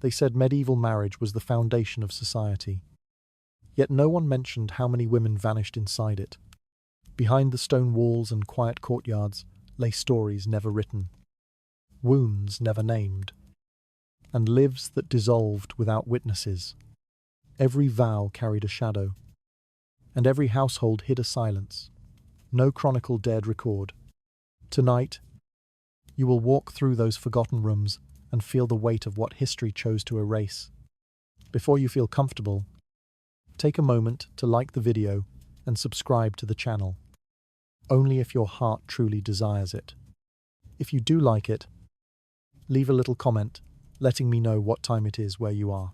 They said medieval marriage was the foundation of society. Yet no one mentioned how many women vanished inside it. Behind the stone walls and quiet courtyards lay stories never written, wounds never named, and lives that dissolved without witnesses. Every vow carried a shadow, and every household hid a silence no chronicle dared record. Tonight, you will walk through those forgotten rooms and feel the weight of what history chose to erase. Before you feel comfortable, take a moment to like the video and subscribe to the channel, only if your heart truly desires it. If you do like it, leave a little comment letting me know what time it is where you are.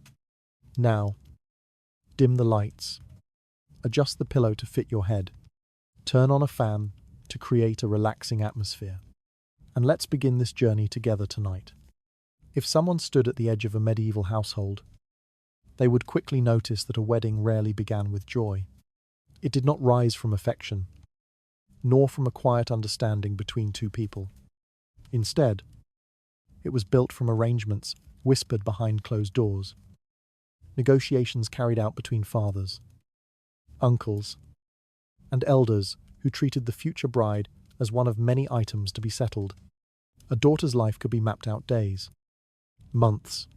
Now, dim the lights, adjust the pillow to fit your head, turn on a fan to create a relaxing atmosphere, and let's begin this journey together tonight. If someone stood at the edge of a medieval household, they would quickly notice that a wedding rarely began with joy. It did not rise from affection, nor from a quiet understanding between two people. Instead, it was built from arrangements whispered behind closed doors, negotiations carried out between fathers, uncles, and elders who treated the future bride as one of many items to be settled. A daughter's life could be mapped out days, months,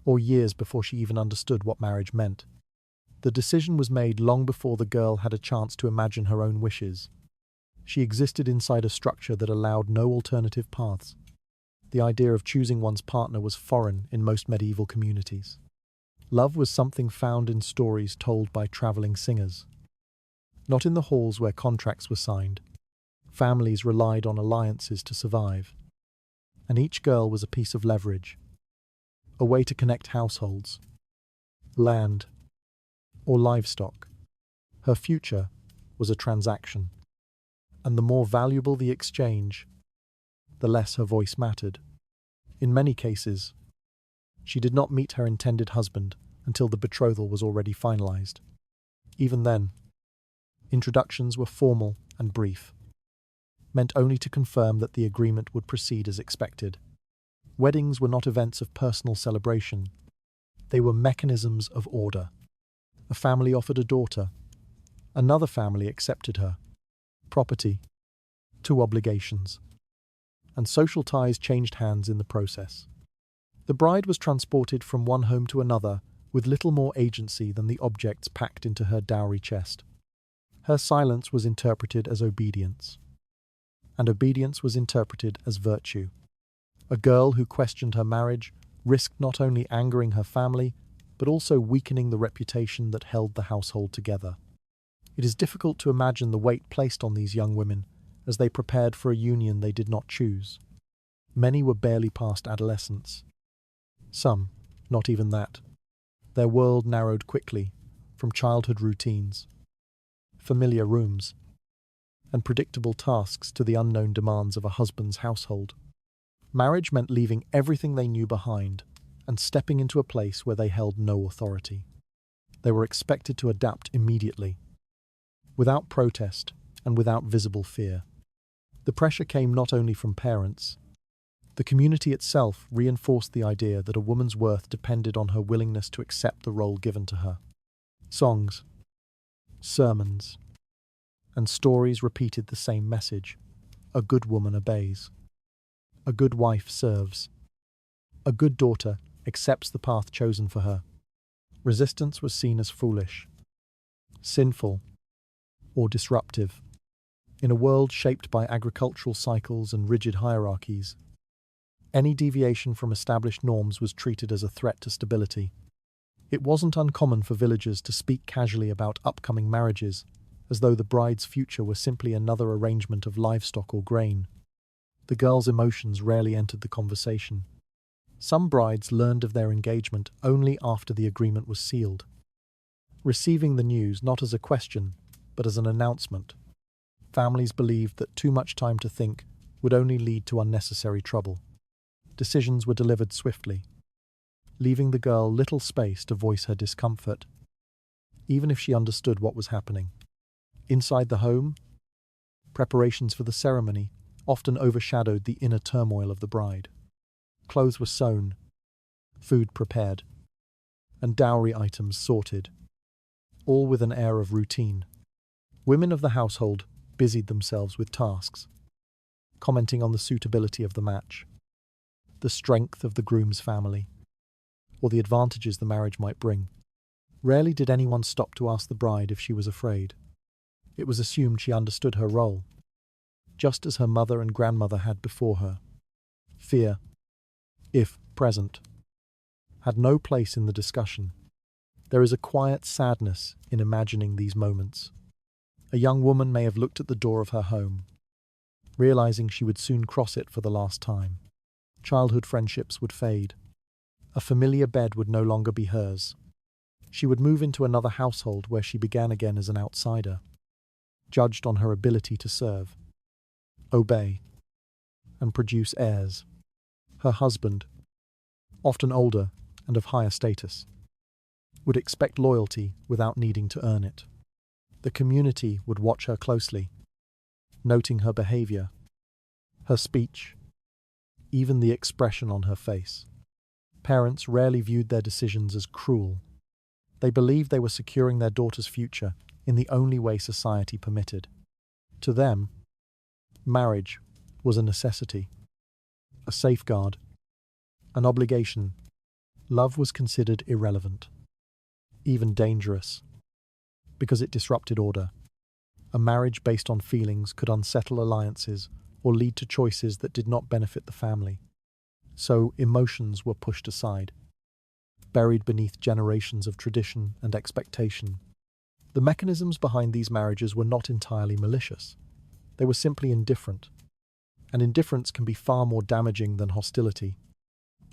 or years before she even understood what marriage meant. The decision was made long before the girl had a chance to imagine her own wishes. She existed inside a structure that allowed no alternative paths. The idea of choosing one's partner was foreign in most medieval communities. Love was something found in stories told by traveling singers, not in the halls where contracts were signed. Families relied on alliances to survive, and each girl was a piece of leverage, a way to connect households, land, or livestock. Her future was a transaction, and the more valuable the exchange, the less her voice mattered. In many cases, she did not meet her intended husband until the betrothal was already finalized. Even then, introductions were formal and brief, meant only to confirm that the agreement would proceed as expected. Weddings were not events of personal celebration. They were mechanisms of order. A family offered a daughter. Another family accepted her. Property, two obligations, and social ties changed hands in the process. The bride was transported from one home to another with little more agency than the objects packed into her dowry chest. Her silence was interpreted as obedience, and obedience was interpreted as virtue. A girl who questioned her marriage risked not only angering her family, but also weakening the reputation that held the household together. It is difficult to imagine the weight placed on these young women as they prepared for a union they did not choose. Many were barely past adolescence. Some, not even that. Their world narrowed quickly from childhood routines, familiar rooms, and predictable tasks to the unknown demands of a husband's household. Marriage meant leaving everything they knew behind and stepping into a place where they held no authority. They were expected to adapt immediately, without protest and without visible fear. The pressure came not only from parents. The community itself reinforced the idea that a woman's worth depended on her willingness to accept the role given to her. Songs, sermons, and stories repeated the same message. A good woman obeys. A good wife serves. A good daughter accepts the path chosen for her. Resistance was seen as foolish, sinful, or disruptive. In a world shaped by agricultural cycles and rigid hierarchies, any deviation from established norms was treated as a threat to stability. It wasn't uncommon for villagers to speak casually about upcoming marriages, as though the bride's future were simply another arrangement of livestock or grain. The girl's emotions rarely entered the conversation. Some brides learned of their engagement only after the agreement was sealed, receiving the news not as a question, but as an announcement. Families believed that too much time to think would only lead to unnecessary trouble. Decisions were delivered swiftly, leaving the girl little space to voice her discomfort, even if she understood what was happening. Inside the home, preparations for the ceremony often overshadowed the inner turmoil of the bride. Clothes were sewn, food prepared, and dowry items sorted, all with an air of routine. Women of the household busied themselves with tasks, commenting on the suitability of the match, the strength of the groom's family, or the advantages the marriage might bring. Rarely did anyone stop to ask the bride if she was afraid. It was assumed she understood her role, just as her mother and grandmother had before her. Fear, if present, had no place in the discussion. There is a quiet sadness in imagining these moments. A young woman may have looked at the door of her home, realizing she would soon cross it for the last time. Childhood friendships would fade. A familiar bed would no longer be hers. She would move into another household where she began again as an outsider, judged on her ability to serve, obey, and produce heirs. Her husband, often older and of higher status, would expect loyalty without needing to earn it. The community would watch her closely, noting her behavior, her speech, even the expression on her face. Parents rarely viewed their decisions as cruel. They believed they were securing their daughter's future in the only way society permitted. To them, marriage was a necessity, a safeguard, an obligation. Love was considered irrelevant, even dangerous, because it disrupted order. A marriage based on feelings could unsettle alliances or lead to choices that did not benefit the family. So emotions were pushed aside, buried beneath generations of tradition and expectation. The mechanisms behind these marriages were not entirely malicious. They were simply indifferent, and indifference can be far more damaging than hostility.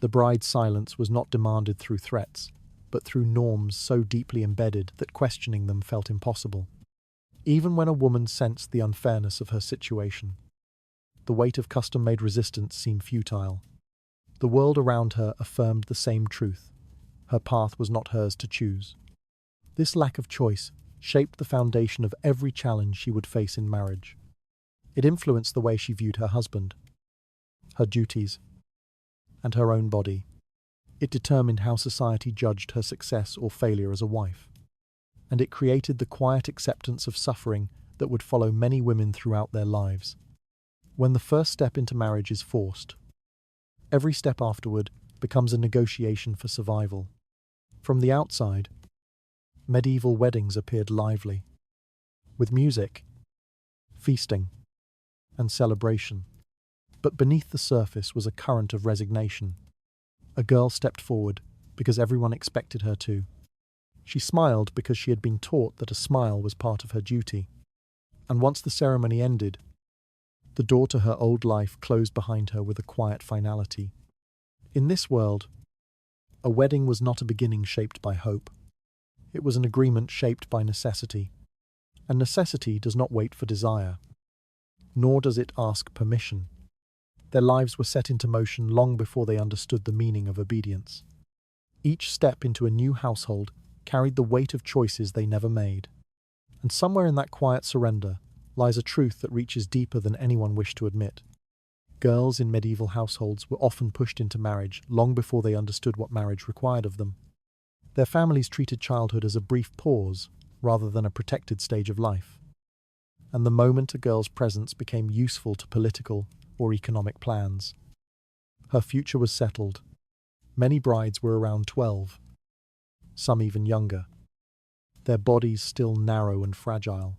The bride's silence was not demanded through threats, but through norms so deeply embedded that questioning them felt impossible. Even when a woman sensed the unfairness of her situation, the weight of custom-made resistance seemed futile. The world around her affirmed the same truth. Her path was not hers to choose. This lack of choice shaped the foundation of every challenge she would face in marriage. It influenced the way she viewed her husband, her duties, and her own body. It determined how society judged her success or failure as a wife. And it created the quiet acceptance of suffering that would follow many women throughout their lives. When the first step into marriage is forced, every step afterward becomes a negotiation for survival. From the outside, medieval weddings appeared lively, with music, feasting, and celebration. But beneath the surface was a current of resignation. A girl stepped forward because everyone expected her to. She smiled because she had been taught that a smile was part of her duty. And once the ceremony ended, the door to her old life closed behind her with a quiet finality. In this world, a wedding was not a beginning shaped by hope. It was an agreement shaped by necessity. And necessity does not wait for desire, nor does it ask permission. Their lives were set into motion long before they understood the meaning of obedience. Each step into a new household carried the weight of choices they never made. And somewhere in that quiet surrender lies a truth that reaches deeper than anyone wished to admit. Girls in medieval households were often pushed into marriage long before they understood what marriage required of them. Their families treated childhood as a brief pause rather than a protected stage of life. And the moment a girl's presence became useful to political or economic plans, her future was settled. Many brides were around 12, some even younger, their bodies still narrow and fragile,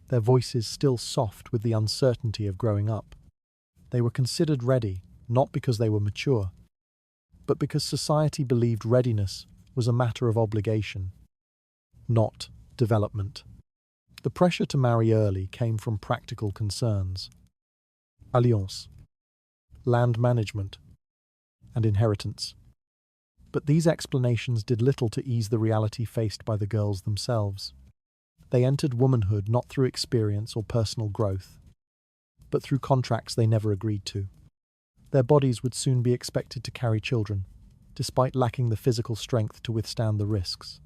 their voices still soft with the uncertainty of growing up. They were considered ready, not because they were mature, but because society believed readiness was a matter of obligation, not development. The pressure to marry early came from practical concerns: alliance, land management, and inheritance. But these explanations did little to ease the reality faced by the girls themselves. They entered womanhood not through experience or personal growth, but through contracts they never agreed to. Their bodies would soon be expected to carry children, despite lacking the physical strength to withstand the risks.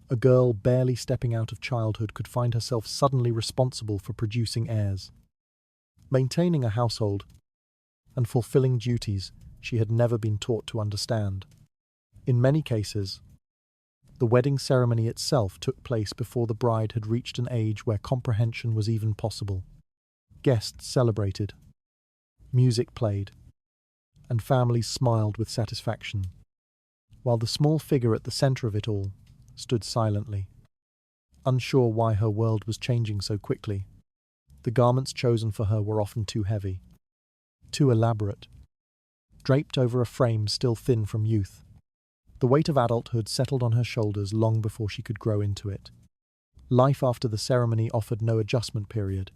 A girl barely stepping out of childhood could find herself suddenly responsible for producing heirs, maintaining a household, and fulfilling duties she had never been taught to understand. In many cases, the wedding ceremony itself took place before the bride had reached an age where comprehension was even possible. Guests celebrated, music played, and families smiled with satisfaction, while the small figure at the center of it all stood silently, unsure why her world was changing so quickly. The garments chosen for her were often too heavy, too elaborate, draped over a frame still thin from youth. The weight of adulthood settled on her shoulders long before she could grow into it. Life after the ceremony offered no adjustment period.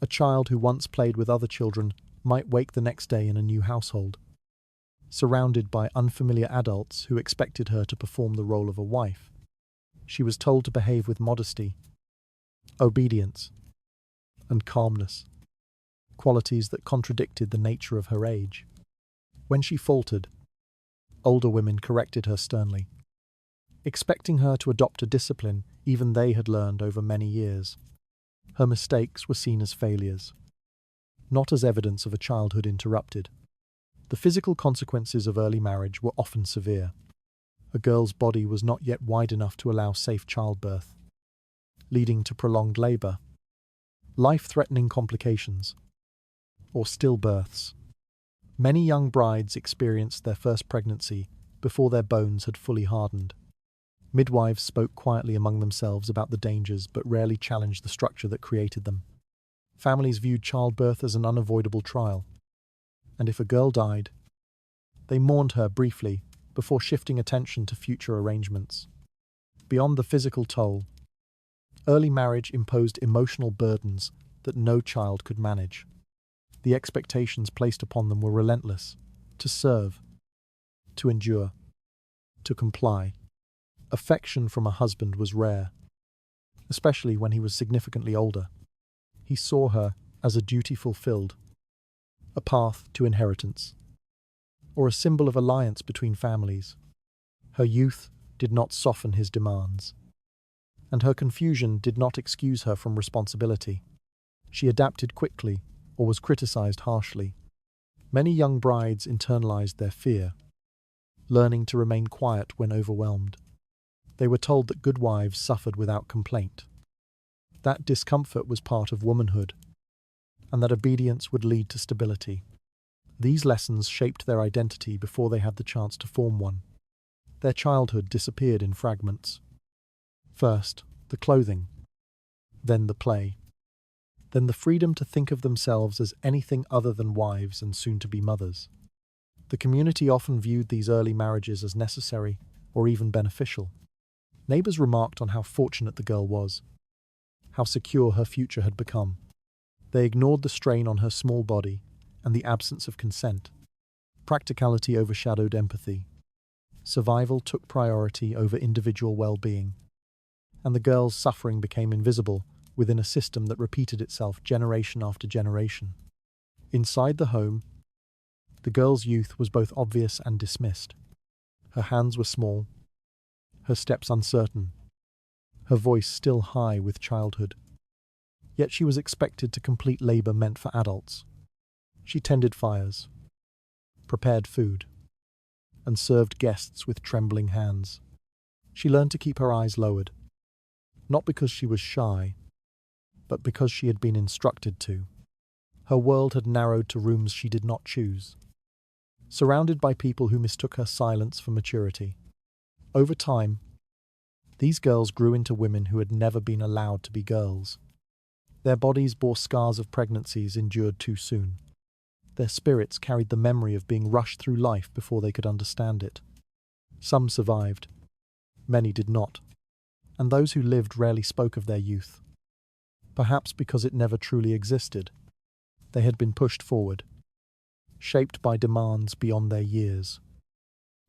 A child who once played with other children might wake the next day in a new household, surrounded by unfamiliar adults who expected her to perform the role of a wife. She was told to behave with modesty, obedience, and calmness, qualities that contradicted the nature of her age. When she faltered, older women corrected her sternly, expecting her to adopt a discipline even they had learned over many years. Her mistakes were seen as failures, not as evidence of a childhood interrupted. The physical consequences of early marriage were often severe. A girl's body was not yet wide enough to allow safe childbirth, leading to prolonged labor, life-threatening complications, or stillbirths. Many young brides experienced their first pregnancy before their bones had fully hardened. Midwives spoke quietly among themselves about the dangers but rarely challenged the structure that created them. Families viewed childbirth as an unavoidable trial, and if a girl died, they mourned her briefly before shifting attention to future arrangements. Beyond the physical toll, early marriage imposed emotional burdens that no child could manage. The expectations placed upon them were relentless: to serve, to endure, to comply. Affection from a husband was rare, especially when he was significantly older. He saw her as a duty fulfilled, a path to inheritance, or a symbol of alliance between families. Her youth did not soften his demands, and her confusion did not excuse her from responsibility. She adapted quickly or was criticized harshly. Many young brides internalized their fear, learning to remain quiet when overwhelmed. They were told that good wives suffered without complaint, that discomfort was part of womanhood, and that obedience would lead to stability. These lessons shaped their identity before they had the chance to form one. Their childhood disappeared in fragments. First, the clothing, then the play, then the freedom to think of themselves as anything other than wives and soon-to-be mothers. The community often viewed these early marriages as necessary or even beneficial. Neighbors remarked on how fortunate the girl was, how secure her future had become. They ignored the strain on her small body and the absence of consent. Practicality overshadowed empathy. Survival took priority over individual well-being, and the girl's suffering became invisible within a system that repeated itself generation after generation. Inside the home, the girl's youth was both obvious and dismissed. Her hands were small, her steps uncertain, her voice still high with childhood. Yet she was expected to complete labor meant for adults. She tended fires, prepared food, and served guests with trembling hands. She learned to keep her eyes lowered, not because she was shy, but because she had been instructed to. Her world had narrowed to rooms she did not choose, surrounded by people who mistook her silence for maturity. Over time, these girls grew into women who had never been allowed to be girls. Their bodies bore scars of pregnancies endured too soon. Their spirits carried the memory of being rushed through life before they could understand it. Some survived, many did not, and those who lived rarely spoke of their youth. Perhaps because it never truly existed. They had been pushed forward, shaped by demands beyond their years,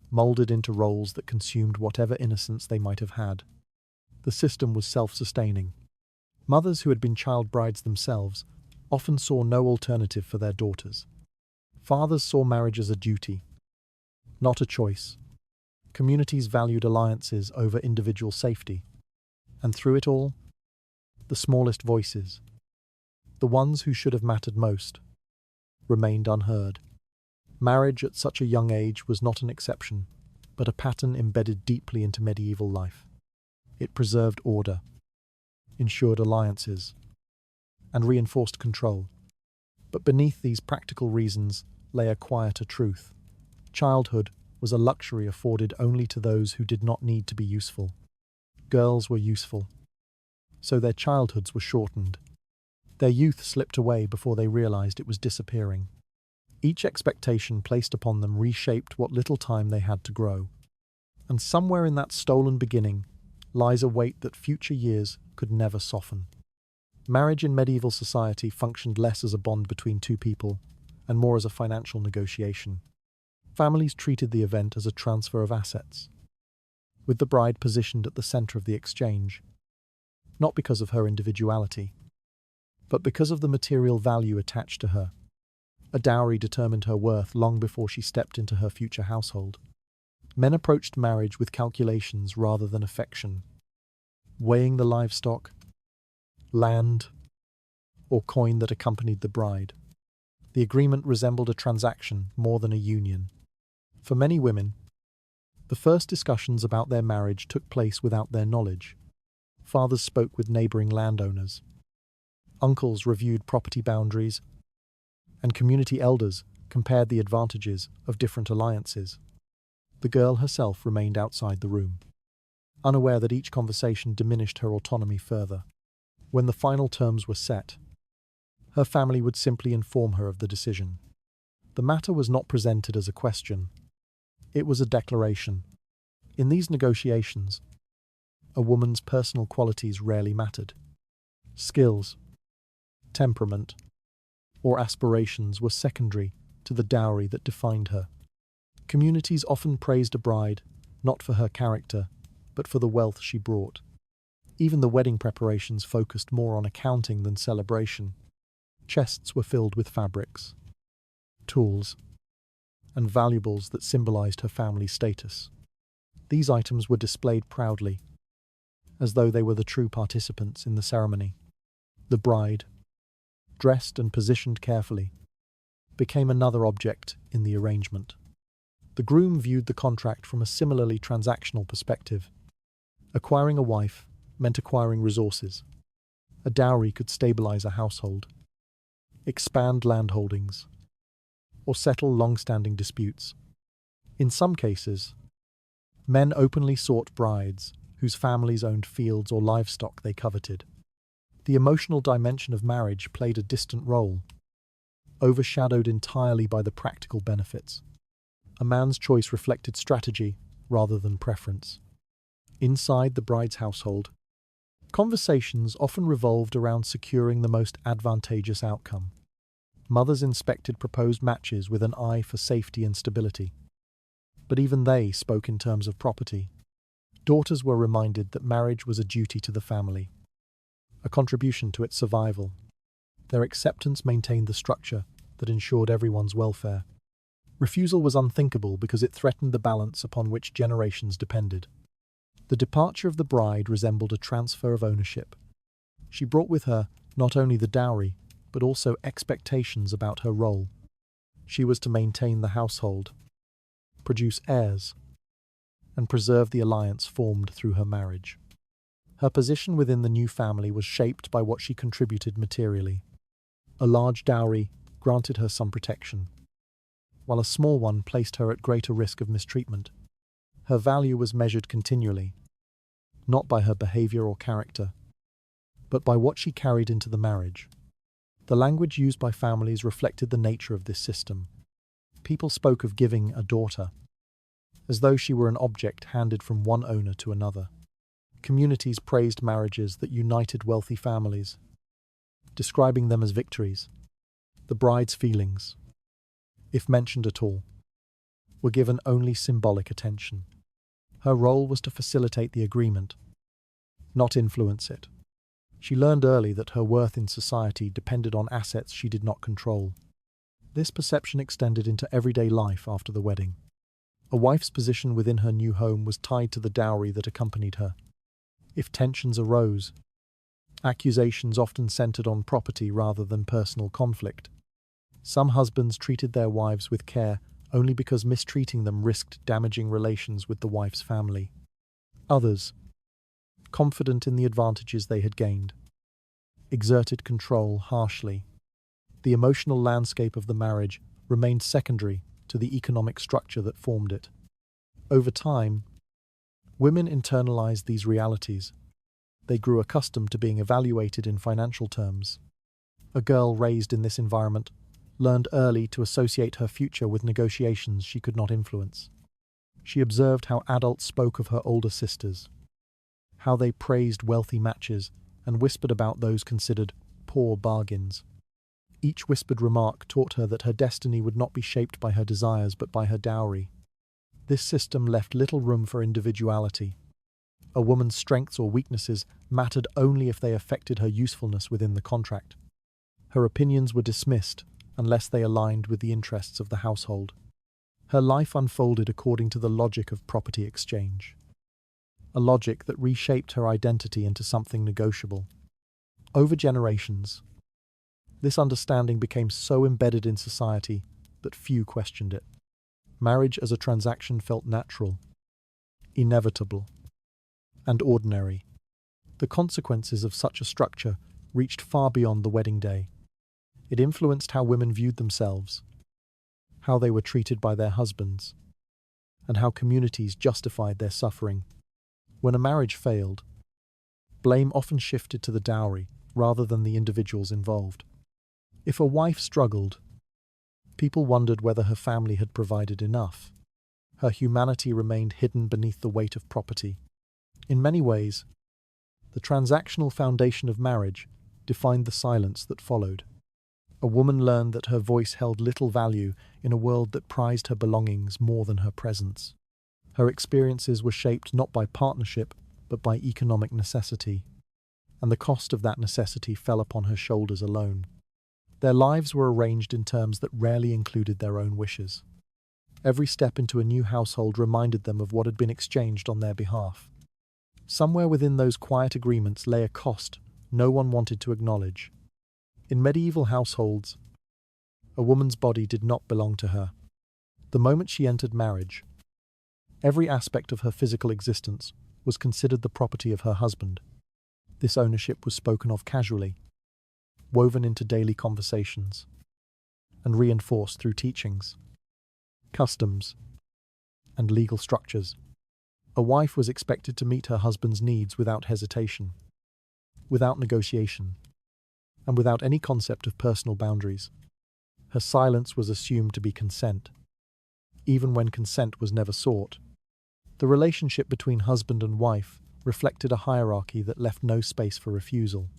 molded into roles that consumed whatever innocence they might have had. The system was self-sustaining. Mothers who had been child brides themselves often saw no alternative for their daughters. Fathers saw marriage as a duty, not a choice. Communities valued alliances over individual safety. And through it all, the smallest voices, the ones who should have mattered most, remained unheard. Marriage at such a young age was not an exception. but a pattern embedded deeply into medieval life. It preserved order, ensured alliances, and reinforced control. But beneath these practical reasons lay a quieter truth. Childhood was a luxury afforded only to those who did not need to be useful. Girls were useful, so their childhoods were shortened. Their youth slipped away before they realized it was disappearing. Each expectation placed upon them reshaped what little time they had to grow. And somewhere in that stolen beginning lies a weight that future years could never soften. Marriage in medieval society functioned less as a bond between two people and more as a financial negotiation. Families treated the event as a transfer of assets, with the bride positioned at the center of the exchange, not because of her individuality, but because of the material value attached to her. A dowry determined her worth long before she stepped into her future household. Men approached marriage with calculations rather than affection, weighing the livestock, land, or coin that accompanied the bride. The agreement resembled a transaction more than a union. For many women, the first discussions about their marriage took place without their knowledge. Fathers spoke with neighboring landowners. Uncles reviewed property boundaries, and community elders compared the advantages of different alliances. The girl herself remained outside the room, unaware that each conversation diminished her autonomy further. When the final terms were set, her family would simply inform her of the decision. The matter was not presented as a question. It was a declaration. In these negotiations, a woman's personal qualities rarely mattered. Skills, temperament, or aspirations were secondary to the dowry that defined her. Communities often praised a bride not for her character, but for the wealth she brought. Even the wedding preparations focused more on accounting than celebration. Chests were filled with fabrics, tools, and valuables that symbolized her family's status. These items were displayed proudly, as though they were the true participants in the ceremony. The bride, dressed and positioned carefully, became another object in the arrangement. The groom viewed the contract from a similarly transactional perspective. Acquiring a wife meant acquiring resources. A dowry could stabilize a household, expand land holdings, or settle long-standing disputes. In some cases, men openly sought brides whose families owned fields or livestock they coveted. The emotional dimension of marriage played a distant role, overshadowed entirely by the practical benefits. A man's choice reflected strategy rather than preference. Inside the bride's household, conversations often revolved around securing the most advantageous outcome. Mothers inspected proposed matches with an eye for safety and stability. But even they spoke in terms of property. Daughters were reminded that marriage was a duty to the family, a contribution to its survival. Their acceptance maintained the structure that ensured everyone's welfare. Refusal was unthinkable because it threatened the balance upon which generations depended. The departure of the bride resembled a transfer of ownership. She brought with her not only the dowry, but also expectations about her role. She was to maintain the household, produce heirs, and preserve the alliance formed through her marriage. Her position within the new family was shaped by what she contributed materially. A large dowry granted her some protection, while a small one placed her at greater risk of mistreatment. Her value was measured continually, not by her behavior or character, but by what she carried into the marriage. The language used by families reflected the nature of this system. People spoke of giving a daughter, as though she were an object handed from one owner to another. Communities praised marriages that united wealthy families, describing them as victories. The bride's feelings, if mentioned at all, were given only symbolic attention. Her role was to facilitate the agreement, not influence it. She learned early that her worth in society depended on assets she did not control. This perception extended into everyday life after the wedding. A wife's position within her new home was tied to the dowry that accompanied her. If tensions arose, accusations often centered on property rather than personal conflict. Some husbands treated their wives with care only because mistreating them risked damaging relations with the wife's family. Others, confident in the advantages they had gained, exerted control harshly. The emotional landscape of the marriage remained secondary to the economic structure that formed it. Over time, women internalized these realities. They grew accustomed to being evaluated in financial terms. A girl raised in this environment learned early to associate her future with negotiations she could not influence. She observed how adults spoke of her older sisters, how they praised wealthy matches and whispered about those considered poor bargains. Each whispered remark taught her that her destiny would not be shaped by her desires but by her dowry. This system left little room for individuality. A woman's strengths or weaknesses mattered only if they affected her usefulness within the contract. Her opinions were dismissed unless they aligned with the interests of the household. Her life unfolded according to the logic of property exchange, a logic that reshaped her identity into something negotiable. Over generations, this understanding became so embedded in society that few questioned it. Marriage as a transaction felt natural, inevitable, and ordinary. The consequences of such a structure reached far beyond the wedding day. It influenced how women viewed themselves, how they were treated by their husbands, and how communities justified their suffering. When a marriage failed, blame often shifted to the dowry rather than the individuals involved. If a wife struggled, people wondered whether her family had provided enough. Her humanity remained hidden beneath the weight of property. In many ways, the transactional foundation of marriage defined the silence that followed. A woman learned that her voice held little value in a world that prized her belongings more than her presence. Her experiences were shaped not by partnership, but by economic necessity, and the cost of that necessity fell upon her shoulders alone. Their lives were arranged in terms that rarely included their own wishes. Every step into a new household reminded them of what had been exchanged on their behalf. Somewhere within those quiet agreements lay a cost no one wanted to acknowledge. In medieval households, a woman's body did not belong to her. The moment she entered marriage, every aspect of her physical existence was considered the property of her husband. This ownership was spoken of casually, woven into daily conversations, and reinforced through teachings, customs, and legal structures. A wife was expected to meet her husband's needs without hesitation, without negotiation, and without any concept of personal boundaries. Her silence was assumed to be consent, even when consent was never sought. The relationship between husband and wife reflected a hierarchy that left no space for refusal.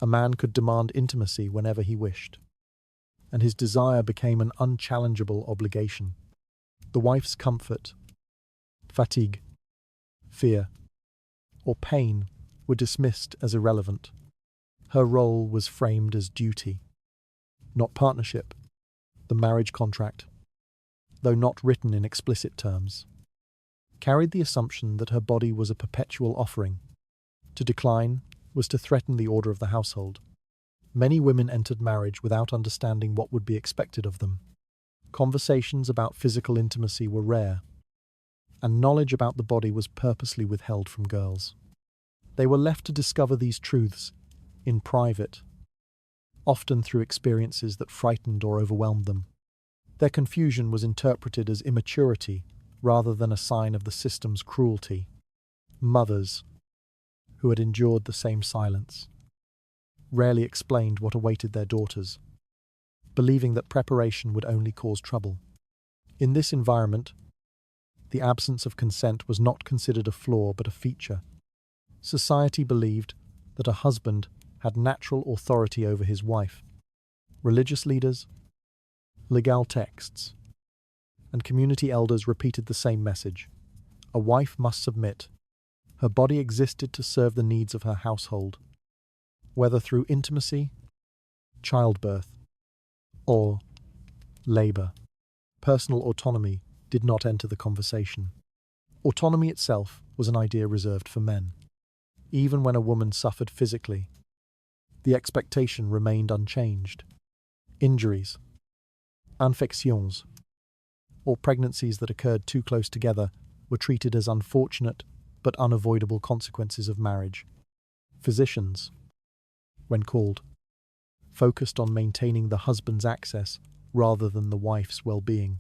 A man could demand intimacy whenever he wished, and his desire became an unchallengeable obligation. The wife's comfort, fatigue, fear, or pain were dismissed as irrelevant. Her role was framed as duty, not partnership. The marriage contract, though not written in explicit terms, carried the assumption that her body was a perpetual offering. To decline was to threaten the order of the household. Many women entered marriage without understanding what would be expected of them. Conversations about physical intimacy were rare, and knowledge about the body was purposely withheld from girls. They were left to discover these truths in private, often through experiences that frightened or overwhelmed them. Their confusion was interpreted as immaturity rather than a sign of the system's cruelty. Mothers, who had endured the same silence, rarely explained what awaited their daughters, believing that preparation would only cause trouble. In this environment, the absence of consent was not considered a flaw but a feature. Society believed that a husband had natural authority over his wife. Religious leaders, legal texts, and community elders repeated the same message. A wife must submit. Her body existed to serve the needs of her household, whether through intimacy, childbirth, or labor. Personal autonomy did not enter the conversation. Autonomy itself was an idea reserved for men. Even when a woman suffered physically, the expectation remained unchanged. Injuries, infections, or pregnancies that occurred too close together were treated as unfortunate but unavoidable consequences of marriage. Physicians, when called, focused on maintaining the husband's access rather than the wife's well-being.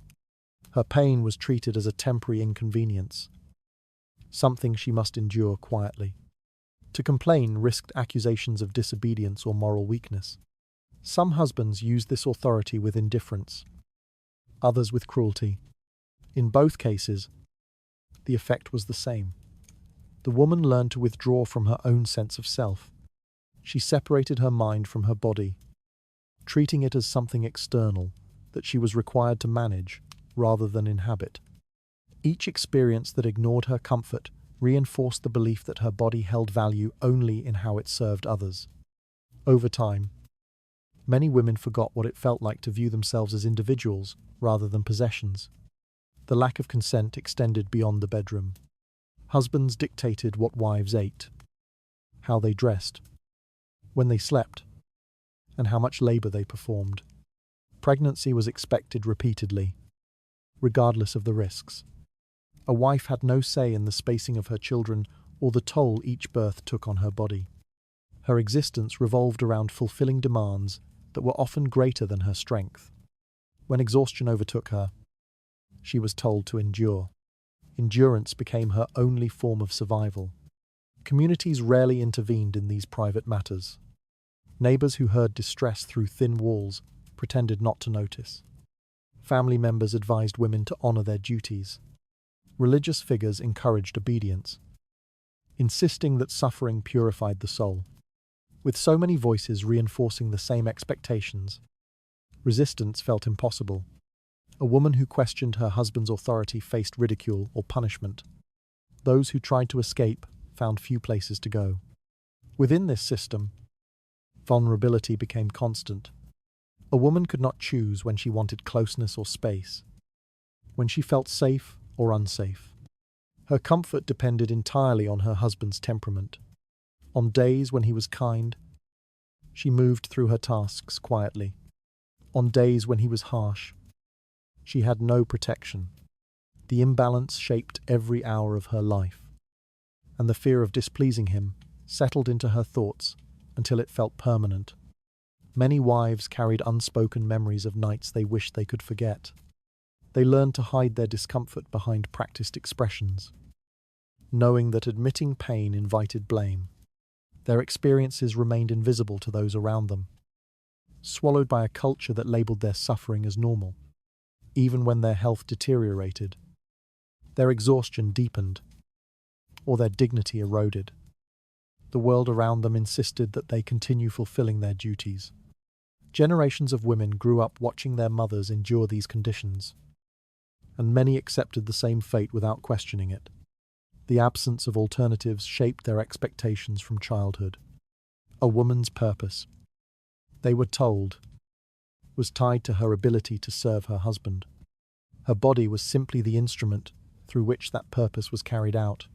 Her pain was treated as a temporary inconvenience, something she must endure quietly. To complain risked accusations of disobedience or moral weakness. Some husbands used this authority with indifference, others with cruelty. In both cases, the effect was the same. The woman learned to withdraw from her own sense of self. She separated her mind from her body, treating it as something external that she was required to manage rather than inhabit. Each experience that ignored her comfort reinforced the belief that her body held value only in how it served others. Over time, many women forgot what it felt like to view themselves as individuals rather than possessions. The lack of consent extended beyond the bedroom. Husbands dictated what wives ate, how they dressed, when they slept, and how much labor they performed. Pregnancy was expected repeatedly, regardless of the risks. A wife had no say in the spacing of her children or the toll each birth took on her body. Her existence revolved around fulfilling demands that were often greater than her strength. When exhaustion overtook her, she was told to endure. Endurance became her only form of survival. Communities rarely intervened in these private matters. Neighbors who heard distress through thin walls pretended not to notice. Family members advised women to honor their duties. Religious figures encouraged obedience, insisting that suffering purified the soul. With so many voices reinforcing the same expectations, resistance felt impossible. A woman who questioned her husband's authority faced ridicule or punishment. Those who tried to escape found few places to go. Within this system, vulnerability became constant. A woman could not choose when she wanted closeness or space, when she felt safe or unsafe. Her comfort depended entirely on her husband's temperament. On days when he was kind, she moved through her tasks quietly. On days when he was harsh, she had no protection. The imbalance shaped every hour of her life, and the fear of displeasing him settled into her thoughts until it felt permanent. Many wives carried unspoken memories of nights they wished they could forget. They learned to hide their discomfort behind practiced expressions, knowing that admitting pain invited blame. Their experiences remained invisible to those around them, swallowed by a culture that labeled their suffering as normal. Even when their health deteriorated, their exhaustion deepened, or their dignity eroded, the world around them insisted that they continue fulfilling their duties. Generations of women grew up watching their mothers endure these conditions, and many accepted the same fate without questioning it. The absence of alternatives shaped their expectations from childhood. A woman's purpose, they were told, was tied to her ability to serve her husband. Her body was simply the instrument through which that purpose was carried out.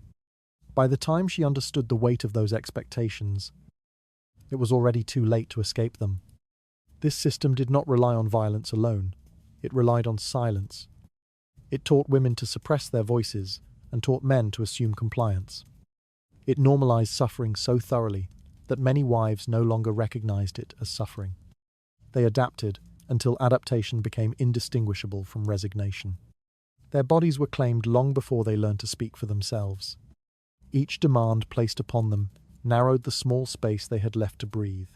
By the time she understood the weight of those expectations, it was already too late to escape them. This system did not rely on violence alone. It relied on silence. It taught women to suppress their voices and taught men to assume compliance. It normalized suffering so thoroughly that many wives no longer recognized it as suffering. They adapted until adaptation became indistinguishable from resignation. Their bodies were claimed long before they learned to speak for themselves. Each demand placed upon them narrowed the small space they had left to breathe.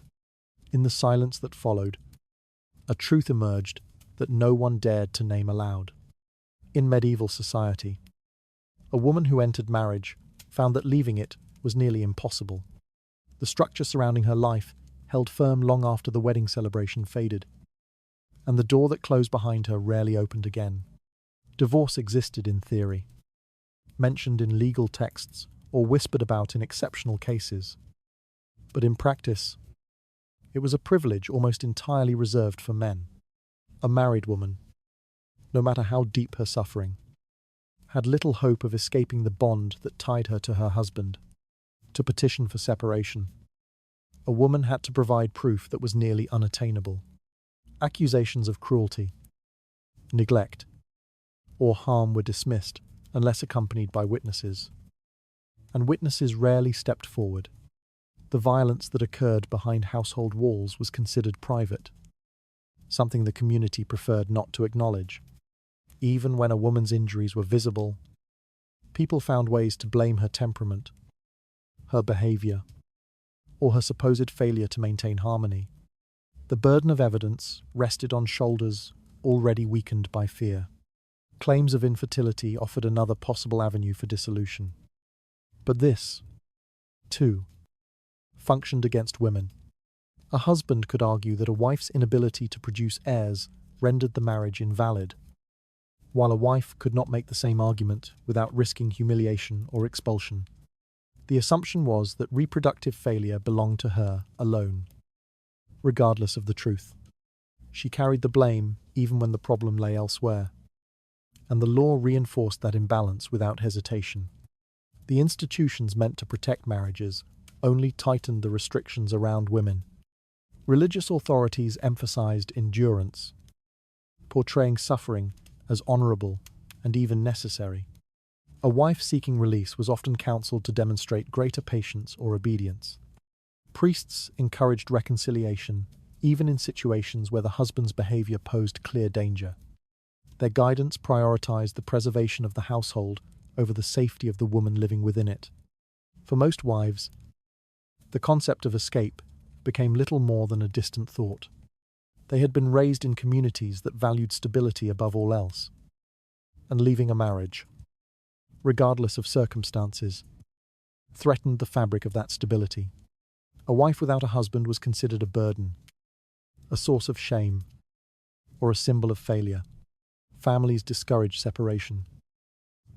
In the silence that followed, a truth emerged that no one dared to name aloud. In medieval society, a woman who entered marriage found that leaving it was nearly impossible. The structure surrounding her life held firm long after the wedding celebration faded, and the door that closed behind her rarely opened again. Divorce existed in theory, mentioned in legal texts or whispered about in exceptional cases. But in practice, it was a privilege almost entirely reserved for men. A married woman, no matter how deep her suffering, had little hope of escaping the bond that tied her to her husband. To petition for separation, a woman had to provide proof that was nearly unattainable. Accusations of cruelty, neglect, or harm were dismissed unless accompanied by witnesses. And witnesses rarely stepped forward. The violence that occurred behind household walls was considered private, something the community preferred not to acknowledge. Even when a woman's injuries were visible, people found ways to blame her temperament, her behavior, or her supposed failure to maintain harmony. The burden of evidence rested on shoulders already weakened by fear. Claims of infertility offered another possible avenue for dissolution. But this, too, functioned against women. A husband could argue that a wife's inability to produce heirs rendered the marriage invalid, while a wife could not make the same argument without risking humiliation or expulsion. The assumption was that reproductive failure belonged to her alone, regardless of the truth. She carried the blame even when the problem lay elsewhere, and the law reinforced that imbalance without hesitation. The institutions meant to protect marriages only tightened the restrictions around women. Religious authorities emphasized endurance, portraying suffering as honorable and even necessary. A wife seeking release was often counseled to demonstrate greater patience or obedience. Priests encouraged reconciliation, even in situations where the husband's behavior posed clear danger. Their guidance prioritized the preservation of the household over the safety of the woman living within it. For most wives, the concept of escape became little more than a distant thought. They had been raised in communities that valued stability above all else, and leaving a marriage, regardless of circumstances, threatened the fabric of that stability. A wife without a husband was considered a burden, a source of shame, or a symbol of failure. Families discouraged separation,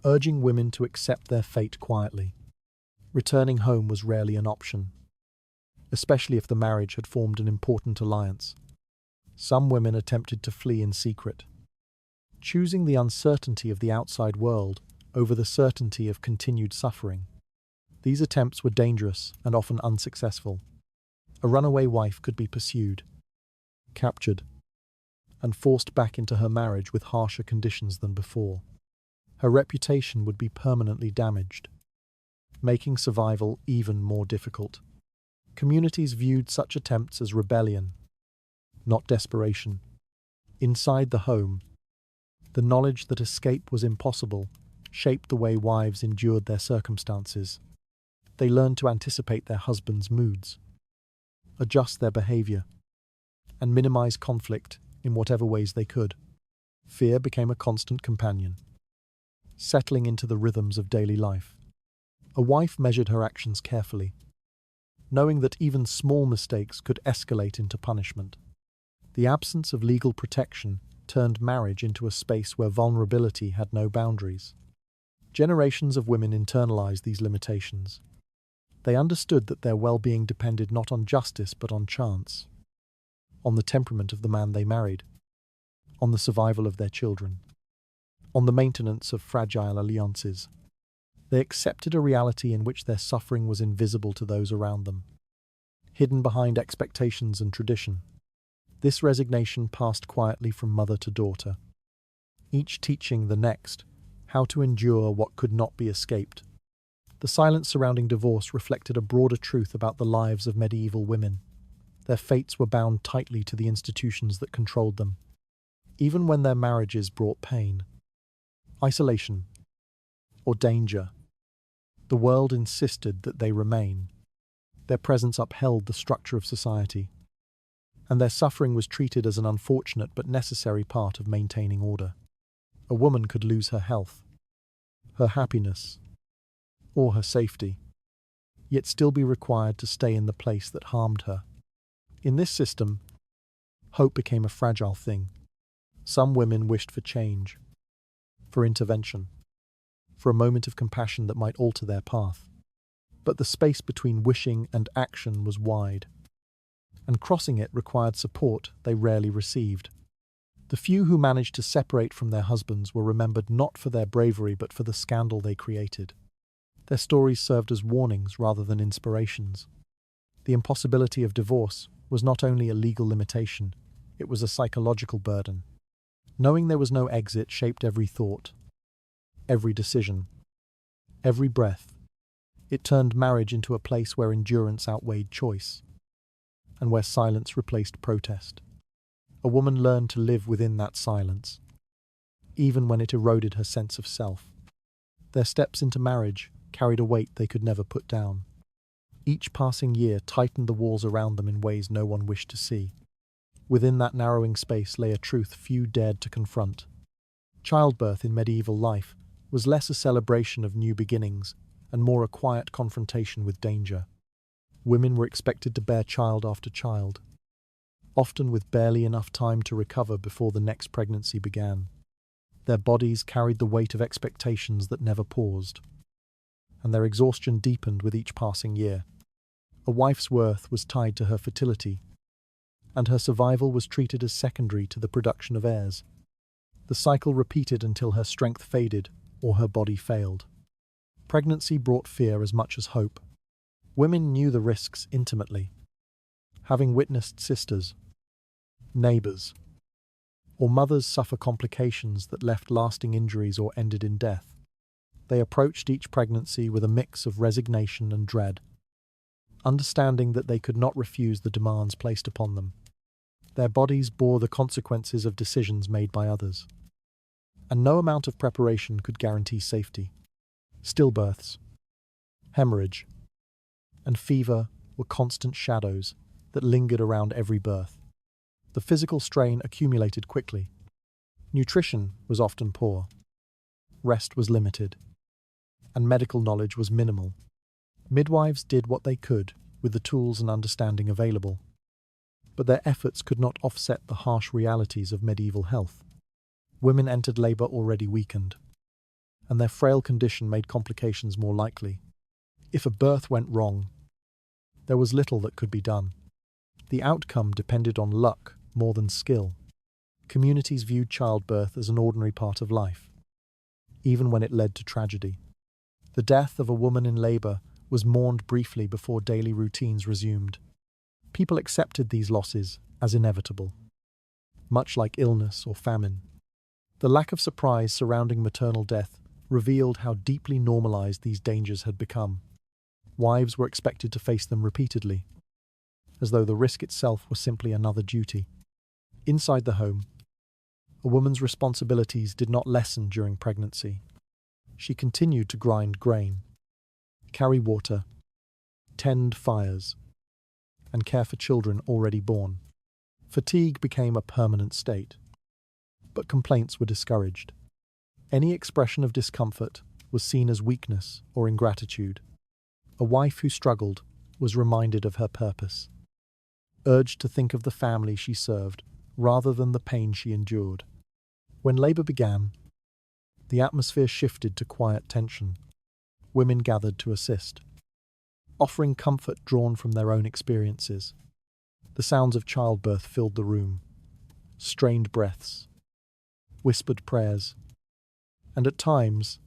urging women to accept their fate quietly. Returning home was rarely an option, especially if the marriage had formed an important alliance. Some women attempted to flee in secret, choosing the uncertainty of the outside world over the certainty of continued suffering. These attempts were dangerous and often unsuccessful. A runaway wife could be pursued, captured, and forced back into her marriage with harsher conditions than before. Her reputation would be permanently damaged, making survival even more difficult. Communities viewed such attempts as rebellion, not desperation. Inside the home, the knowledge that escape was impossible shaped the way wives endured their circumstances. They learned to anticipate their husbands' moods, adjust their behavior, and minimize conflict in whatever ways they could. Fear became a constant companion, settling into the rhythms of daily life. A wife measured her actions carefully, knowing that even small mistakes could escalate into punishment. The absence of legal protection turned marriage into a space where vulnerability had no boundaries. Generations of women internalized these limitations. They understood that their well-being depended not on justice but on chance, on the temperament of the man they married, on the survival of their children, on the maintenance of fragile alliances. They accepted a reality in which their suffering was invisible to those around them, hidden behind expectations and tradition. This resignation passed quietly from mother to daughter, each teaching the next how to endure what could not be escaped. The silence surrounding divorce reflected a broader truth about the lives of medieval women. Their fates were bound tightly to the institutions that controlled them, even when their marriages brought pain, isolation, or danger. The world insisted that they remain. Their presence upheld the structure of society, and their suffering was treated as an unfortunate but necessary part of maintaining order. A woman could lose her health, her happiness, or her safety, yet still be required to stay in the place that harmed her. In this system, hope became a fragile thing. Some women wished for change, for intervention, for a moment of compassion that might alter their path. But the space between wishing and action was wide, and crossing it required support they rarely received. The few who managed to separate from their husbands were remembered not for their bravery but for the scandal they created. Their stories served as warnings rather than inspirations. The impossibility of divorce was not only a legal limitation, it was a psychological burden. Knowing there was no exit shaped every thought, every decision, every breath. It turned marriage into a place where endurance outweighed choice, and where silence replaced protest. A woman learned to live within that silence, even when it eroded her sense of self. Their steps into marriage carried a weight they could never put down. Each passing year tightened the walls around them in ways no one wished to see. Within that narrowing space lay a truth few dared to confront. Childbirth in medieval life was less a celebration of new beginnings and more a quiet confrontation with danger. Women were expected to bear child after child, often with barely enough time to recover before the next pregnancy began. Their bodies carried the weight of expectations that never paused, and their exhaustion deepened with each passing year. A wife's worth was tied to her fertility, and her survival was treated as secondary to the production of heirs. The cycle repeated until her strength faded or her body failed. Pregnancy brought fear as much as hope. Women knew the risks intimately, having witnessed sisters, neighbors, or mothers suffer complications that left lasting injuries or ended in death. They approached each pregnancy with a mix of resignation and dread, understanding that they could not refuse the demands placed upon them. Their bodies bore the consequences of decisions made by others, and no amount of preparation could guarantee safety. Stillbirths, hemorrhage, and fever were constant shadows that lingered around every birth. The physical strain accumulated quickly. Nutrition was often poor, rest was limited, and medical knowledge was minimal. Midwives did what they could with the tools and understanding available, but their efforts could not offset the harsh realities of medieval health. Women entered labor already weakened, and their frail condition made complications more likely. If a birth went wrong, there was little that could be done. The outcome depended on luck more than skill. Communities viewed childbirth as an ordinary part of life, even when it led to tragedy. The death of a woman in labor was mourned briefly before daily routines resumed. People accepted these losses as inevitable, much like illness or famine. The lack of surprise surrounding maternal death revealed how deeply normalized these dangers had become. Wives were expected to face them repeatedly, as though the risk itself was simply another duty. Inside the home, a woman's responsibilities did not lessen during pregnancy. She continued to grind grain, carry water, tend fires, and care for children already born. Fatigue became a permanent state, but complaints were discouraged. Any expression of discomfort was seen as weakness or ingratitude. A wife who struggled was reminded of her purpose, urged to think of the family she served rather than the pain she endured. When labor began, the atmosphere shifted to quiet tension. Women gathered to assist, offering comfort drawn from their own experiences. The sounds of childbirth filled the room, strained breaths, whispered prayers, and at times,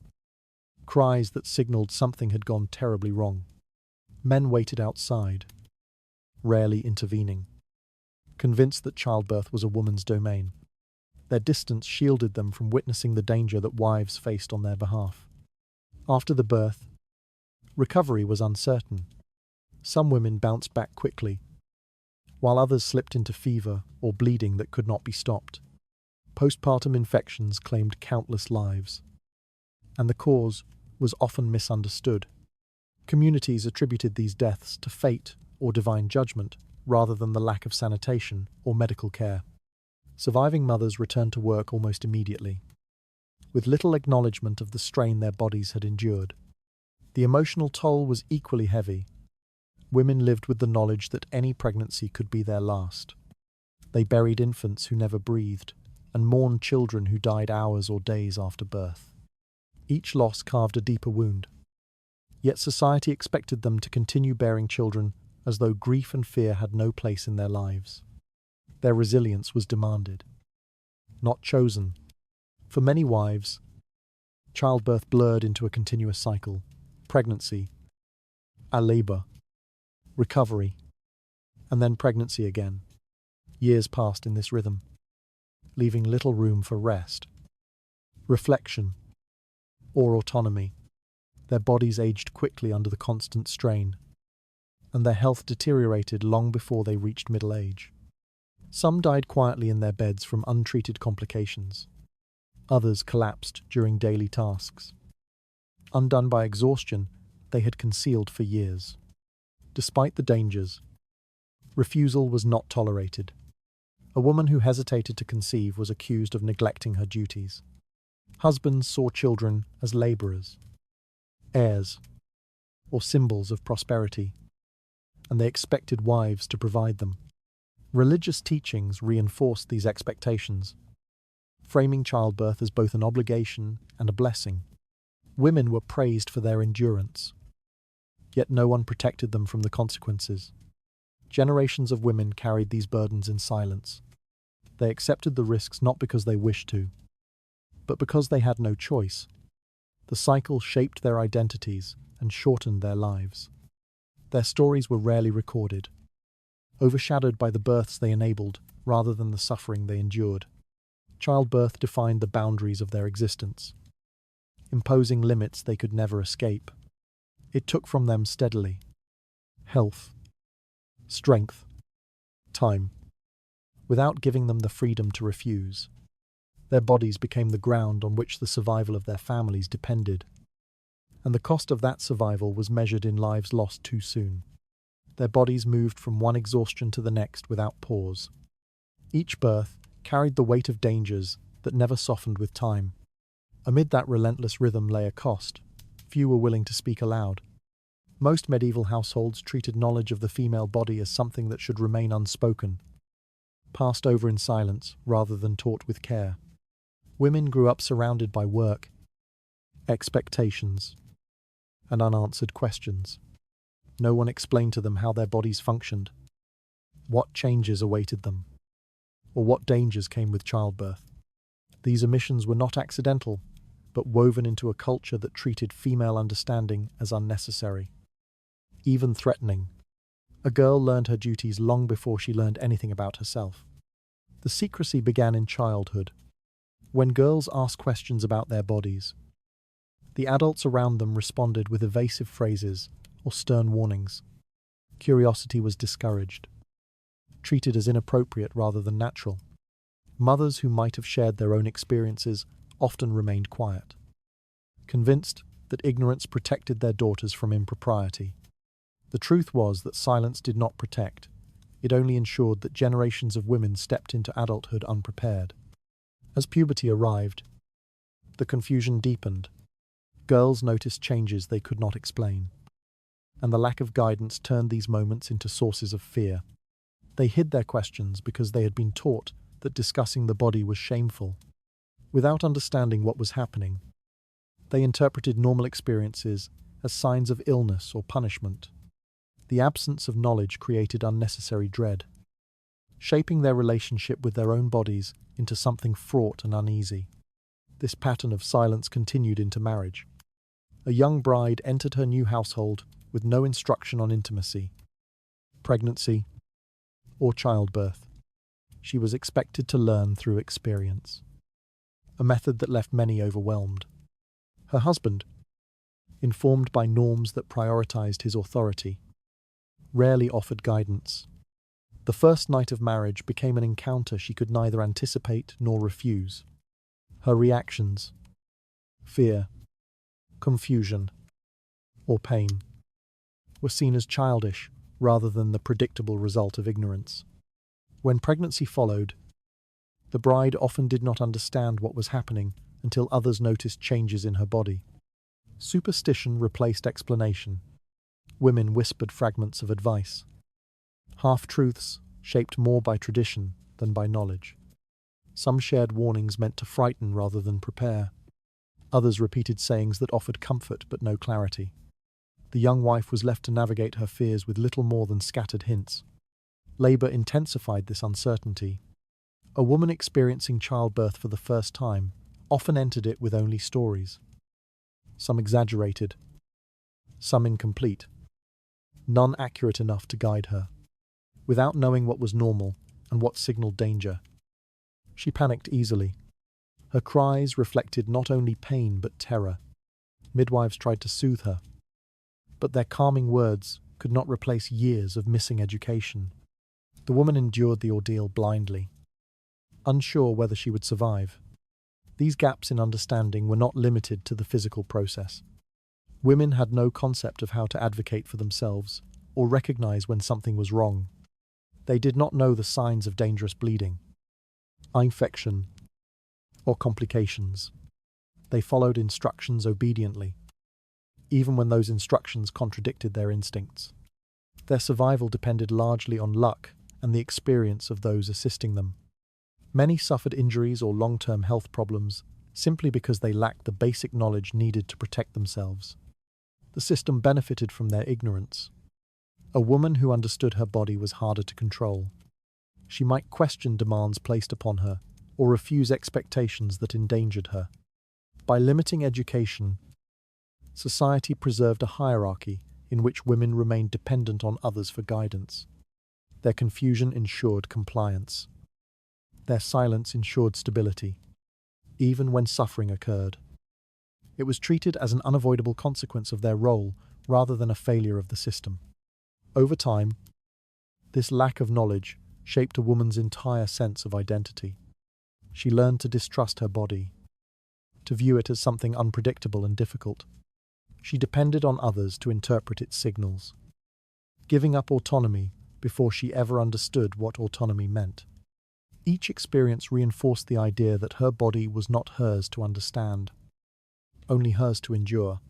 cries that signaled something had gone terribly wrong. Men waited outside, rarely intervening, convinced that childbirth was a woman's domain. Their distance shielded them from witnessing the danger that wives faced on their behalf. After the birth, recovery was uncertain. Some women bounced back quickly, while others slipped into fever or bleeding that could not be stopped. Postpartum infections claimed countless lives, and the cause was often misunderstood. Communities attributed these deaths to fate or divine judgment rather than the lack of sanitation or medical care. Surviving mothers returned to work almost immediately, with little acknowledgement of the strain their bodies had endured. The emotional toll was equally heavy. Women lived with the knowledge that any pregnancy could be their last. They buried infants who never breathed, and mourned children who died hours or days after birth. Each loss carved a deeper wound, yet society expected them to continue bearing children as though grief and fear had no place in their lives. Their resilience was demanded, not chosen. For many wives, childbirth blurred into a continuous cycle: pregnancy, labor, recovery, and then pregnancy again. Years passed in this rhythm. leaving little room for rest, reflection, or autonomy. Their bodies aged quickly under the constant strain, and their health deteriorated long before they reached middle age. Some died quietly in their beds from untreated complications. Others collapsed during daily tasks. Undone by exhaustion, they had concealed for years. Despite the dangers, refusal was not tolerated. A woman who hesitated to conceive was accused of neglecting her duties. Husbands saw children as labourers, heirs, or symbols of prosperity, and they expected wives to provide them. Religious teachings reinforced these expectations, framing childbirth as both an obligation and a blessing. Women were praised for their endurance, yet no one protected them from the consequences. Generations of women carried these burdens in silence. They accepted the risks not because they wished to, but because they had no choice. The cycle shaped their identities and shortened their lives. Their stories were rarely recorded, overshadowed by the births they enabled rather than the suffering they endured. Childbirth defined the boundaries of their existence, imposing limits they could never escape. It took from them steadily health, strength, time, without giving them the freedom to refuse. Their bodies became the ground on which the survival of their families depended, and the cost of that survival was measured in lives lost too soon. Their bodies moved from one exhaustion to the next without pause. Each birth carried the weight of dangers that never softened with time. Amid that relentless rhythm lay a cost. Few were willing to speak aloud. Most medieval households treated knowledge of the female body as something that should remain unspoken, passed over in silence rather than taught with care. Women grew up surrounded by work, expectations, and unanswered questions. No one explained to them how their bodies functioned, what changes awaited them, or what dangers came with childbirth. These omissions were not accidental, but woven into a culture that treated female understanding as unnecessary, even threatening. A girl learned her duties long before she learned anything about herself. The secrecy began in childhood. When girls asked questions about their bodies, the adults around them responded with evasive phrases or stern warnings. Curiosity was discouraged, treated as inappropriate rather than natural. Mothers who might have shared their own experiences often remained quiet, convinced that ignorance protected their daughters from impropriety. The truth was that silence did not protect. It only ensured that generations of women stepped into adulthood unprepared. As puberty arrived, the confusion deepened. Girls noticed changes they could not explain, and the lack of guidance turned these moments into sources of fear. They hid their questions because they had been taught that discussing the body was shameful. Without understanding what was happening, they interpreted normal experiences as signs of illness or punishment. The absence of knowledge created unnecessary dread, shaping their relationship with their own bodies into something fraught and uneasy. This pattern of silence continued into marriage. A young bride entered her new household with no instruction on intimacy, pregnancy, or childbirth. She was expected to learn through experience, a method that left many overwhelmed. Her husband, informed by norms that prioritized his authority, rarely offered guidance. The first night of marriage became an encounter she could neither anticipate nor refuse. Her reactions, fear, confusion, or pain, were seen as childish rather than the predictable result of ignorance. When pregnancy followed, the bride often did not understand what was happening until others noticed changes in her body. Superstition replaced explanation. Women whispered fragments of advice. Half-truths shaped more by tradition than by knowledge. Some shared warnings meant to frighten rather than prepare. Others repeated sayings that offered comfort but no clarity. The young wife was left to navigate her fears with little more than scattered hints. Labour intensified this uncertainty. A woman experiencing childbirth for the first time often entered it with only stories. Some exaggerated, some incomplete, none accurate enough to guide her. Without knowing what was normal and what signaled danger, She panicked easily. Her cries reflected not only pain but terror. Midwives tried to soothe her, but their calming words could not replace years of missing education. The woman endured the ordeal blindly, unsure whether she would survive. These gaps in understanding were not limited to the physical process. Women had no concept of how to advocate for themselves or recognize when something was wrong. They did not know the signs of dangerous bleeding, infection, or complications. They followed instructions obediently, even when those instructions contradicted their instincts. Their survival depended largely on luck and the experience of those assisting them. Many suffered injuries or long-term health problems simply because they lacked the basic knowledge needed to protect themselves. The system benefited from their ignorance. A woman who understood her body was harder to control. She might question demands placed upon her or refuse expectations that endangered her. By limiting education, society preserved a hierarchy in which women remained dependent on others for guidance. Their confusion ensured compliance. Their silence ensured stability, even when suffering occurred. It was treated as an unavoidable consequence of their role rather than a failure of the system. Over time, this lack of knowledge shaped a woman's entire sense of identity. She learned to distrust her body, to view it as something unpredictable and difficult. She depended on others to interpret its signals, giving up autonomy before she ever understood what autonomy meant. Each experience reinforced the idea that her body was not hers to understand, only hers to endure.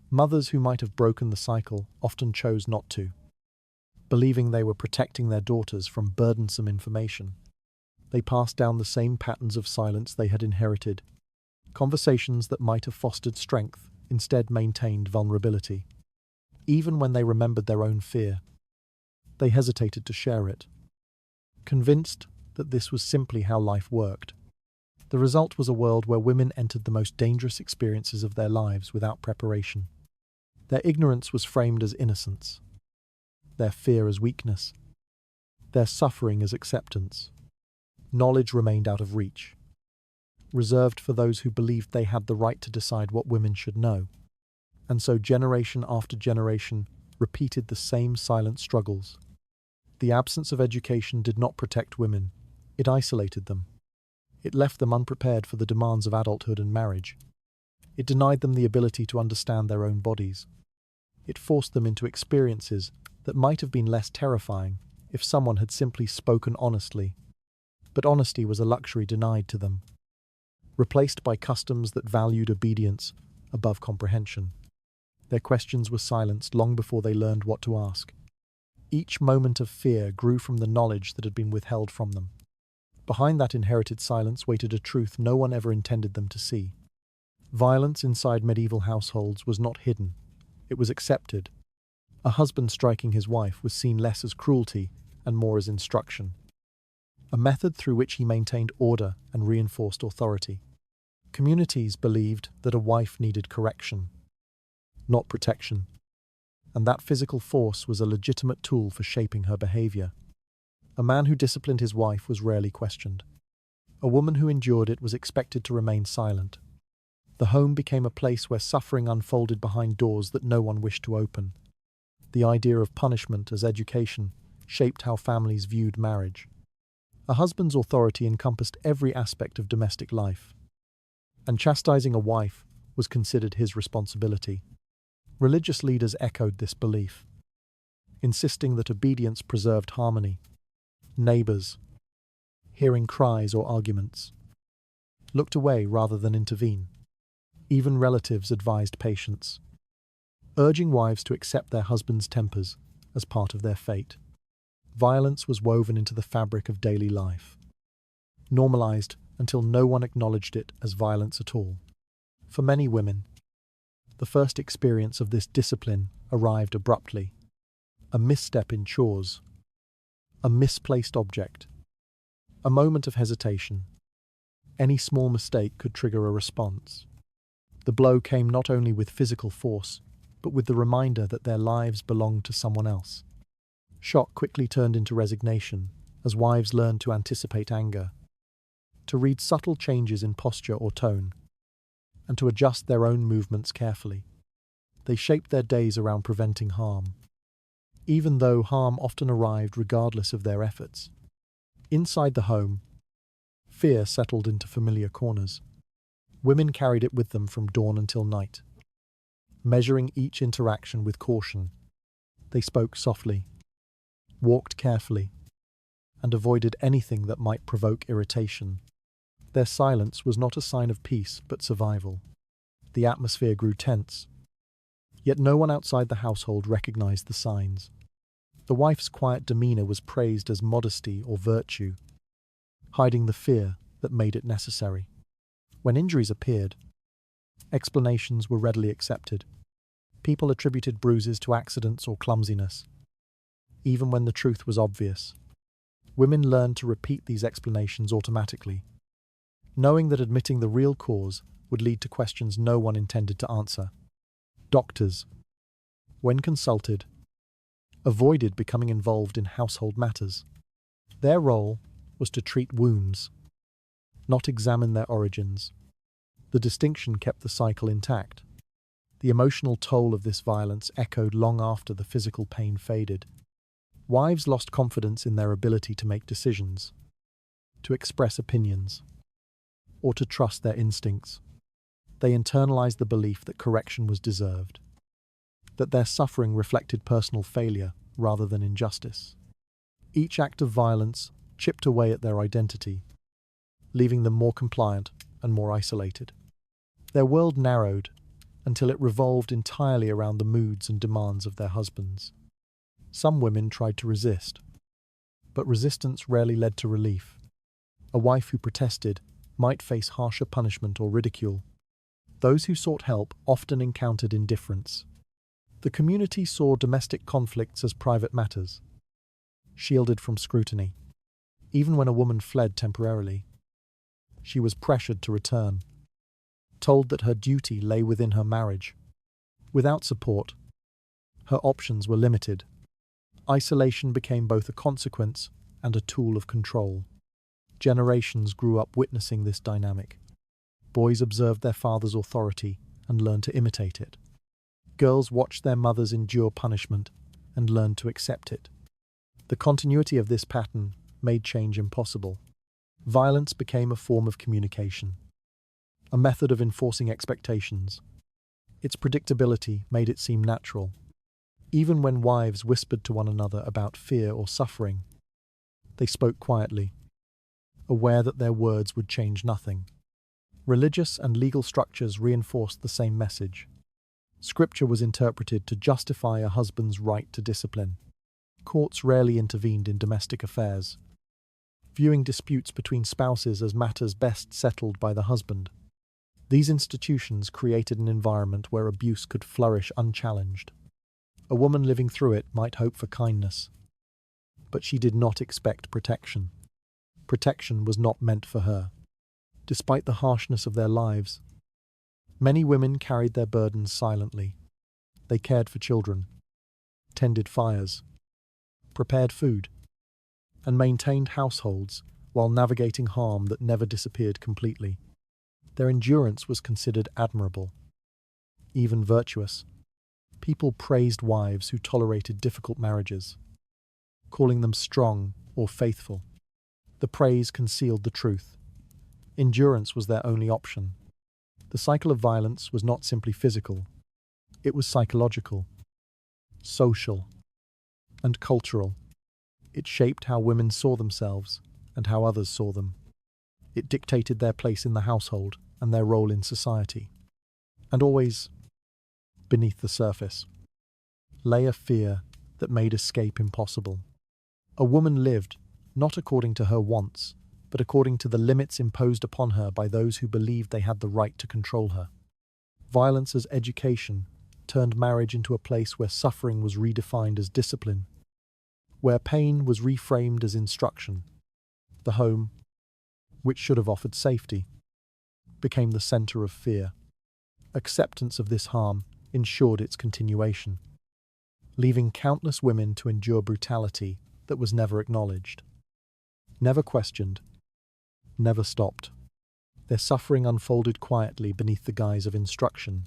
Mothers who might have broken the cycle often chose not to, believing they were protecting their daughters from burdensome information. They passed down the same patterns of silence they had inherited. Conversations that might have fostered strength instead maintained vulnerability. Even when they remembered their own fear, they hesitated to share it, convinced that this was simply how life worked. The result was a world where women entered the most dangerous experiences of their lives without preparation. Their ignorance was framed as innocence, their fear as weakness, their suffering as acceptance. Knowledge remained out of reach, reserved for those who believed they had the right to decide what women should know. And so generation after generation repeated the same silent struggles. The absence of education did not protect women, it isolated them. It left them unprepared for the demands of adulthood and marriage. It denied them the ability to understand their own bodies. It forced them into experiences that might have been less terrifying if someone had simply spoken honestly. But honesty was a luxury denied to them, replaced by customs that valued obedience above comprehension. Their questions were silenced long before they learned what to ask. Each moment of fear grew from the knowledge that had been withheld from them. Behind that inherited silence waited a truth no one ever intended them to see. Violence inside medieval households was not hidden, it was accepted. A husband striking his wife was seen less as cruelty and more as instruction, a method through which he maintained order and reinforced authority. Communities believed that a wife needed correction, not protection, and that physical force was a legitimate tool for shaping her behavior. A man who disciplined his wife was rarely questioned. A woman who endured it was expected to remain silent. The home became a place where suffering unfolded behind doors that no one wished to open. The idea of punishment as education shaped how families viewed marriage. A husband's authority encompassed every aspect of domestic life, and chastising a wife was considered his responsibility. Religious leaders echoed this belief, insisting that obedience preserved harmony. Neighbors, hearing cries or arguments, looked away rather than intervene. Even relatives advised patience, urging wives to accept their husbands' tempers as part of their fate. Violence was woven into the fabric of daily life, normalized until no one acknowledged it as violence at all. For many women, the first experience of this discipline arrived abruptly. A misstep in chores, a misplaced object, a moment of hesitation. Any small mistake could trigger a response. The blow came not only with physical force, but with the reminder that their lives belonged to someone else. Shock quickly turned into resignation as wives learned to anticipate anger. to read subtle changes in posture or tone, and to adjust their own movements carefully. They shaped their days around preventing harm, even though harm often arrived regardless of their efforts. Inside the home, fear settled into familiar corners. Women carried it with them from dawn until night. Measuring each interaction with caution, they spoke softly, walked carefully, and avoided anything that might provoke irritation. Their silence was not a sign of peace, but survival. The atmosphere grew tense, yet no one outside the household recognized the signs. The wife's quiet demeanor was praised as modesty or virtue, hiding the fear that made it necessary. When injuries appeared, explanations were readily accepted. People attributed bruises to accidents or clumsiness, even when the truth was obvious. Women learned to repeat these explanations automatically, knowing that admitting the real cause would lead to questions no one intended to answer. Doctors, when consulted, avoided becoming involved in household matters. Their role was to treat wounds, not examine their origins. The distinction kept the cycle intact. The emotional toll of this violence echoed long after the physical pain faded. Wives lost confidence in their ability to make decisions, to express opinions, or to trust their instincts. They internalized the belief that correction was deserved, that their suffering reflected personal failure rather than injustice. Each act of violence chipped away at their identity, leaving them more compliant and more isolated. Their world narrowed until it revolved entirely around the moods and demands of their husbands. Some women tried to resist, but resistance rarely led to relief. A wife who protested might face harsher punishment or ridicule. Those who sought help often encountered indifference. The community saw domestic conflicts as private matters, shielded from scrutiny. Even when a woman fled temporarily, she was pressured to return, told that her duty lay within her marriage. Without support, her options were limited. Isolation became both a consequence and a tool of control. Generations grew up witnessing this dynamic. Boys observed their father's authority and learned to imitate it. Girls watched their mothers endure punishment and learned to accept it. The continuity of this pattern made change impossible. Violence became a form of communication, a method of enforcing expectations. Its predictability made it seem natural. Even when wives whispered to one another about fear or suffering, they spoke quietly, aware that their words would change nothing. Religious and legal structures reinforced the same message. Scripture was interpreted to justify a husband's right to discipline. Courts rarely intervened in domestic affairs, viewing disputes between spouses as matters best settled by the husband. These institutions created an environment where abuse could flourish unchallenged. A woman living through it might hope for kindness, but she did not expect protection. Protection was not meant for her. Despite the harshness of their lives, many women carried their burdens silently. They cared for children, tended fires, prepared food, and maintained households while navigating harm that never disappeared completely. Their endurance was considered admirable, even virtuous. People praised wives who tolerated difficult marriages, calling them strong or faithful. The praise concealed the truth. Endurance was their only option. The cycle of violence was not simply physical. It was psychological, social, and cultural. It shaped how women saw themselves and how others saw them. It dictated their place in the household and their role in society. And always, beneath the surface, lay a fear that made escape impossible. A woman lived not according to her wants, but according to the limits imposed upon her by those who believed they had the right to control her. Violence as education turned marriage into a place where suffering was redefined as discipline, where pain was reframed as instruction. The home, which should have offered safety, became the center of fear. Acceptance of this harm ensured its continuation, leaving countless women to endure brutality that was never acknowledged, never questioned, never stopped. Their suffering unfolded quietly beneath the guise of instruction.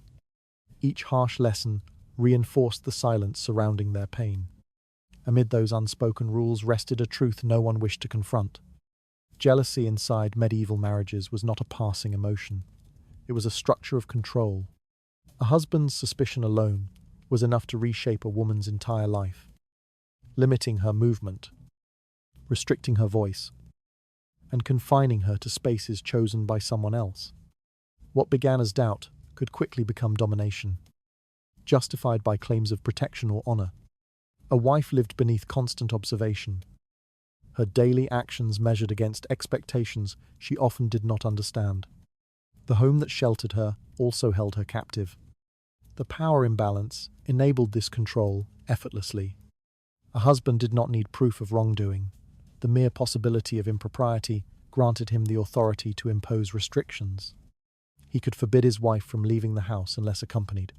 Each harsh lesson reinforced the silence surrounding their pain. Amid those unspoken rules rested a truth no one wished to confront. Jealousy inside medieval marriages was not a passing emotion. It was a structure of control. A husband's suspicion alone was enough to reshape a woman's entire life, limiting her movement, restricting her voice, and confining her to spaces chosen by someone else. What began as doubt could quickly become domination, justified by claims of protection or honor. A wife lived beneath constant observation, her daily actions measured against expectations she often did not understand. The home that sheltered her also held her captive. The power imbalance enabled this control effortlessly. A husband did not need proof of wrongdoing. The mere possibility of impropriety granted him the authority to impose restrictions. He could forbid his wife from leaving the house unless accompanied,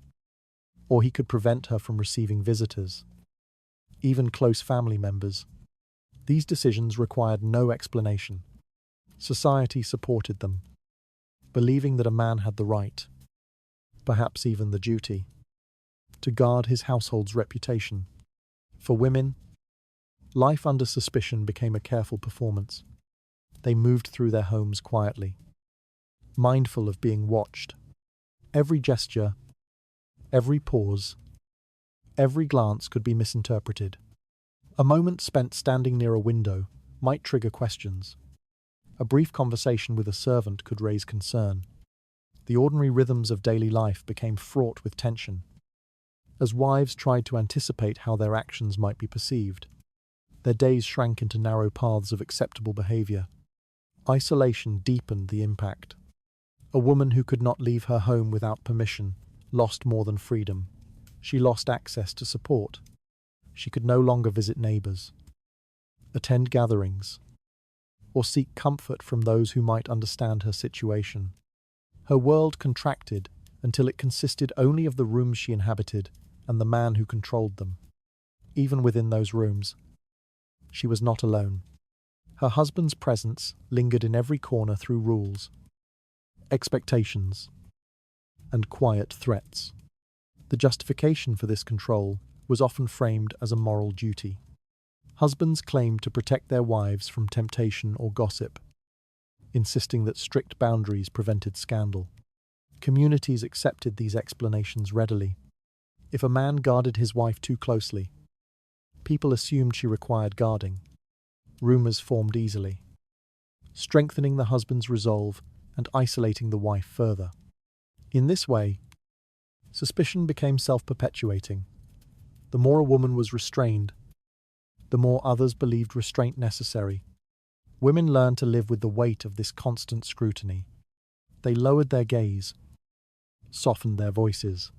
or he could prevent her from receiving visitors, even close family members. These decisions required no explanation. Society supported them, believing that a man had the right, perhaps even the duty, to guard his household's reputation. For women, life under suspicion became a careful performance. They moved through their homes quietly, mindful of being watched. Every gesture, every pause, every glance could be misinterpreted. A moment spent standing near a window might trigger questions. A brief conversation with a servant could raise concern. The ordinary rhythms of daily life became fraught with tension, as wives tried to anticipate how their actions might be perceived. Their days shrank into narrow paths of acceptable behavior. Isolation deepened the impact. A woman who could not leave her home without permission lost more than freedom. She lost access to support. She could no longer visit neighbors, attend gatherings, or seek comfort from those who might understand her situation. Her world contracted until it consisted only of the rooms she inhabited and the man who controlled them. Even within those rooms, she was not alone. Her husband's presence lingered in every corner through rules, expectations, and quiet threats. The justification for this control was often framed as a moral duty. Husbands claimed to protect their wives from temptation or gossip, insisting that strict boundaries prevented scandal. Communities accepted these explanations readily. If a man guarded his wife too closely, people assumed she required guarding. Rumors formed easily, strengthening the husband's resolve and isolating the wife further. In this way, suspicion became self-perpetuating. The more a woman was restrained, the more others believed restraint necessary. Women learned to live with the weight of this constant scrutiny. They lowered their gaze, softened their voices,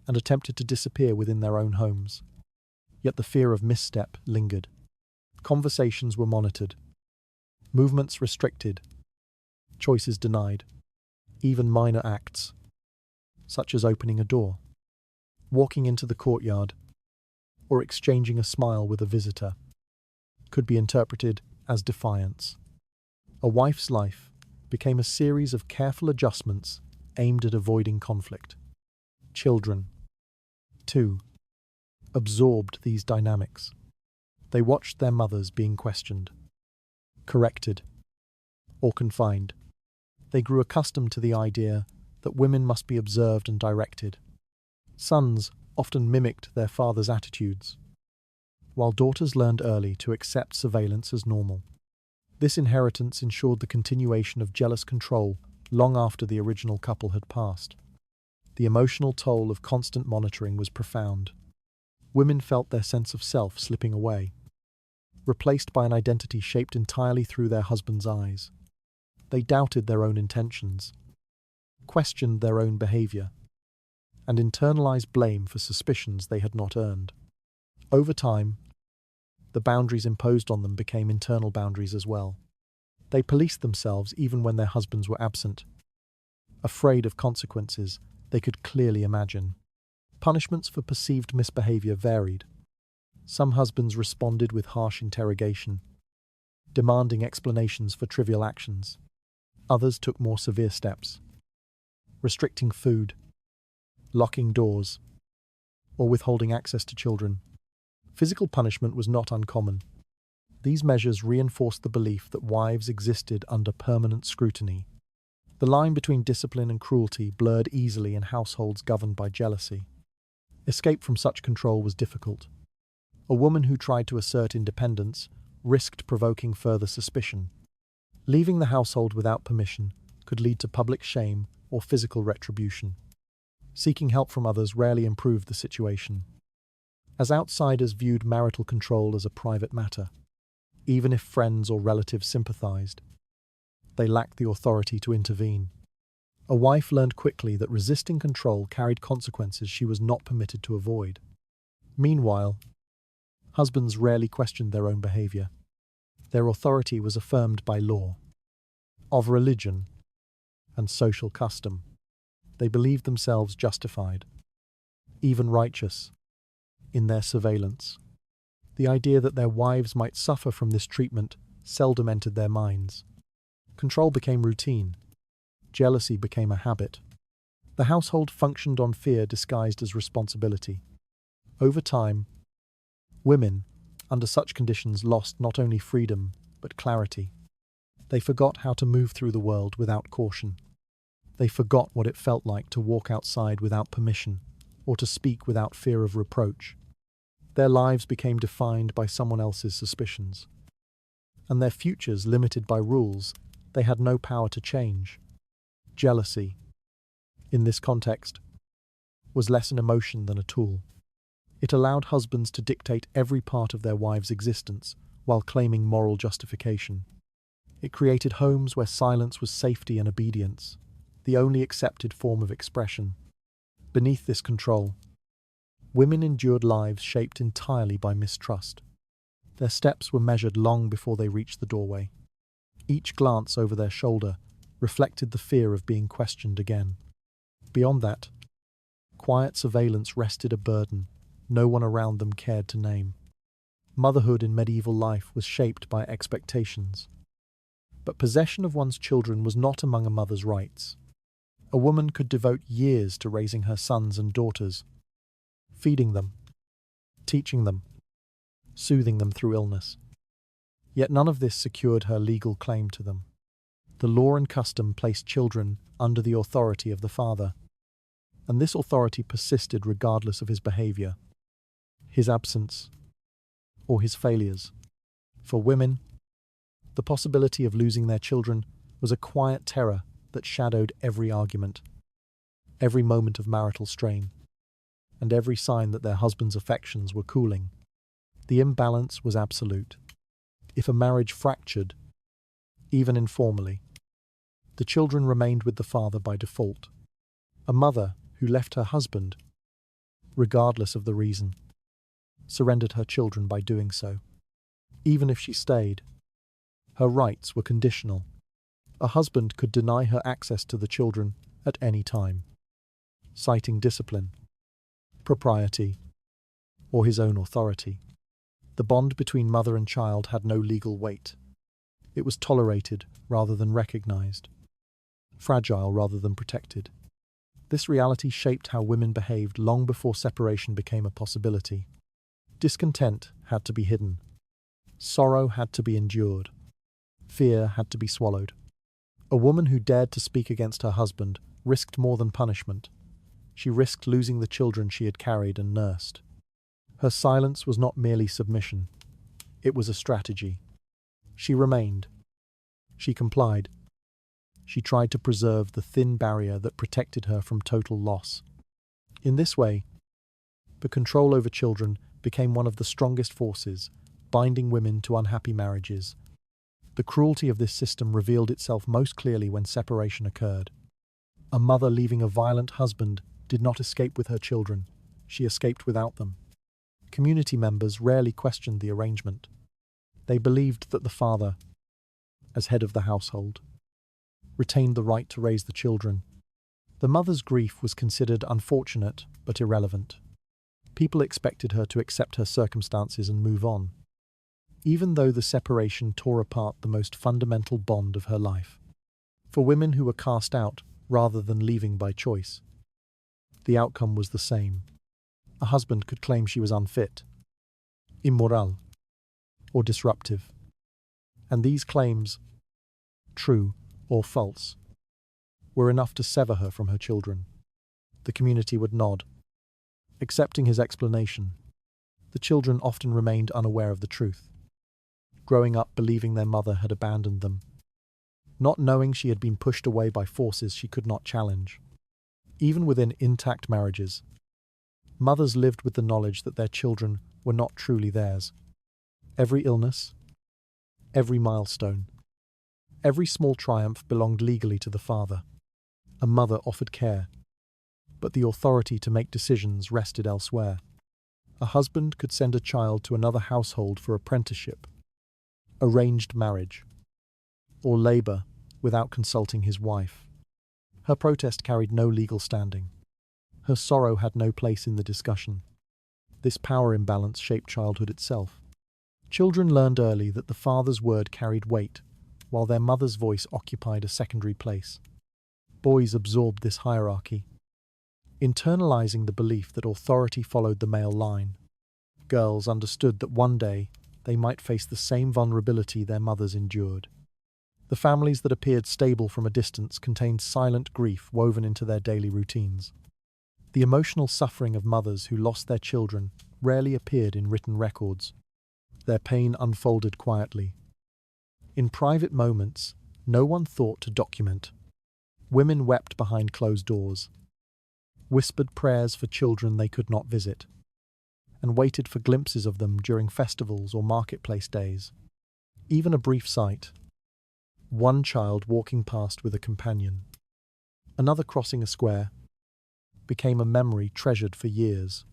and attempted to disappear within their own homes. Yet the fear of misstep lingered. Conversations were monitored, movements restricted, choices denied. Even minor acts, such as opening a door, walking into the courtyard, or exchanging a smile with a visitor, could be interpreted as defiance. A wife's life became a series of careful adjustments aimed at avoiding conflict. Children, too, absorbed these dynamics. They watched their mothers being questioned, corrected, or confined. They grew accustomed to the idea that women must be observed and directed. Sons often mimicked their father's attitudes, while daughters learned early to accept surveillance as normal. This inheritance ensured the continuation of jealous control long after the original couple had passed. The emotional toll of constant monitoring was profound. Women felt their sense of self slipping away, replaced by an identity shaped entirely through their husband's eyes. They doubted their own intentions, questioned their own behavior, and internalized blame for suspicions they had not earned. Over time, the boundaries imposed on them became internal boundaries as well. They policed themselves even when their husbands were absent, afraid of consequences they could clearly imagine. Punishments for perceived misbehavior varied. Some husbands responded with harsh interrogation, demanding explanations for trivial actions. Others took more severe steps, restricting food, locking doors, or withholding access to children. Physical punishment was not uncommon. These measures reinforced the belief that wives existed under permanent scrutiny. The line between discipline and cruelty blurred easily in households governed by jealousy. Escape from such control was difficult. A woman who tried to assert independence risked provoking further suspicion. Leaving the household without permission could lead to public shame or physical retribution. Seeking help from others rarely improved the situation, as outsiders viewed marital control as a private matter. Even if friends or relatives sympathized, they lacked the authority to intervene. A wife learned quickly that resisting control carried consequences she was not permitted to avoid. Meanwhile, husbands rarely questioned their own behavior. Their authority was affirmed by law, of religion, and social custom. They believed themselves justified, even righteous, in their surveillance. The idea that their wives might suffer from this treatment seldom entered their minds. Control became routine. Jealousy became a habit. The household functioned on fear disguised as responsibility. Over time, women, under such conditions, lost not only freedom, but clarity. They forgot how to move through the world without caution. They forgot what it felt like to walk outside without permission, or to speak without fear of reproach. Their lives became defined by someone else's suspicions, and their futures limited by rules they had no power to change. Jealousy, in this context, was less an emotion than a tool. It allowed husbands to dictate every part of their wives' existence while claiming moral justification. It created homes where silence was safety and obedience, the only accepted form of expression. Beneath this control, women endured lives shaped entirely by mistrust. Their steps were measured long before they reached the doorway. Each glance over their shoulder reflected the fear of being questioned again. Beyond that, quiet surveillance rested a burden no one around them cared to name. Motherhood in medieval life was shaped by expectations. But possession of one's children was not among a mother's rights. A woman could devote years to raising her sons and daughters, feeding them, teaching them, soothing them through illness. Yet none of this secured her legal claim to them. The law and custom placed children under the authority of the father, and this authority persisted regardless of his behavior, his absence, or his failures. For women, the possibility of losing their children was a quiet terror that shadowed every argument, every moment of marital strain, and every sign that their husband's affections were cooling. The imbalance was absolute. If a marriage fractured, even informally, the children remained with the father by default. A mother who left her husband, regardless of the reason, surrendered her children by doing so. Even if she stayed, her rights were conditional. A husband could deny her access to the children at any time, citing discipline, propriety, or his own authority. The bond between mother and child had no legal weight. It was tolerated rather than recognized, fragile rather than protected. This reality shaped how women behaved long before separation became a possibility. Discontent had to be hidden. Sorrow had to be endured. Fear had to be swallowed. A woman who dared to speak against her husband risked more than punishment. She risked losing the children she had carried and nursed. Her silence was not merely submission. It was a strategy. She remained. She complied. She tried to preserve the thin barrier that protected her from total loss. In this way, the control over children became one of the strongest forces, binding women to unhappy marriages. The cruelty of this system revealed itself most clearly when separation occurred. A mother leaving a violent husband did not escape with her children. She escaped without them. Community members rarely questioned the arrangement. They believed that the father, as head of the household, retained the right to raise the children. The mother's grief was considered unfortunate but irrelevant. People expected her to accept her circumstances and move on. even though the separation tore apart the most fundamental bond of her life. For women who were cast out rather than leaving by choice, the outcome was the same. A husband could claim she was unfit, immoral, or disruptive. And these claims, true or false, were enough to sever her from her children. The community would nod, accepting his explanation. The children often remained unaware of the truth, growing up believing their mother had abandoned them, not knowing she had been pushed away by forces she could not challenge. Even within intact marriages, mothers lived with the knowledge that their children were not truly theirs. Every illness, every milestone, every small triumph belonged legally to the father. A mother offered care, but the authority to make decisions rested elsewhere. A husband could send a child to another household for apprenticeship, arranged marriage, or labor without consulting his wife. Her protest carried no legal standing. Her sorrow had no place in the discussion. This power imbalance shaped childhood itself. Children learned early that the father's word carried weight, while their mother's voice occupied a secondary place. Boys absorbed this hierarchy, internalizing the belief that authority followed the male line. Girls understood that one day they might face the same vulnerability their mothers endured. The families that appeared stable from a distance contained silent grief woven into their daily routines. The emotional suffering of mothers who lost their children rarely appeared in written records. Their pain unfolded quietly. In private moments, no one thought to document. Women wept behind closed doors, whispered prayers for children they could not visit, and waited for glimpses of them during festivals or marketplace days. Even a brief sight, one child walking past with a companion, another crossing a square, became a memory treasured for years.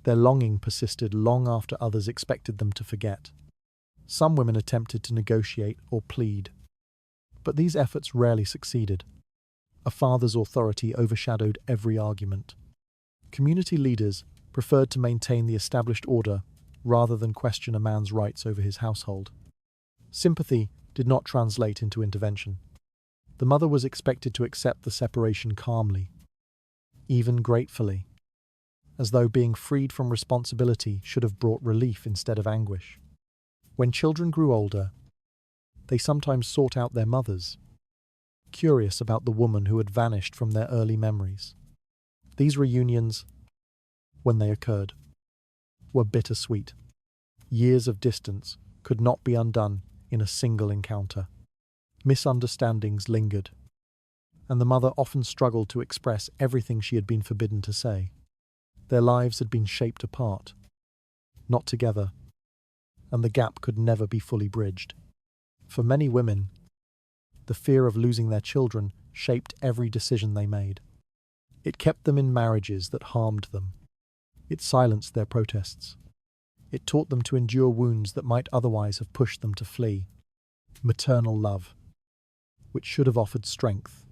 Their longing persisted long after others expected them to forget. Some women attempted to negotiate or plead, but these efforts rarely succeeded. A father's authority overshadowed every argument. Community leaders preferred to maintain the established order rather than question a man's rights over his household. Sympathy did not translate into intervention. The mother was expected to accept the separation calmly, even gratefully, as though being freed from responsibility should have brought relief instead of anguish. When children grew older, they sometimes sought out their mothers, curious about the woman who had vanished from their early memories. These reunions, when they occurred, were bittersweet. Years of distance could not be undone in a single encounter. Misunderstandings lingered, and the mother often struggled to express everything she had been forbidden to say. Their lives had been shaped apart, not together, and the gap could never be fully bridged. For many women, the fear of losing their children shaped every decision they made. It kept them in marriages that harmed them. It silenced their protests. It taught them to endure wounds that might otherwise have pushed them to flee. Maternal love, which should have offered strength,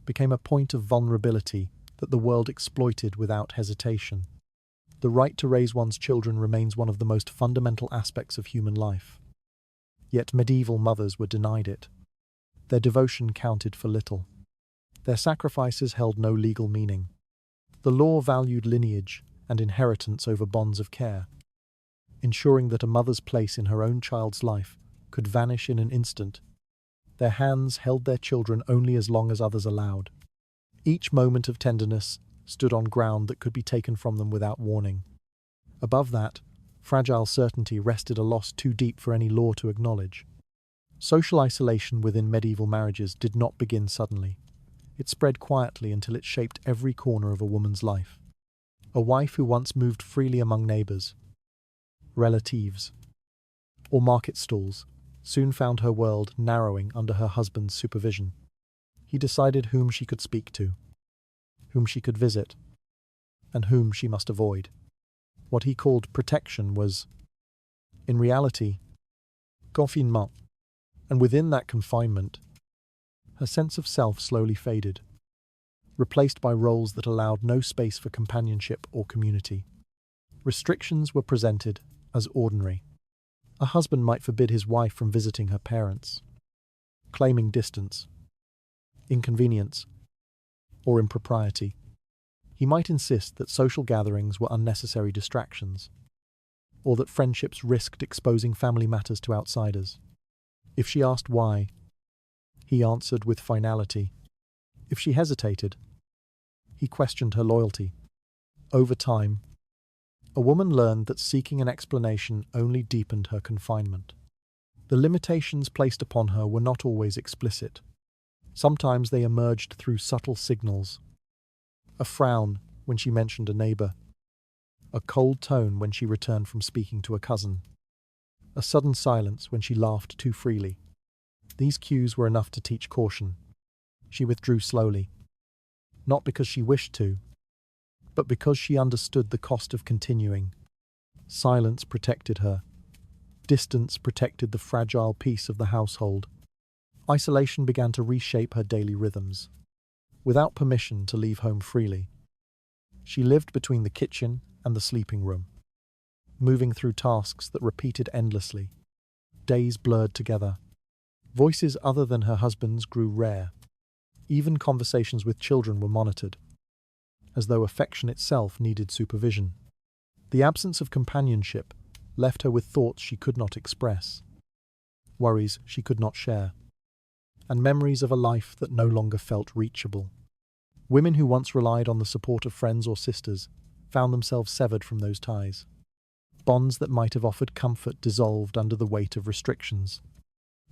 became a point of vulnerability that the world exploited without hesitation. The right to raise one's children remains one of the most fundamental aspects of human life. Yet medieval mothers were denied it. Their devotion counted for little. Their sacrifices held no legal meaning. The law valued lineage and inheritance over bonds of care, ensuring that a mother's place in her own child's life could vanish in an instant. Their hands held their children only as long as others allowed. Each moment of tenderness stood on ground that could be taken from them without warning. Above that, fragile certainty rested a loss too deep for any law to acknowledge. Social isolation within medieval marriages did not begin suddenly. It spread quietly until it shaped every corner of a woman's life. A wife who once moved freely among neighbours, relatives, or market stalls soon found her world narrowing under her husband's supervision. He decided whom she could speak to, whom she could visit, and whom she must avoid. What he called protection was, in reality, confinement, and within that confinement, her sense of self slowly faded, replaced by roles that allowed no space for companionship or community. Restrictions were presented as ordinary, A husband might forbid his wife from visiting her parents, claiming distance, inconvenience, or impropriety. He might insist that social gatherings were unnecessary distractions, or that friendships risked exposing family matters to outsiders. If she asked why, he answered with finality. If she hesitated, he questioned her loyalty. Over time, a woman learned that seeking an explanation only deepened her confinement. The limitations placed upon her were not always explicit. Sometimes they emerged through subtle signals. A frown when she mentioned a neighbor, a cold tone when she returned from speaking to a cousin, a sudden silence when she laughed too freely. These cues were enough to teach caution. She withdrew slowly, not because she wished to, but because she understood the cost of continuing. Silence protected her. Distance protected the fragile peace of the household. Isolation began to reshape her daily rhythms. Without permission to leave home freely, she lived between the kitchen and the sleeping room, moving through tasks that repeated endlessly. Days blurred together. Voices other than her husband's grew rare. Even conversations with children were monitored, as though affection itself needed supervision. The absence of companionship left her with thoughts she could not express, worries she could not share, and memories of a life that no longer felt reachable. Women who once relied on the support of friends or sisters found themselves severed from those ties. Bonds that might have offered comfort dissolved under the weight of restrictions.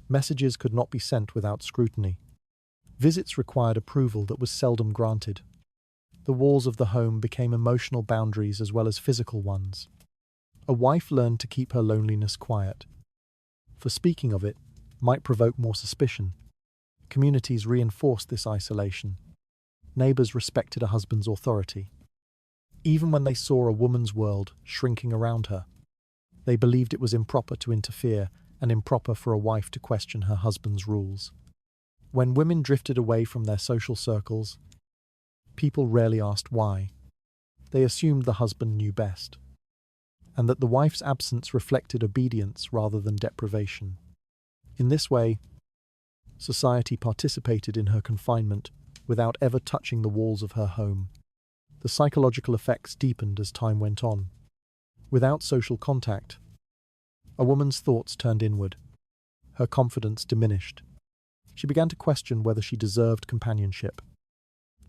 Messages could not be sent without scrutiny. Visits required approval that was seldom granted. The walls of the home became emotional boundaries as well as physical ones. A wife learned to keep her loneliness quiet, for speaking of it might provoke more suspicion. Communities reinforced this isolation. Neighbors respected a husband's authority. Even when they saw a woman's world shrinking around her, they believed it was improper to interfere and improper for a wife to question her husband's rules. When women drifted away from their social circles, people rarely asked why. They assumed the husband knew best, and that the wife's absence reflected obedience rather than deprivation. In this way, society participated in her confinement without ever touching the walls of her home. The psychological effects deepened as time went on. Without social contact, a woman's thoughts turned inward. Her confidence diminished. She began to question whether she deserved companionship,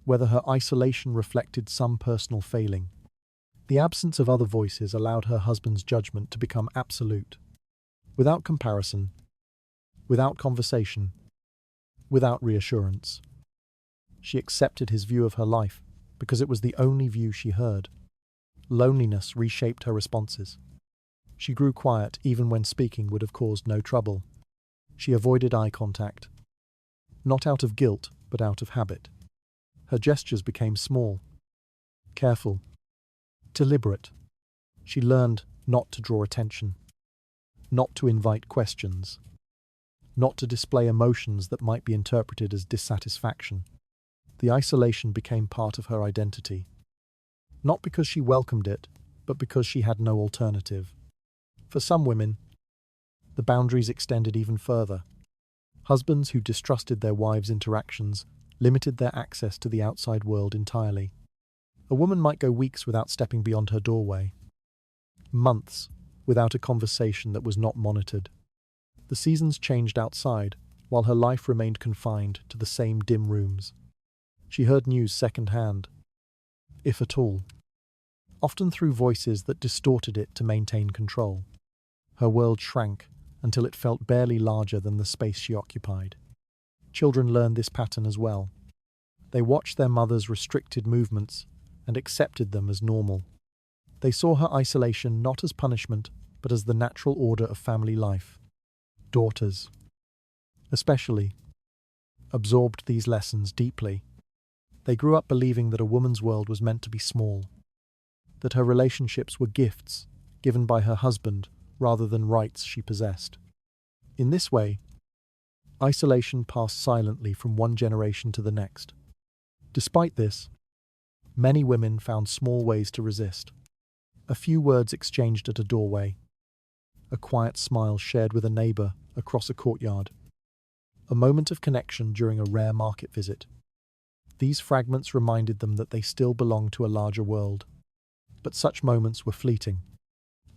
whether her isolation reflected some personal failing. The absence of other voices allowed her husband's judgment to become absolute. Without comparison, without conversation, without reassurance. She accepted his view of her life because it was the only view she heard. Loneliness reshaped her responses. She grew quiet even when speaking would have caused no trouble. She avoided eye contact, not out of guilt, but out of habit. Her gestures became small, careful, deliberate. She learned not to draw attention, not to invite questions, not to display emotions that might be interpreted as dissatisfaction. The isolation became part of her identity, not because she welcomed it, but because she had no alternative. For some women, the boundaries extended even further. Husbands who distrusted their wives' interactions limited their access to the outside world entirely. A woman might go weeks without stepping beyond her doorway, months without a conversation that was not monitored. The seasons changed outside, while her life remained confined to the same dim rooms. She heard news second-hand, if at all, often through voices that distorted it to maintain control. Her world shrank until it felt barely larger than the space she occupied. Children learned this pattern as well. They watched their mother's restricted movements and accepted them as normal. They saw her isolation not as punishment, but as the natural order of family life. Daughters, especially, absorbed these lessons deeply. They grew up believing that a woman's world was meant to be small, that her relationships were gifts given by her husband rather than rights she possessed. In this way, isolation passed silently from one generation to the next. Despite this, many women found small ways to resist. A few words exchanged at a doorway, a quiet smile shared with a neighbor across a courtyard, a moment of connection during a rare market visit. These fragments reminded them that they still belonged to a larger world. But such moments were fleeting.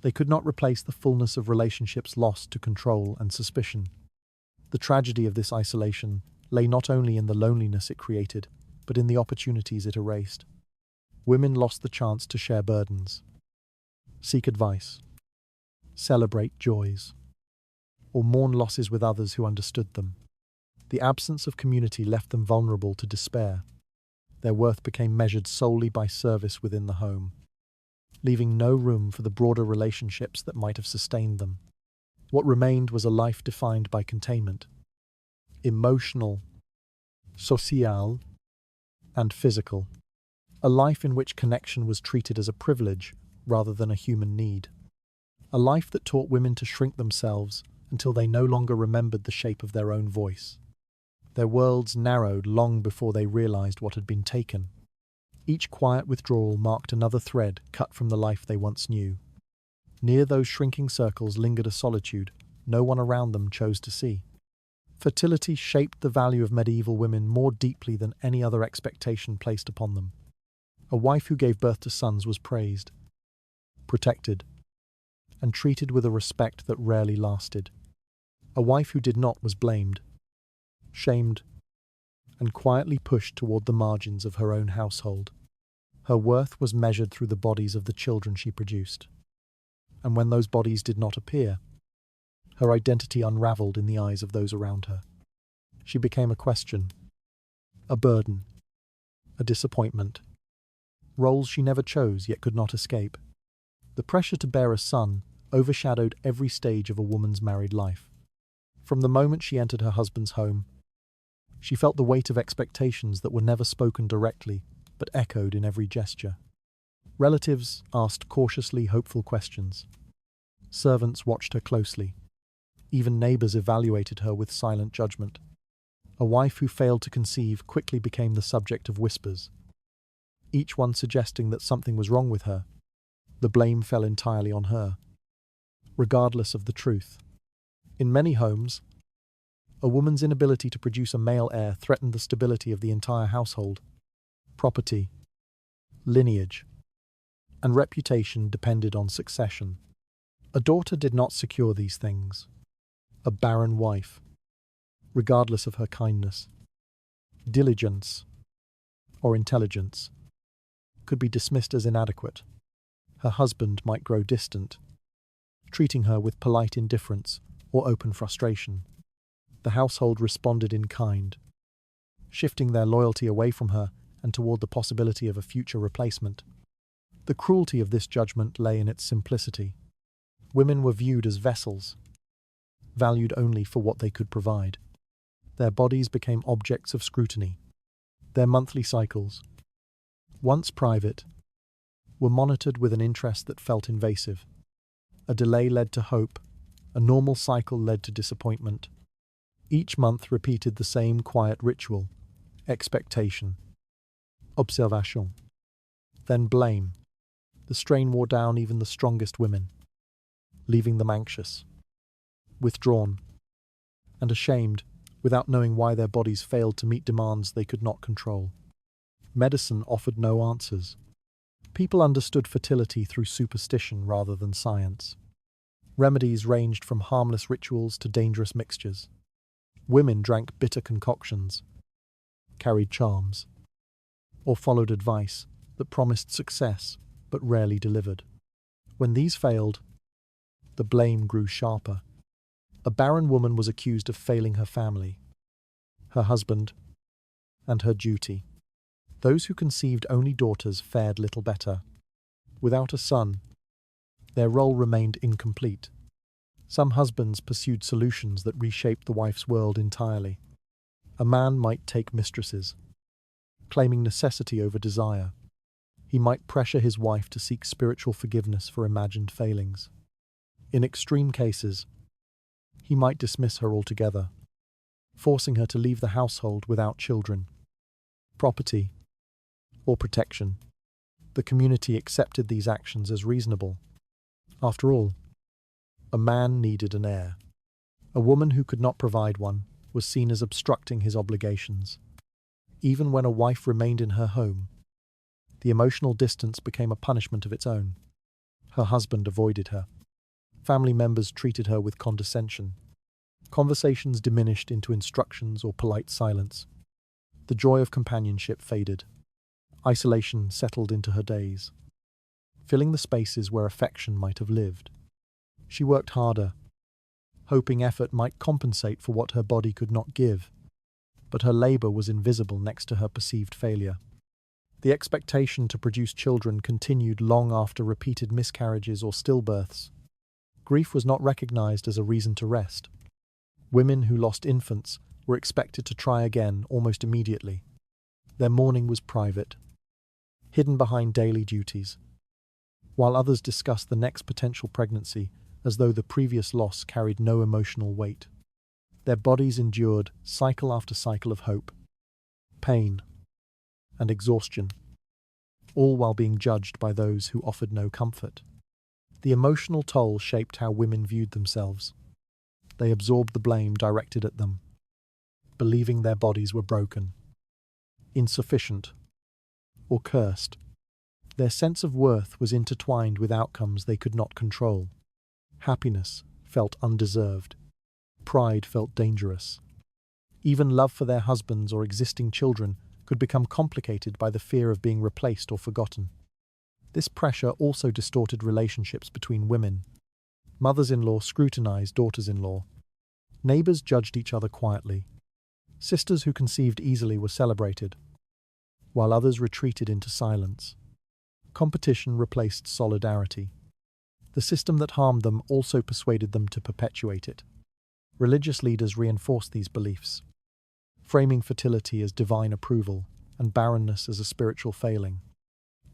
They could not replace the fullness of relationships lost to control and suspicion. The tragedy of this isolation lay not only in the loneliness it created, but in the opportunities it erased. Women lost the chance to share burdens, seek advice, celebrate joys, or mourn losses with others who understood them. The absence of community left them vulnerable to despair. Their worth became measured solely by service within the home, leaving no room for the broader relationships that might have sustained them. What remained was a life defined by containment, emotional, social, and physical. A life in which connection was treated as a privilege rather than a human need. A life that taught women to shrink themselves until they no longer remembered the shape of their own voice. Their worlds narrowed long before they realized what had been taken. Each quiet withdrawal marked another thread cut from the life they once knew. Near those shrinking circles lingered a solitude no one around them chose to see. Fertility shaped the value of medieval women more deeply than any other expectation placed upon them. A wife who gave birth to sons was praised, protected, and treated with a respect that rarely lasted. A wife who did not was blamed, shamed, and quietly pushed toward the margins of her own household. Her worth was measured through the bodies of the children she produced. And when those bodies did not appear, her identity unraveled in the eyes of those around her. She became a question, a burden, a disappointment. Roles she never chose yet could not escape. The pressure to bear a son overshadowed every stage of a woman's married life. From the moment she entered her husband's home, she felt the weight of expectations that were never spoken directly, but echoed in every gesture. Relatives asked cautiously hopeful questions. Servants watched her closely. Even neighbors evaluated her with silent judgment. A wife who failed to conceive quickly became the subject of whispers, each one suggesting that something was wrong with her. The blame fell entirely on her, regardless of the truth. In many homes, a woman's inability to produce a male heir threatened the stability of the entire household. Property, lineage, and reputation depended on succession. A daughter did not secure these things. A barren wife, regardless of her kindness, diligence, or intelligence, could be dismissed as inadequate. Her husband might grow distant, treating her with polite indifference or open frustration. The household responded in kind, shifting their loyalty away from her and toward the possibility of a future replacement. The cruelty of this judgment lay in its simplicity. Women were viewed as vessels, valued only for what they could provide. Their bodies became objects of scrutiny. Their monthly cycles, once private, were monitored with an interest that felt invasive. A delay led to hope, a normal cycle led to disappointment. Each month repeated the same quiet ritual: expectation, observation, then blame. The strain wore down even the strongest women, leaving them anxious, withdrawn, and ashamed, without knowing why their bodies failed to meet demands they could not control. Medicine offered no answers. People understood fertility through superstition rather than science. Remedies ranged from harmless rituals to dangerous mixtures. Women drank bitter concoctions, carried charms, or followed advice that promised success but rarely delivered. When these failed, the blame grew sharper. A barren woman was accused of failing her family, her husband, and her duty. Those who conceived only daughters fared little better. Without a son, their role remained incomplete. Some husbands pursued solutions that reshaped the wife's world entirely. A man might take mistresses, claiming necessity over desire. He might pressure his wife to seek spiritual forgiveness for imagined failings. In extreme cases, he might dismiss her altogether, forcing her to leave the household without children, property, or protection. The community accepted these actions as reasonable. After all, A man needed an heir. A woman who could not provide one was seen as obstructing his obligations. Even when a wife remained in her home, the emotional distance became a punishment of its own. Her husband avoided her. Family members treated her with condescension. Conversations diminished into instructions or polite silence. The joy of companionship faded. Isolation settled into her days, filling the spaces where affection might have lived. She worked harder, hoping effort might compensate for what her body could not give, but her labor was invisible next to her perceived failure. The expectation to produce children continued long after repeated miscarriages or stillbirths. Grief was not recognized as a reason to rest. Women who lost infants were expected to try again almost immediately. Their mourning was private, hidden behind daily duties, while others discussed the next potential pregnancy as though the previous loss carried no emotional weight. Their bodies endured cycle after cycle of hope, pain, and exhaustion, all while being judged by those who offered no comfort. The emotional toll shaped how women viewed themselves. They absorbed the blame directed at them, believing their bodies were broken, insufficient, or cursed. Their sense of worth was intertwined with outcomes they could not control. Happiness felt undeserved. Pride felt dangerous. Even love for their husbands or existing children could become complicated by the fear of being replaced or forgotten. This pressure also distorted relationships between women. Mothers-in-law scrutinized daughters-in-law. Neighbors judged each other quietly. Sisters who conceived easily were celebrated, while others retreated into silence. Competition replaced solidarity. The system that harmed them also persuaded them to perpetuate it. Religious leaders reinforced these beliefs, framing fertility as divine approval and barrenness as a spiritual failing.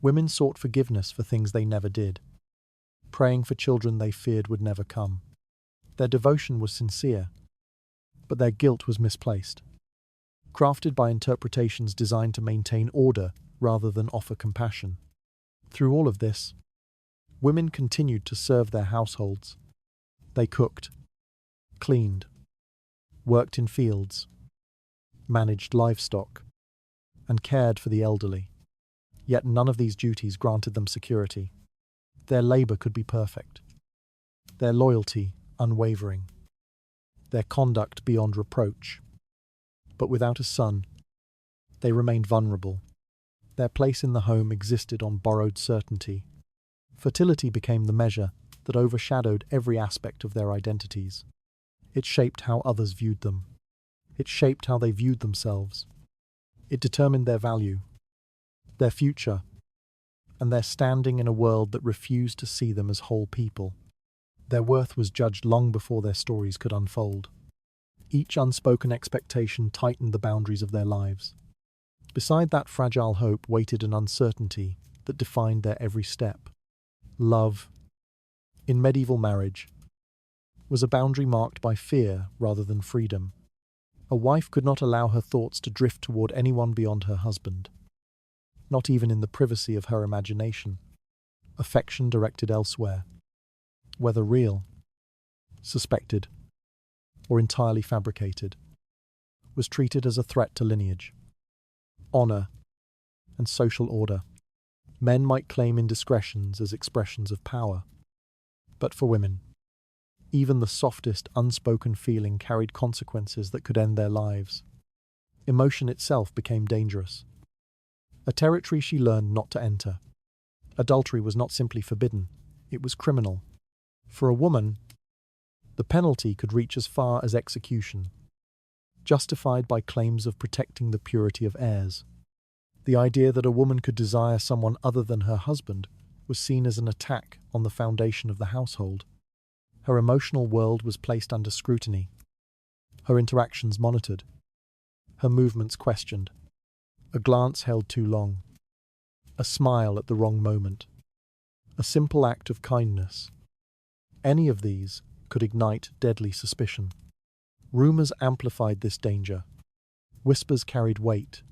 Women sought forgiveness for things they never did, praying for children they feared would never come. Their devotion was sincere, but their guilt was misplaced, crafted by interpretations designed to maintain order rather than offer compassion. Through all of this, women continued to serve their households. They cooked, cleaned, worked in fields, managed livestock, and cared for the elderly. Yet none of these duties granted them security. Their labor could be perfect, their loyalty unwavering, their conduct beyond reproach. But without a son, they remained vulnerable. Their place in the home existed on borrowed certainty. Fertility became the measure that overshadowed every aspect of their identities. It shaped how others viewed them. It shaped how they viewed themselves. It determined their value, their future, and their standing in a world that refused to see them as whole people. Their worth was judged long before their stories could unfold. Each unspoken expectation tightened the boundaries of their lives. Beside that fragile hope waited an uncertainty that defined their every step. Love, in medieval marriage, was a boundary marked by fear rather than freedom. A wife could not allow her thoughts to drift toward anyone beyond her husband, not even in the privacy of her imagination. Affection directed elsewhere, whether real, suspected, or entirely fabricated, was treated as a threat to lineage, honor, and social order. Men might claim indiscretions as expressions of power, but for women, even the softest unspoken feeling carried consequences that could end their lives. Emotion itself became dangerous, a territory she learned not to enter. Adultery was not simply forbidden, it was criminal. For a woman, the penalty could reach as far as execution, justified by claims of protecting the purity of heirs. The idea that a woman could desire someone other than her husband was seen as an attack on the foundation of the household. Her emotional world was placed under scrutiny, her interactions monitored, her movements questioned. A glance held too long, a smile at the wrong moment, a simple act of kindness. Any of these could ignite deadly suspicion. Rumors amplified this danger. Whispers carried weight,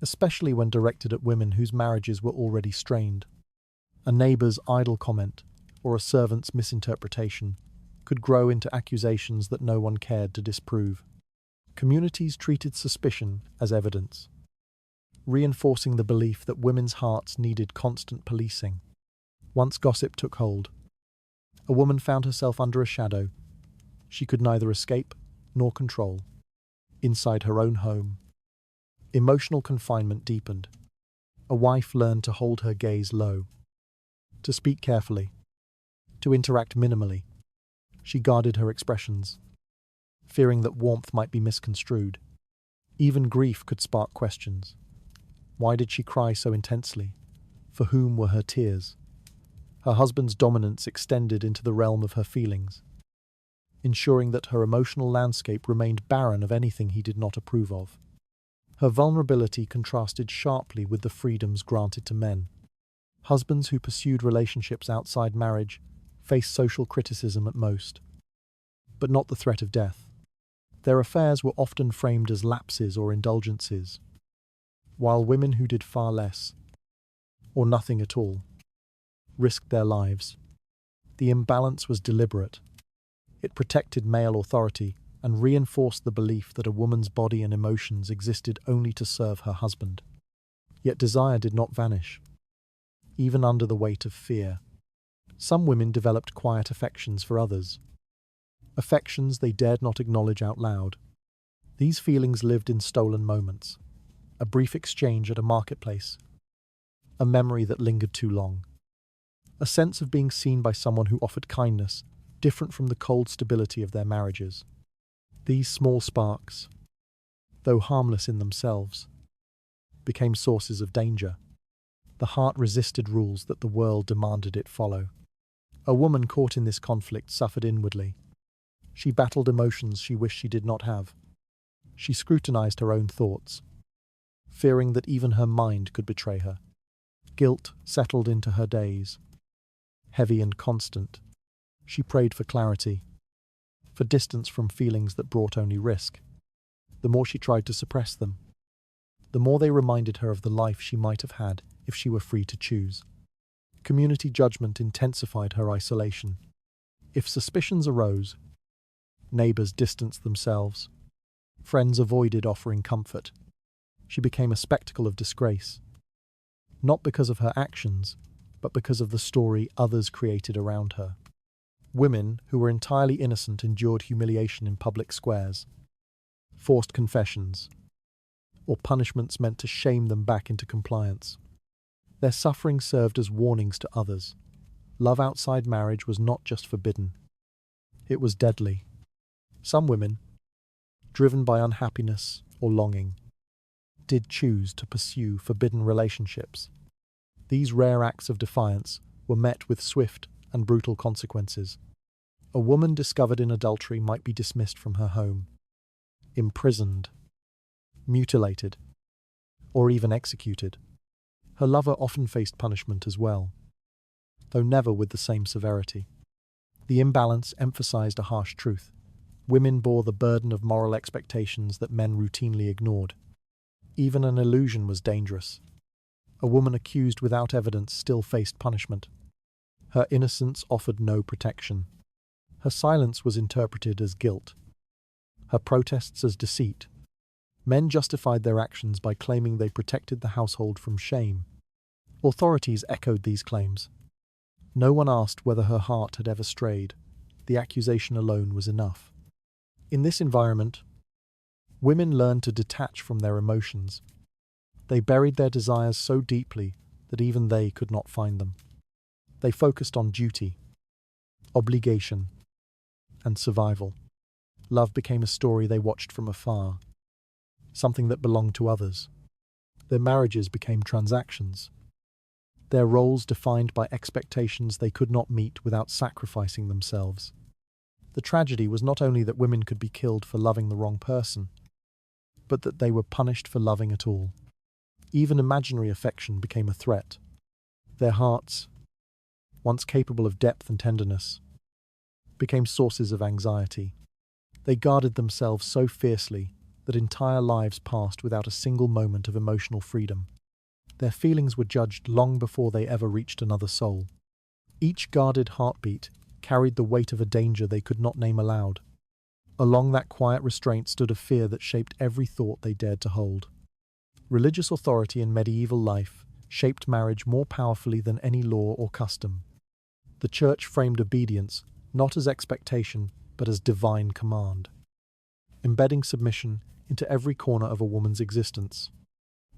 especially when directed at women whose marriages were already strained. A neighbor's idle comment or a servant's misinterpretation could grow into accusations that no one cared to disprove. Communities treated suspicion as evidence, reinforcing the belief that women's hearts needed constant policing. Once gossip took hold, a woman found herself under a shadow she could neither escape nor control. Inside her own home, emotional confinement deepened. A wife learned to hold her gaze low, to speak carefully, to interact minimally. She guarded her expressions, fearing that warmth might be misconstrued. Even grief could spark questions. Why did she cry so intensely? For whom were her tears? Her husband's dominance extended into the realm of her feelings, ensuring that her emotional landscape remained barren of anything he did not approve of. Her vulnerability contrasted sharply with the freedoms granted to men. Husbands who pursued relationships outside marriage faced social criticism at most, but not the threat of death. Their affairs were often framed as lapses or indulgences, while women who did far less, or nothing at all, risked their lives. The imbalance was deliberate. It protected male authority and reinforced the belief that a woman's body and emotions existed only to serve her husband. Yet desire did not vanish, even under the weight of fear. Some women developed quiet affections for others, affections they dared not acknowledge out loud. These feelings lived in stolen moments, a brief exchange at a marketplace, a memory that lingered too long, a sense of being seen by someone who offered kindness, different from the cold stability of their marriages. These small sparks, though harmless in themselves, became sources of danger. The heart resisted rules that the world demanded it follow. A woman caught in this conflict suffered inwardly. She battled emotions she wished she did not have. She scrutinized her own thoughts, fearing that even her mind could betray her. Guilt settled into her days, heavy and constant. She prayed for clarity, for distance from feelings that brought only risk. The more she tried to suppress them, the more they reminded her of the life she might have had if she were free to choose. Community judgment intensified her isolation. If suspicions arose, neighbors distanced themselves. Friends avoided offering comfort. She became a spectacle of disgrace, not because of her actions, but because of the story others created around her. Women who were entirely innocent endured humiliation in public squares, forced confessions, or punishments meant to shame them back into compliance. Their suffering served as warnings to others. Love outside marriage was not just forbidden, it was deadly. Some women, driven by unhappiness or longing, did choose to pursue forbidden relationships. These rare acts of defiance were met with swift and brutal consequences. A woman discovered in adultery might be dismissed from her home, imprisoned, mutilated, or even executed. Her lover often faced punishment as well, though never with the same severity. The imbalance emphasized a harsh truth. Women bore the burden of moral expectations that men routinely ignored. Even an illusion was dangerous. A woman accused without evidence still faced punishment. Her innocence offered no protection. Her silence was interpreted as guilt, her protests as deceit. Men justified their actions by claiming they protected the household from shame. Authorities echoed these claims. No one asked whether her heart had ever strayed. The accusation alone was enough. In this environment, women learned to detach from their emotions. They buried their desires so deeply that even they could not find them. They focused on duty, obligation, and survival. Love became a story they watched from afar, something that belonged to others. Their marriages became transactions, their roles defined by expectations they could not meet without sacrificing themselves. The tragedy was not only that women could be killed for loving the wrong person, but that they were punished for loving at all. Even imaginary affection became a threat. Their hearts, once capable of depth and tenderness, became sources of anxiety. They guarded themselves so fiercely that entire lives passed without a single moment of emotional freedom. Their feelings were judged long before they ever reached another soul. Each guarded heartbeat carried the weight of a danger they could not name aloud. Along that quiet restraint stood a fear that shaped every thought they dared to hold. Religious authority in medieval life shaped marriage more powerfully than any law or custom. The Church framed obedience not as expectation, but as divine command, embedding submission into every corner of a woman's existence.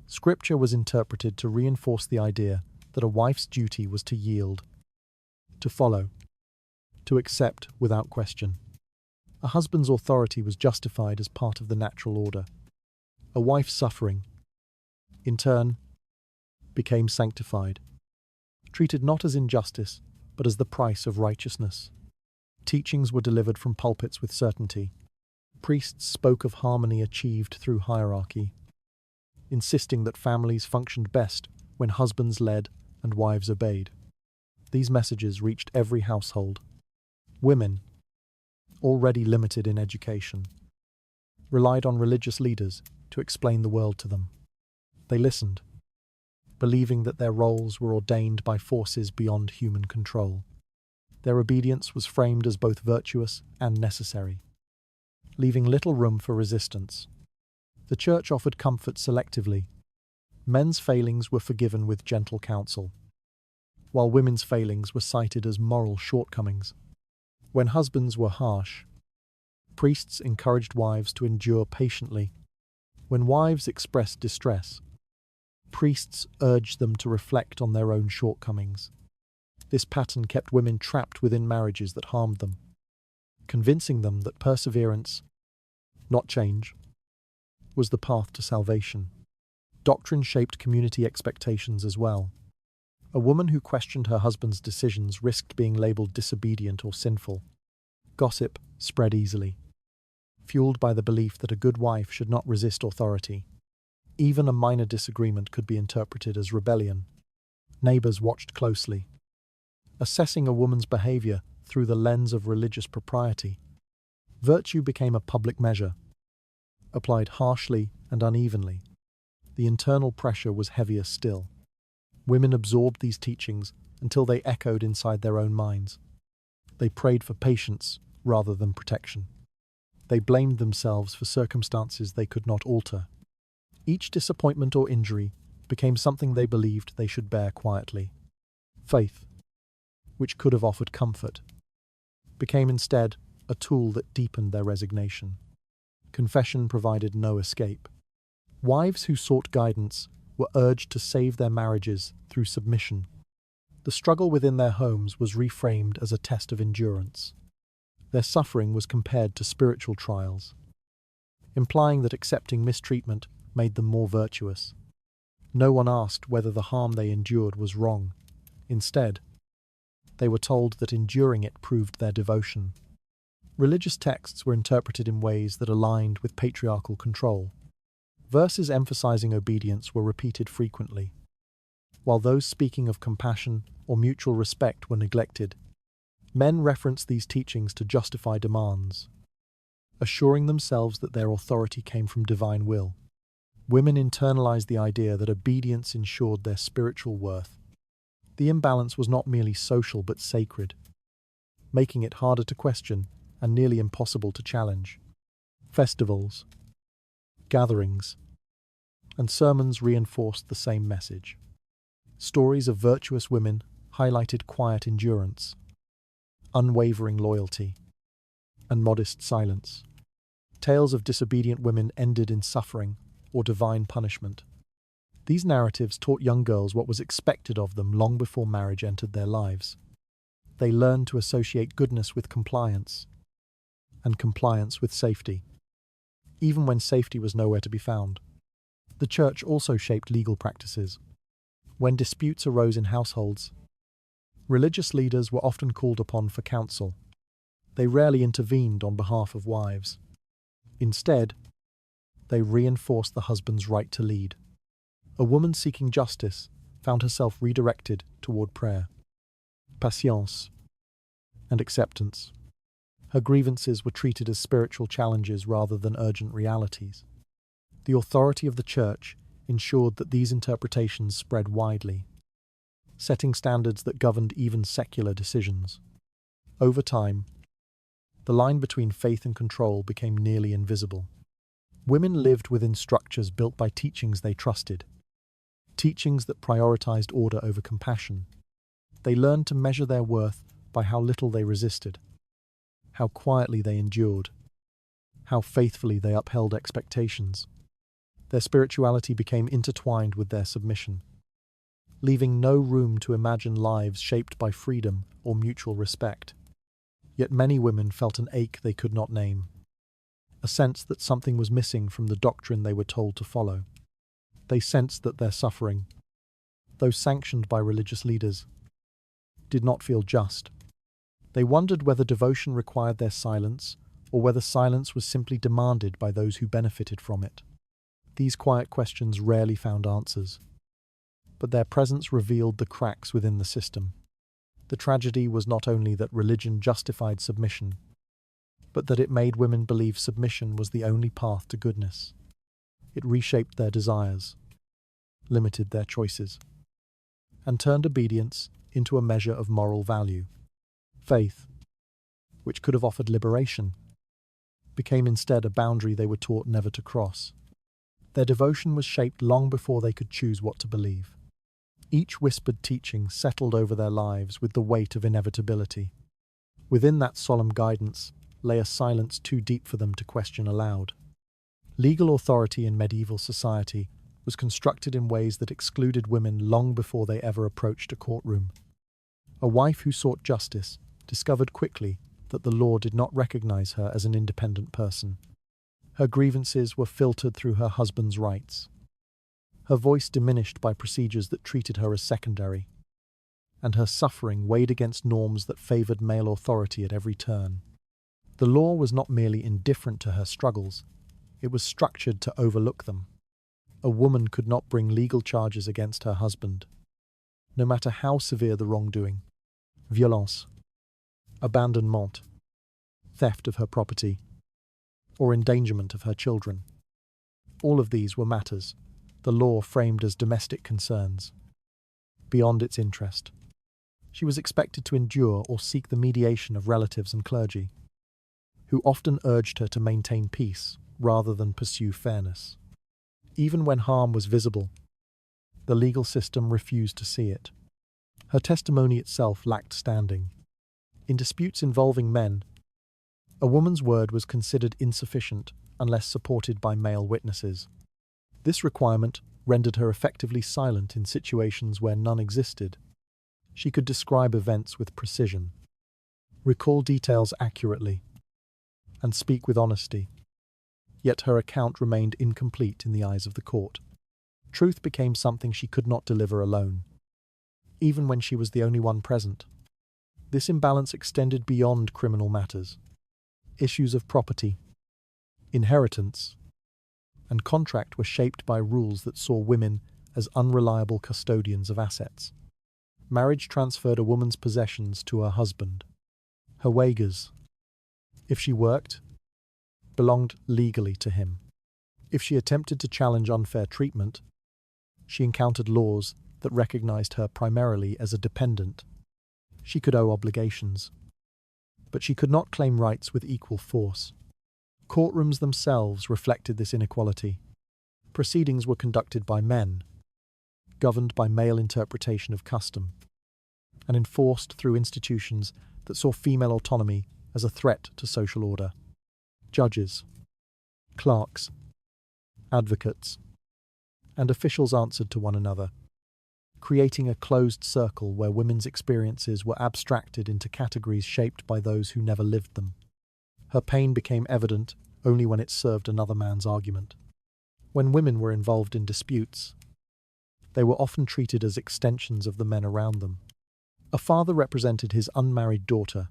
Scripture was interpreted to reinforce the idea that a wife's duty was to yield, to follow, to accept without question. A husband's authority was justified as part of the natural order. A wife's suffering, in turn, became sanctified, treated not as injustice, but as the price of righteousness. Teachings were delivered from pulpits with certainty. Priests spoke of harmony achieved through hierarchy, insisting that families functioned best when husbands led and wives obeyed. These messages reached every household. Women, already limited in education, relied on religious leaders to explain the world to them. They listened, believing that their roles were ordained by forces beyond human control. Their obedience was framed as both virtuous and necessary, leaving little room for resistance. The Church offered comfort selectively. Men's failings were forgiven with gentle counsel, while women's failings were cited as moral shortcomings. When husbands were harsh, priests encouraged wives to endure patiently. When wives expressed distress, priests urged them to reflect on their own shortcomings. This pattern kept women trapped within marriages that harmed them, convincing them that perseverance, not change, was the path to salvation. Doctrine shaped community expectations as well. A woman who questioned her husband's decisions risked being labeled disobedient or sinful. Gossip spread easily, fueled by the belief that a good wife should not resist authority. Even a minor disagreement could be interpreted as rebellion. Neighbors watched closely, assessing a woman's behavior through the lens of religious propriety. Virtue became a public measure, applied harshly and unevenly. The internal pressure was heavier still. Women absorbed these teachings until they echoed inside their own minds. They prayed for patience rather than protection. They blamed themselves for circumstances they could not alter. Each disappointment or injury became something they believed they should bear quietly. Faith, which could have offered comfort, became instead a tool that deepened their resignation. Confession provided no escape. Wives who sought guidance were urged to save their marriages through submission. The struggle within their homes was reframed as a test of endurance. Their suffering was compared to spiritual trials, implying that accepting mistreatment made them more virtuous. No one asked whether the harm they endured was wrong. Instead, they were told that enduring it proved their devotion. Religious texts were interpreted in ways that aligned with patriarchal control. Verses emphasizing obedience were repeated frequently, while those speaking of compassion or mutual respect were neglected. Men referenced these teachings to justify demands, assuring themselves that their authority came from divine will. Women internalized the idea that obedience ensured their spiritual worth. The imbalance was not merely social but sacred, making it harder to question and nearly impossible to challenge. Festivals, gatherings, and sermons reinforced the same message. Stories of virtuous women highlighted quiet endurance, unwavering loyalty, and modest silence. Tales of disobedient women ended in suffering or divine punishment. These narratives taught young girls what was expected of them long before marriage entered their lives. They learned to associate goodness with compliance, and compliance with safety, even when safety was nowhere to be found. The Church also shaped legal practices. When disputes arose in households, religious leaders were often called upon for counsel. They rarely intervened on behalf of wives. Instead, they reinforced the husband's right to lead. A woman seeking justice found herself redirected toward prayer, patience, and acceptance. Her grievances were treated as spiritual challenges rather than urgent realities. The authority of the Church ensured that these interpretations spread widely, setting standards that governed even secular decisions. Over time, the line between faith and control became nearly invisible. Women lived within structures built by teachings they trusted, teachings that prioritized order over compassion. They learned to measure their worth by how little they resisted, how quietly they endured, how faithfully they upheld expectations. Their spirituality became intertwined with their submission, leaving no room to imagine lives shaped by freedom or mutual respect. Yet many women felt an ache they could not name, a sense that something was missing from the doctrine they were told to follow. They sensed that their suffering, though sanctioned by religious leaders, did not feel just. They wondered whether devotion required their silence, or whether silence was simply demanded by those who benefited from it. These quiet questions rarely found answers, but their presence revealed the cracks within the system. The tragedy was not only that religion justified submission, but that it made women believe submission was the only path to goodness. It reshaped their desires, limited their choices, and turned obedience into a measure of moral value. Faith, which could have offered liberation, became instead a boundary they were taught never to cross. Their devotion was shaped long before they could choose what to believe. Each whispered teaching settled over their lives with the weight of inevitability. Within that solemn guidance lay a silence too deep for them to question aloud. Legal authority in medieval society was constructed in ways that excluded women long before they ever approached a courtroom. A wife who sought justice discovered quickly that the law did not recognize her as an independent person. Her grievances were filtered through her husband's rights, her voice diminished by procedures that treated her as secondary, and her suffering weighed against norms that favored male authority at every turn. The law was not merely indifferent to her struggles, it was structured to overlook them. A woman could not bring legal charges against her husband, no matter how severe the wrongdoing. Violence, abandonment, theft of her property, or endangerment of her children. All of these were matters the law framed as domestic concerns, beyond its interest. She was expected to endure or seek the mediation of relatives and clergy, who often urged her to maintain peace rather than pursue fairness. Even when harm was visible, the legal system refused to see it. Her testimony itself lacked standing. In disputes involving men, a woman's word was considered insufficient unless supported by male witnesses. This requirement rendered her effectively silent in situations where none existed. She could describe events with precision, recall details accurately, and speak with honesty. Yet her account remained incomplete in the eyes of the court. Truth became something she could not deliver alone, even when she was the only one present. This imbalance extended beyond criminal matters. Issues of property, inheritance, and contract were shaped by rules that saw women as unreliable custodians of assets. Marriage transferred a woman's possessions to her husband. Her wages, if she worked, belonged legally to him. If she attempted to challenge unfair treatment, she encountered laws that recognized her primarily as a dependent. She could owe obligations, but she could not claim rights with equal force. Courtrooms themselves reflected this inequality. Proceedings were conducted by men, governed by male interpretation of custom, and enforced through institutions that saw female autonomy as a threat to social order. Judges, clerks, advocates, and officials answered to one another, creating a closed circle where women's experiences were abstracted into categories shaped by those who never lived them. Her pain became evident only when it served another man's argument. When women were involved in disputes, they were often treated as extensions of the men around them. A father represented his unmarried daughter,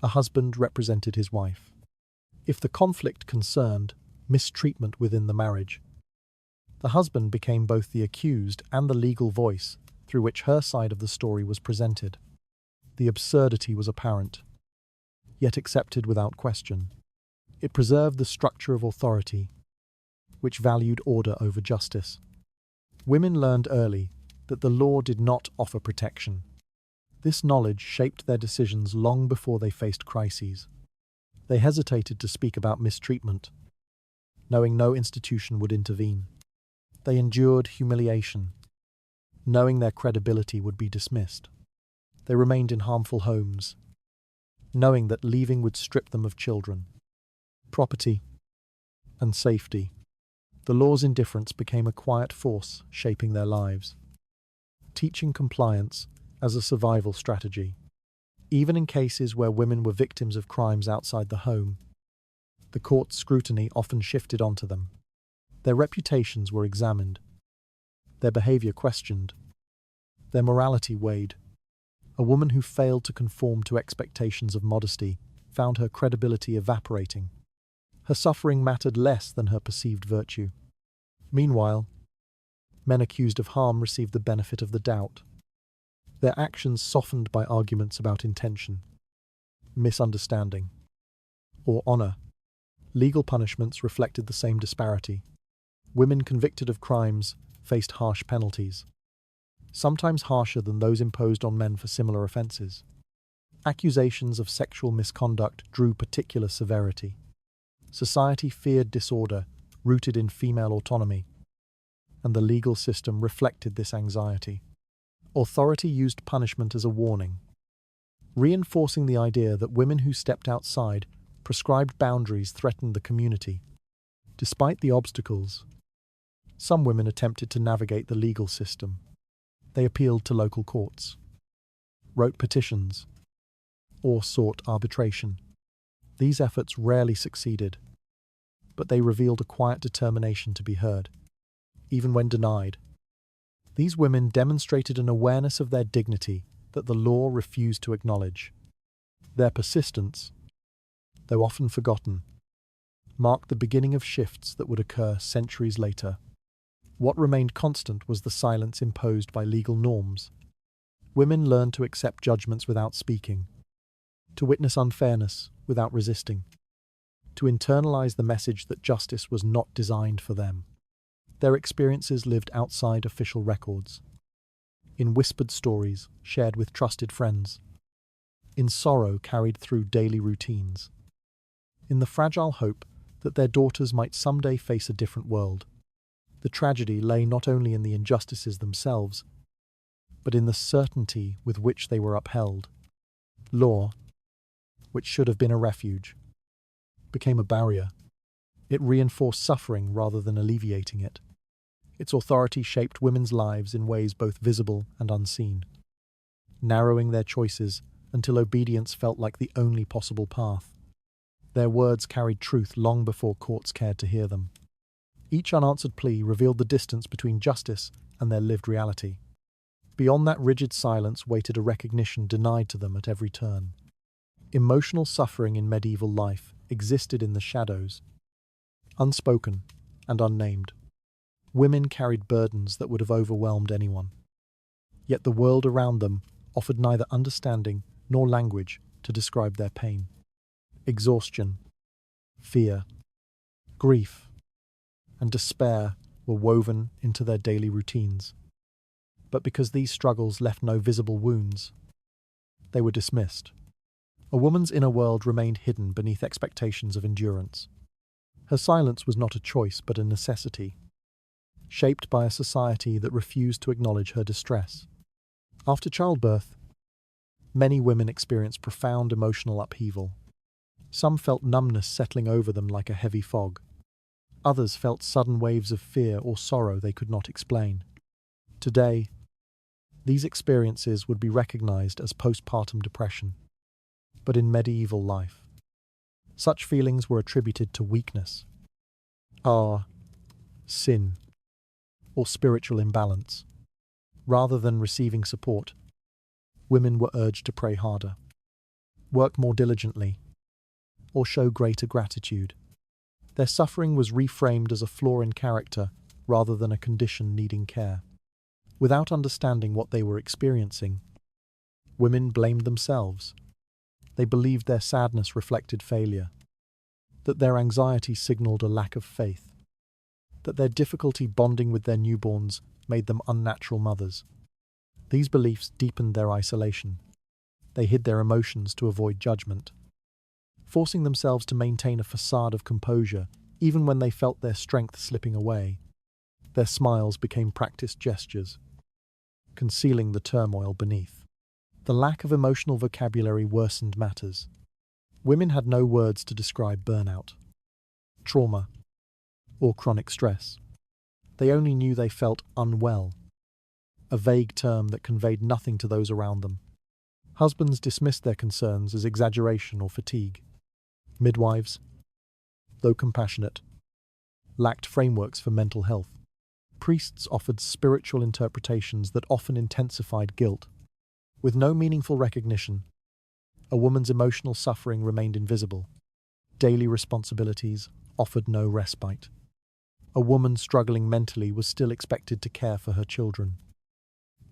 a husband represented his wife. If the conflict concerned mistreatment within the marriage, the husband became both the accused and the legal voice through which her side of the story was presented. The absurdity was apparent, yet accepted without question. It preserved the structure of authority, which valued order over justice. Women learned early that the law did not offer protection. This knowledge shaped their decisions long before they faced crises. They hesitated to speak about mistreatment, knowing no institution would intervene. They endured humiliation, knowing their credibility would be dismissed. They remained in harmful homes, knowing that leaving would strip them of children, property, and safety. The law's indifference became a quiet force shaping their lives, teaching compliance as a survival strategy. Even in cases where women were victims of crimes outside the home, the court's scrutiny often shifted onto them. Their reputations were examined, their behavior questioned, their morality weighed. A woman who failed to conform to expectations of modesty found her credibility evaporating. Her suffering mattered less than her perceived virtue. Meanwhile, men accused of harm received the benefit of the doubt, their actions softened by arguments about intention, misunderstanding, or honor. Legal punishments reflected the same disparity. Women convicted of crimes faced harsh penalties, sometimes harsher than those imposed on men for similar offenses. Accusations of sexual misconduct drew particular severity. Society feared disorder rooted in female autonomy, and the legal system reflected this anxiety. Authority used punishment as a warning, reinforcing the idea that women who stepped outside prescribed boundaries threatened the community. Despite the obstacles, some women attempted to navigate the legal system. They appealed to local courts, wrote petitions, or sought arbitration. These efforts rarely succeeded, but they revealed a quiet determination to be heard, even when denied. These women demonstrated an awareness of their dignity that the law refused to acknowledge. Their persistence, though often forgotten, marked the beginning of shifts that would occur centuries later. What remained constant was the silence imposed by legal norms. Women learned to accept judgments without speaking, to witness unfairness without resisting, to internalize the message that justice was not designed for them. Their experiences lived outside official records, in whispered stories shared with trusted friends, in sorrow carried through daily routines, in the fragile hope that their daughters might someday face a different world. The tragedy lay not only in the injustices themselves, but in the certainty with which they were upheld. Law, which should have been a refuge, became a barrier. It reinforced suffering rather than alleviating it. Its authority shaped women's lives in ways both visible and unseen, narrowing their choices until obedience felt like the only possible path. Their words carried truth long before courts cared to hear them. Each unanswered plea revealed the distance between justice and their lived reality. Beyond that rigid silence waited a recognition denied to them at every turn. Emotional suffering in medieval life existed in the shadows, unspoken and unnamed. Women carried burdens that would have overwhelmed anyone. Yet the world around them offered neither understanding nor language to describe their pain. Exhaustion, fear, grief, and despair were woven into their daily routines. But because these struggles left no visible wounds, they were dismissed. A woman's inner world remained hidden beneath expectations of endurance. Her silence was not a choice but a necessity, shaped by a society that refused to acknowledge her distress. After childbirth, many women experienced profound emotional upheaval. Some felt numbness settling over them like a heavy fog. Others felt sudden waves of fear or sorrow they could not explain. Today, these experiences would be recognized as postpartum depression. But in medieval life, such feelings were attributed to weakness, sin, or spiritual imbalance. Rather than receiving support, women were urged to pray harder, work more diligently, or show greater gratitude. Their suffering was reframed as a flaw in character rather than a condition needing care. Without understanding what they were experiencing, women blamed themselves. They believed their sadness reflected failure, that their anxiety signaled a lack of faith, that their difficulty bonding with their newborns made them unnatural mothers. These beliefs deepened their isolation, They hid their emotions to avoid judgment, forcing themselves to maintain a facade of composure even when they felt their strength slipping away. Their smiles became practiced gestures, concealing the turmoil beneath. The lack of emotional vocabulary worsened matters. Women had no words to describe burnout, trauma, or chronic stress. They only knew they felt unwell, a vague term that conveyed nothing to those around them. Husbands dismissed their concerns as exaggeration or fatigue. Midwives, though compassionate, lacked frameworks for mental health. Priests offered spiritual interpretations that often intensified guilt. With no meaningful recognition, a woman's emotional suffering remained invisible. Daily responsibilities offered no respite. A woman struggling mentally was still expected to care for her children,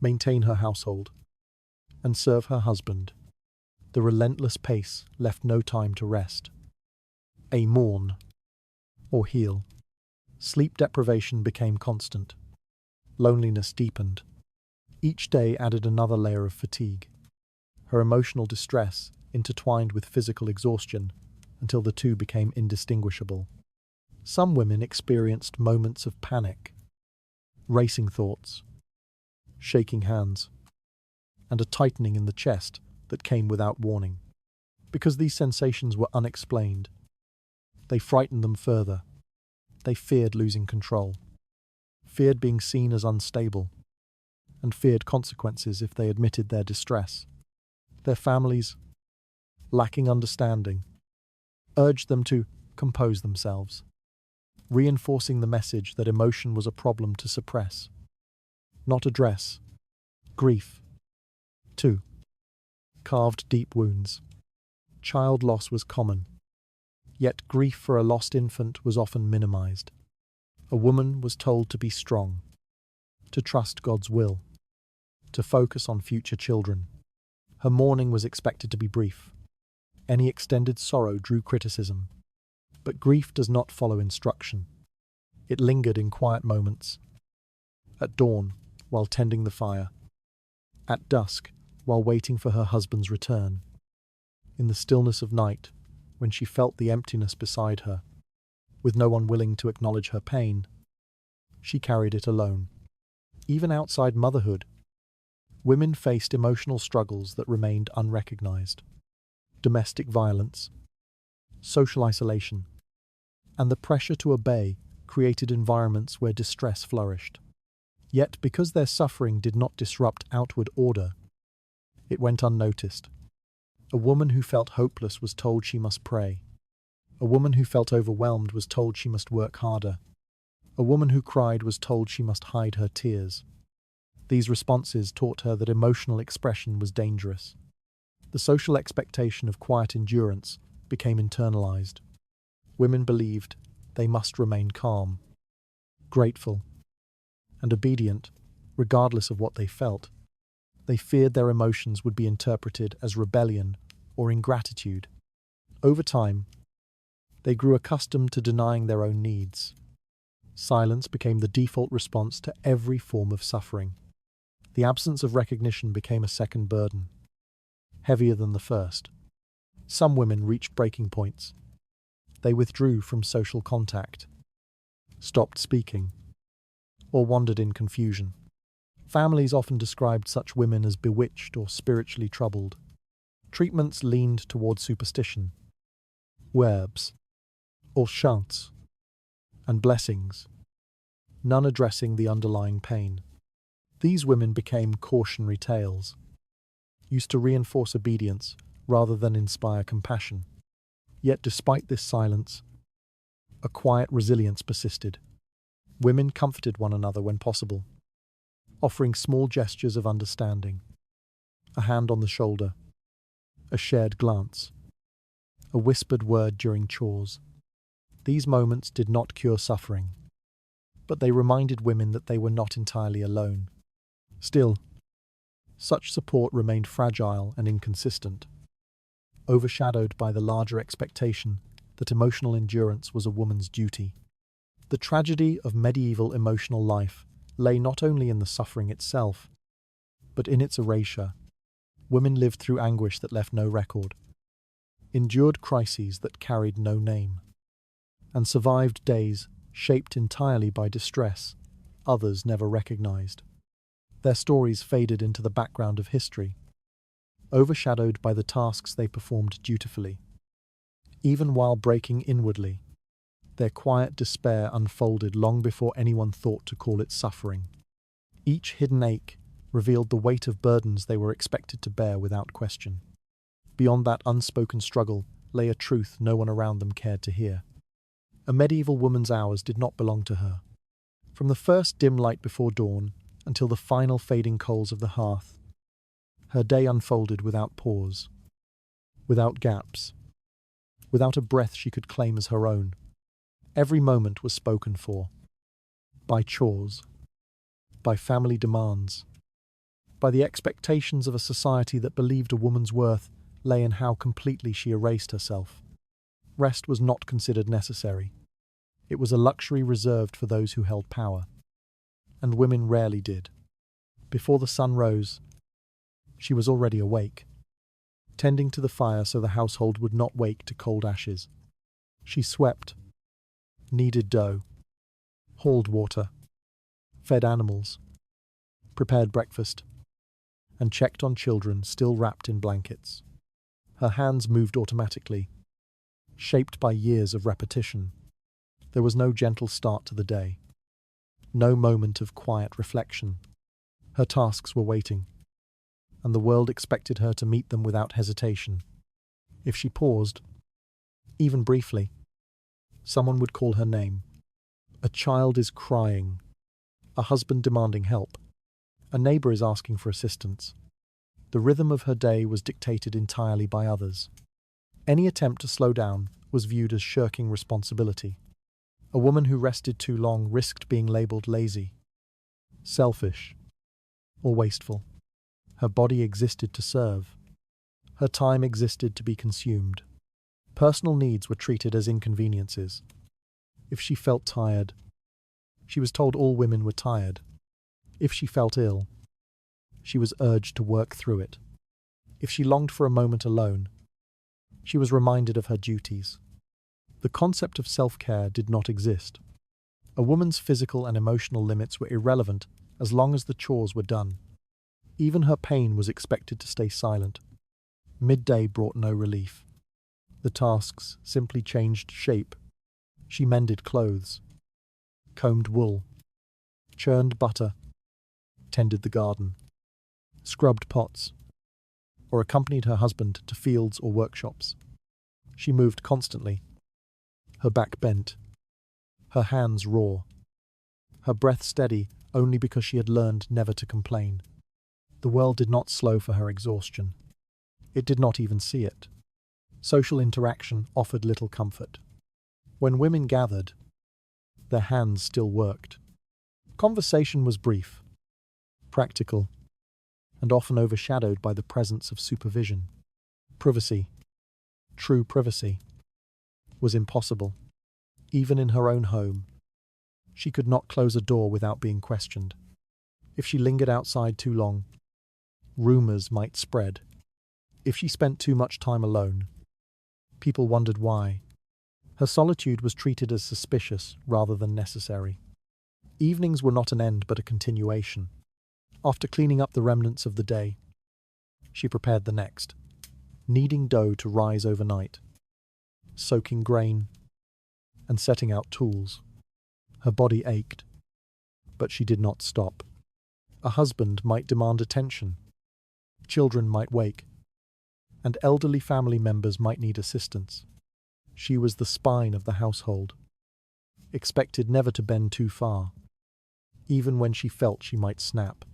maintain her household, and serve her husband. The relentless pace left no time to rest. Mourn or heal. Sleep deprivation became constant. Loneliness deepened. Each day added another layer of fatigue. Her emotional distress intertwined with physical exhaustion until the two became indistinguishable. Some women experienced moments of panic, racing thoughts, shaking hands, and a tightening in the chest that came without warning. Because these sensations were unexplained, they frightened them further. They feared losing control, feared being seen as unstable, and feared consequences if they admitted their distress. Their families, lacking understanding, urged them to compose themselves, reinforcing the message that emotion was a problem to suppress, not address. Grief. 2. Carved deep wounds. Child loss was common, yet grief for a lost infant was often minimized. A woman was told to be strong, to trust God's will, to focus on future children. Her mourning was expected to be brief. Any extended sorrow drew criticism. But grief does not follow instruction. It lingered in quiet moments. At dawn, while tending the fire. At dusk, while waiting for her husband's return. In the stillness of night, when she felt the emptiness beside her, with no one willing to acknowledge her pain, she carried it alone. Even outside motherhood, women faced emotional struggles that remained unrecognized. Domestic violence, social isolation, and the pressure to obey created environments where distress flourished. Yet, because their suffering did not disrupt outward order, it went unnoticed. A woman who felt hopeless was told she must pray. A woman who felt overwhelmed was told she must work harder. A woman who cried was told she must hide her tears. These responses taught her that emotional expression was dangerous. The social expectation of quiet endurance became internalized. Women believed they must remain calm, grateful, and obedient, regardless of what they felt. They feared their emotions would be interpreted as rebellion or ingratitude. Over time, they grew accustomed to denying their own needs. Silence became the default response to every form of suffering. The absence of recognition became a second burden, heavier than the first. Some women reached breaking points. They withdrew from social contact, stopped speaking, or wandered in confusion. Families often described such women as bewitched or spiritually troubled. Treatments leaned toward superstition, verbs, or chants, and blessings, none addressing the underlying pain. These women became cautionary tales, used to reinforce obedience rather than inspire compassion. Yet despite this silence, a quiet resilience persisted. Women comforted one another when possible, offering small gestures of understanding, a hand on the shoulder, a shared glance, a whispered word during chores. These moments did not cure suffering, but they reminded women that they were not entirely alone. Still, such support remained fragile and inconsistent, overshadowed by the larger expectation that emotional endurance was a woman's duty. The tragedy of medieval emotional life lay not only in the suffering itself, but in its erasure. women lived through anguish that left no record, endured crises that carried no name, and survived days shaped entirely by distress others never recognized. Their stories faded into the background of history, overshadowed by the tasks they performed dutifully. Even while breaking inwardly, their quiet despair unfolded long before anyone thought to call it suffering. Each hidden ache revealed the weight of burdens they were expected to bear without question. Beyond that unspoken struggle lay a truth no one around them cared to hear. A medieval woman's hours did not belong to her. From the first dim light before dawn until the final fading coals of the hearth, her day unfolded without pause, without gaps, without a breath she could claim as her own. Every moment was spoken for, by chores, by family demands, by the expectations of a society that believed a woman's worth lay in how completely she erased herself. Rest was not considered necessary. It was a luxury reserved for those who held power, and women rarely did. Before the sun rose, she was already awake, tending to the fire so the household would not wake to cold ashes. She swept, kneaded dough, hauled water, fed animals, prepared breakfast, and checked on children still wrapped in blankets. Her hands moved automatically, shaped by years of repetition. There was no gentle start to the day, no moment of quiet reflection. Her tasks were waiting, and the world expected her to meet them without hesitation. If she paused, even briefly, someone would call her name. A child is crying, a husband demanding help, a neighbor is asking for assistance. The rhythm of her day was dictated entirely by others. Any attempt to slow down was viewed as shirking responsibility. A woman who rested too long risked being labeled lazy, selfish, or wasteful. Her body existed to serve. Her time existed to be consumed. Personal needs were treated as inconveniences. If she felt tired, she was told all women were tired. If she felt ill, she was urged to work through it. If she longed for a moment alone, she was reminded of her duties. The concept of self-care did not exist. A woman's physical and emotional limits were irrelevant as long as the chores were done. Even her pain was expected to stay silent. Midday brought no relief. The tasks simply changed shape. She mended clothes, combed wool, churned butter, tended the garden, scrubbed pots, or accompanied her husband to fields or workshops. She moved constantly, her back bent, her hands raw, her breath steady only because she had learned never to complain. The world did not slow for her exhaustion. It did not even see it. Social interaction offered little comfort. When women gathered, their hands still worked. Conversation was brief, practical, and often overshadowed by the presence of supervision. Privacy, true privacy, was impossible. Even in her own home, she could not close a door without being questioned. If she lingered outside too long, rumors might spread. If she spent too much time alone, people wondered why. Her solitude was treated as suspicious rather than necessary. Evenings were not an end but a continuation. After cleaning up the remnants of the day, she prepared the next, kneading dough to rise overnight, soaking grain, and setting out tools. Her body ached, but she did not stop. A husband might demand attention, children might wake, and elderly family members might need assistance. She was the spine of the household, expected never to bend too far, even when she felt she might snap.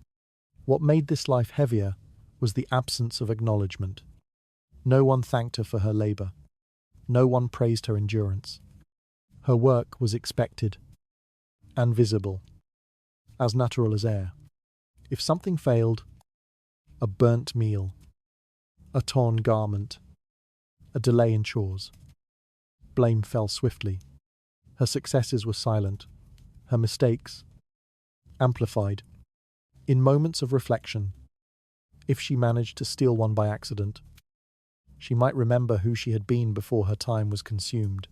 What made this life heavier was the absence of acknowledgement. No one thanked her for her labor. No one praised her endurance. Her work was expected and visible, as natural as air. If something failed, a burnt meal, a torn garment, a delay in chores, blame fell swiftly. Her successes were silent, her mistakes amplified. In moments of reflection, If she managed to steal one by accident, she might remember who she had been before her time was consumed.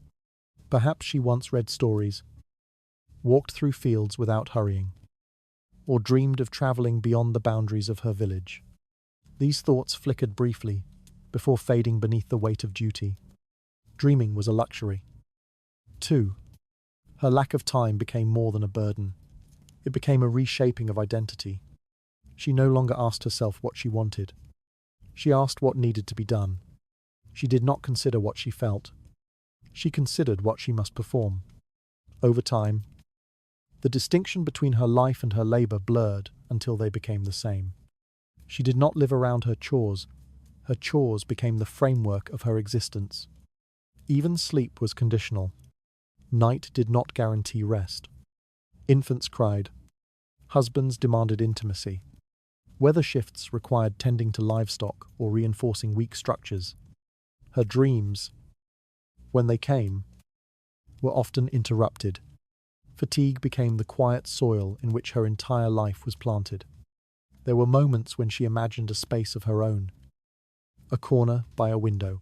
Perhaps she once read stories, walked through fields without hurrying, or dreamed of travelling beyond the boundaries of her village. These thoughts flickered briefly, before fading beneath the weight of duty. Dreaming was a luxury. 2. Her lack of time became more than a burden. It became a reshaping of identity. She no longer asked herself what she wanted. She asked what needed to be done. She did not consider what she felt. She considered what she must perform. Over time, the distinction between her life and her labour blurred until they became the same. She did not live around her chores. Her chores became the framework of her existence. Even sleep was conditional. Night did not guarantee rest. Infants cried. Husbands demanded intimacy. Weather shifts required tending to livestock or reinforcing weak structures. Her dreams, when they came, were often interrupted. Fatigue became the quiet soil in which her entire life was planted. There were moments when she imagined a space of her own, a corner by a window,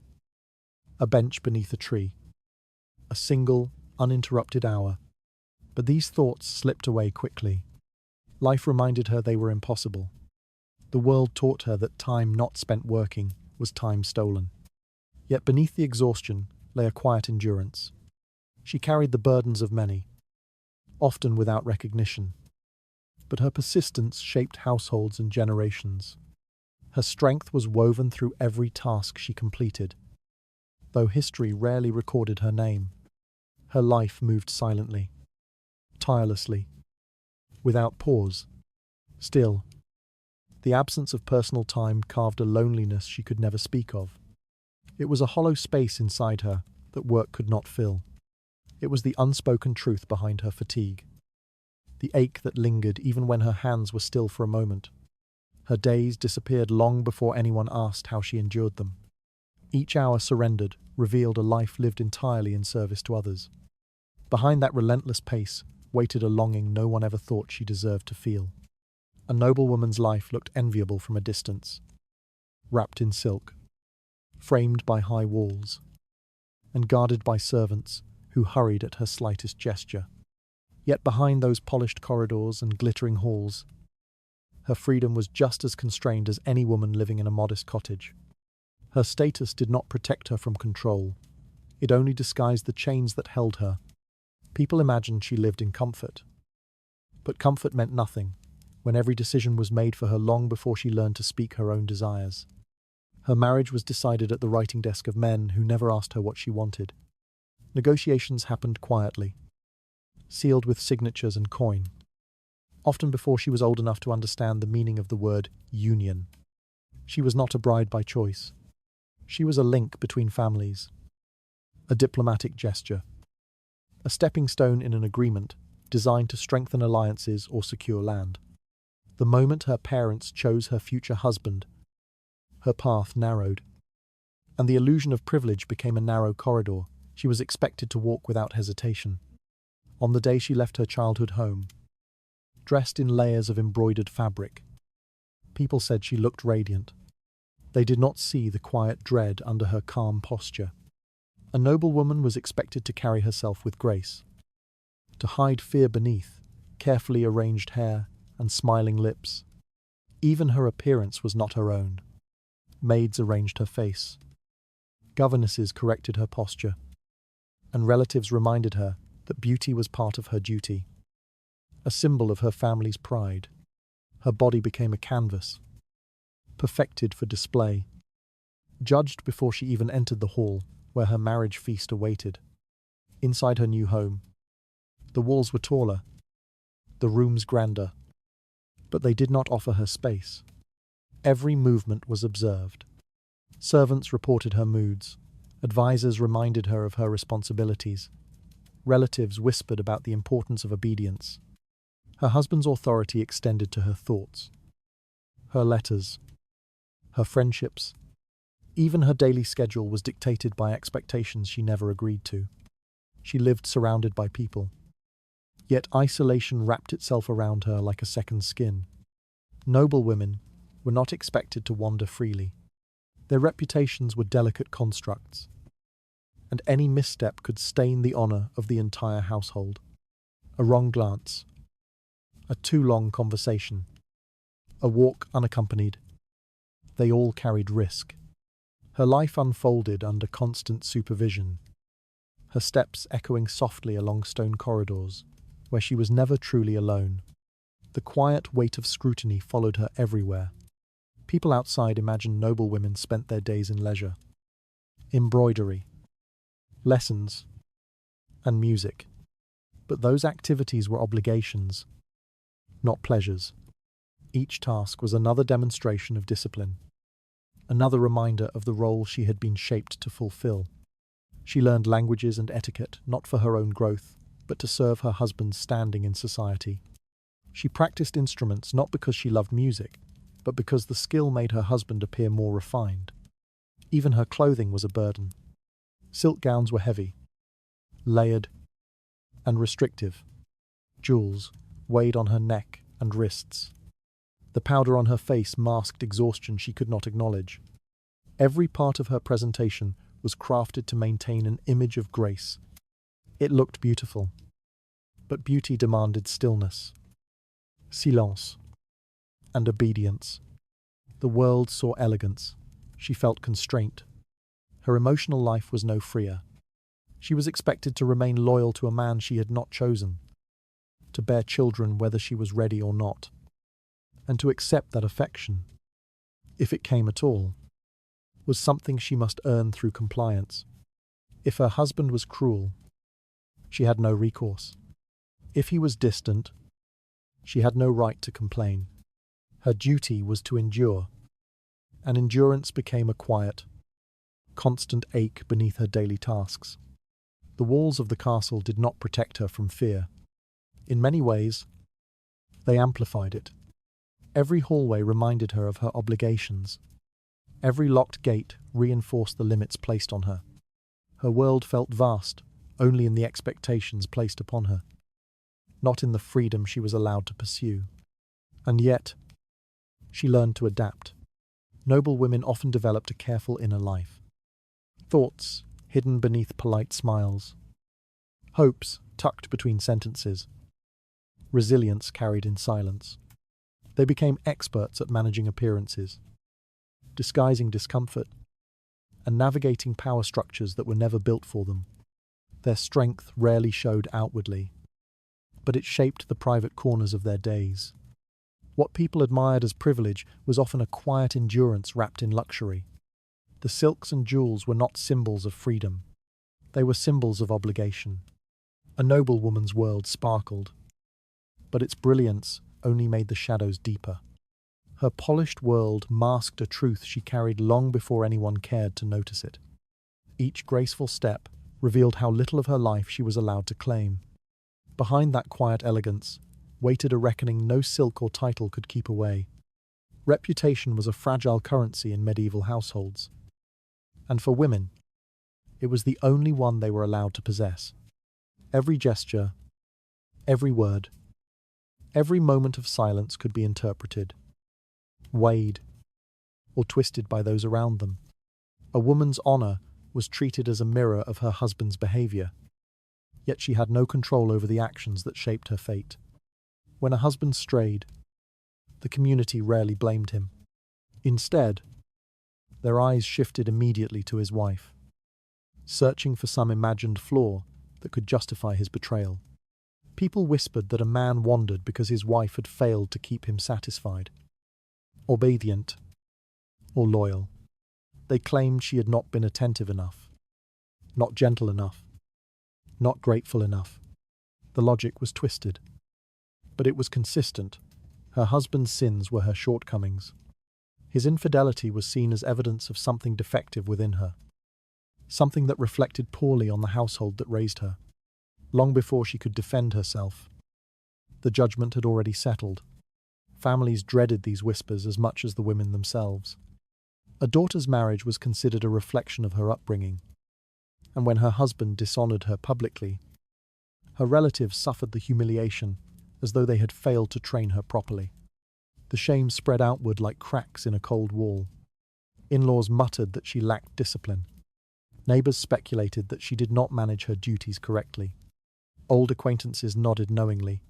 a bench beneath a tree, a single, uninterrupted hour. But these thoughts slipped away quickly. Life reminded her they were impossible. The world taught her that time not spent working was time stolen. Yet beneath the exhaustion lay a quiet endurance. She carried the burdens of many, often without recognition. But her persistence shaped households and generations. Her strength was woven through every task she completed. Though history rarely recorded her name, her life moved silently, tirelessly, without pause. Still, the absence of personal time carved a loneliness she could never speak of. It was a hollow space inside her that work could not fill. It was the unspoken truth behind her fatigue, the ache that lingered even when her hands were still for a moment. Her days disappeared long before anyone asked how she endured them. Each hour surrendered revealed a life lived entirely in service to others. Behind that relentless pace waited a longing no one ever thought she deserved to feel. A noble woman's life looked enviable from a distance, wrapped in silk, framed by high walls, and guarded by servants who hurried at her slightest gesture. Yet behind those polished corridors and glittering halls, her freedom was just as constrained as any woman living in a modest cottage. Her status did not protect her from control. It only disguised the chains that held her. People imagined she lived in comfort. But comfort meant nothing when every decision was made for her long before she learned to speak her own desires. Her marriage was decided at the writing desk of men who never asked her what she wanted. Negotiations happened quietly, sealed with signatures and coin, often before she was old enough to understand the meaning of the word union. She was not a bride by choice. She was a link between families, a diplomatic gesture, a stepping stone in an agreement designed to strengthen alliances or secure land. The moment her parents chose her future husband, her path narrowed, and the illusion of privilege became a narrow corridor she was expected to walk without hesitation. On the day she left her childhood home, dressed in layers of embroidered fabric, people said she looked radiant. They did not see the quiet dread under her calm posture. A noble woman was expected to carry herself with grace, to hide fear beneath carefully arranged hair and smiling lips. Even her appearance was not her own. Maids arranged her face, governesses corrected her posture, and relatives reminded her that beauty was part of her duty, a symbol of her family's pride. Her body became a canvas, perfected for display, judged before she even entered the hall where her marriage feast awaited. Inside her new home, the walls were taller, the rooms grander, but they did not offer her space. Every movement was observed. Servants reported her moods, advisors reminded her of her responsibilities, relatives whispered about the importance of obedience. Her husband's authority extended to her thoughts, her letters, her friendships. Even her daily schedule was dictated by expectations she never agreed to. She lived surrounded by people, yet isolation wrapped itself around her like a second skin. Noble women, were not expected to wander freely. Their reputations were delicate constructs, and any misstep could stain the honor of the entire household. A wrong glance, a too long conversation, a walk unaccompanied. They all carried risk. Her life unfolded under constant supervision, her steps echoing softly along stone corridors, where she was never truly alone. The quiet weight of scrutiny followed her everywhere. People outside imagined noble women spent their days in leisure, embroidery, lessons, and music. But those activities were obligations, not pleasures. Each task was another demonstration of discipline, another reminder of the role she had been shaped to fulfill. She learned languages and etiquette not for her own growth, but to serve her husband's standing in society. She practiced instruments not because she loved music, but because the skill made her husband appear more refined. Even her clothing was a burden. Silk gowns were heavy, layered, and restrictive. Jewels weighed on her neck and wrists. The powder on her face masked exhaustion she could not acknowledge. Every part of her presentation was crafted to maintain an image of grace. It looked beautiful, but beauty demanded stillness, silence, and obedience. The world saw elegance. She felt constraint. Her emotional life was no freer. She was expected to remain loyal to a man she had not chosen, to bear children whether she was ready or not, and to accept that affection, if it came at all, was something she must earn through compliance. If her husband was cruel, she had no recourse. If he was distant, she had no right to complain. Her duty was to endure, and endurance became a quiet, constant ache beneath her daily tasks. The walls of the castle did not protect her from fear. In many ways, they amplified it. Every hallway reminded her of her obligations. Every locked gate reinforced the limits placed on her. Her world felt vast only in the expectations placed upon her, not in the freedom she was allowed to pursue. And yet, she learned to adapt. Noble women often developed a careful inner life. Thoughts hidden beneath polite smiles. Hopes tucked between sentences. Resilience carried in silence. They became experts at managing appearances, disguising discomfort, and navigating power structures that were never built for them. Their strength rarely showed outwardly, but it shaped the private corners of their days. What people admired as privilege was often a quiet endurance wrapped in luxury. The silks and jewels were not symbols of freedom. They were symbols of obligation. A noble woman's world sparkled, but its brilliance only made the shadows deeper. Her polished world masked a truth she carried long before anyone cared to notice it. Each graceful step revealed how little of her life she was allowed to claim. Behind that quiet elegance waited a reckoning no silk or title could keep away. Reputation was a fragile currency in medieval households, and for women, it was the only one they were allowed to possess. Every gesture, every word, every moment of silence could be interpreted, weighed, or twisted by those around them. A woman's honor was treated as a mirror of her husband's behavior, yet she had no control over the actions that shaped her fate. When a husband strayed, the community rarely blamed him. Instead, their eyes shifted immediately to his wife, searching for some imagined flaw that could justify his betrayal. People whispered that a man wandered because his wife had failed to keep him satisfied, obedient, or loyal. They claimed she had not been attentive enough, not gentle enough, not grateful enough. The logic was twisted, but it was consistent. Her husband's sins were her shortcomings. His infidelity was seen as evidence of something defective within her, something that reflected poorly on the household that raised her. Long before she could defend herself, the judgment had already settled. Families dreaded these whispers as much as the women themselves. A daughter's marriage was considered a reflection of her upbringing, and when her husband dishonored her publicly, her relatives suffered the humiliation as though they had failed to train her properly. The shame spread outward like cracks in a cold wall. In-laws muttered that she lacked discipline. Neighbours speculated that she did not manage her duties correctly. Old acquaintances nodded knowingly,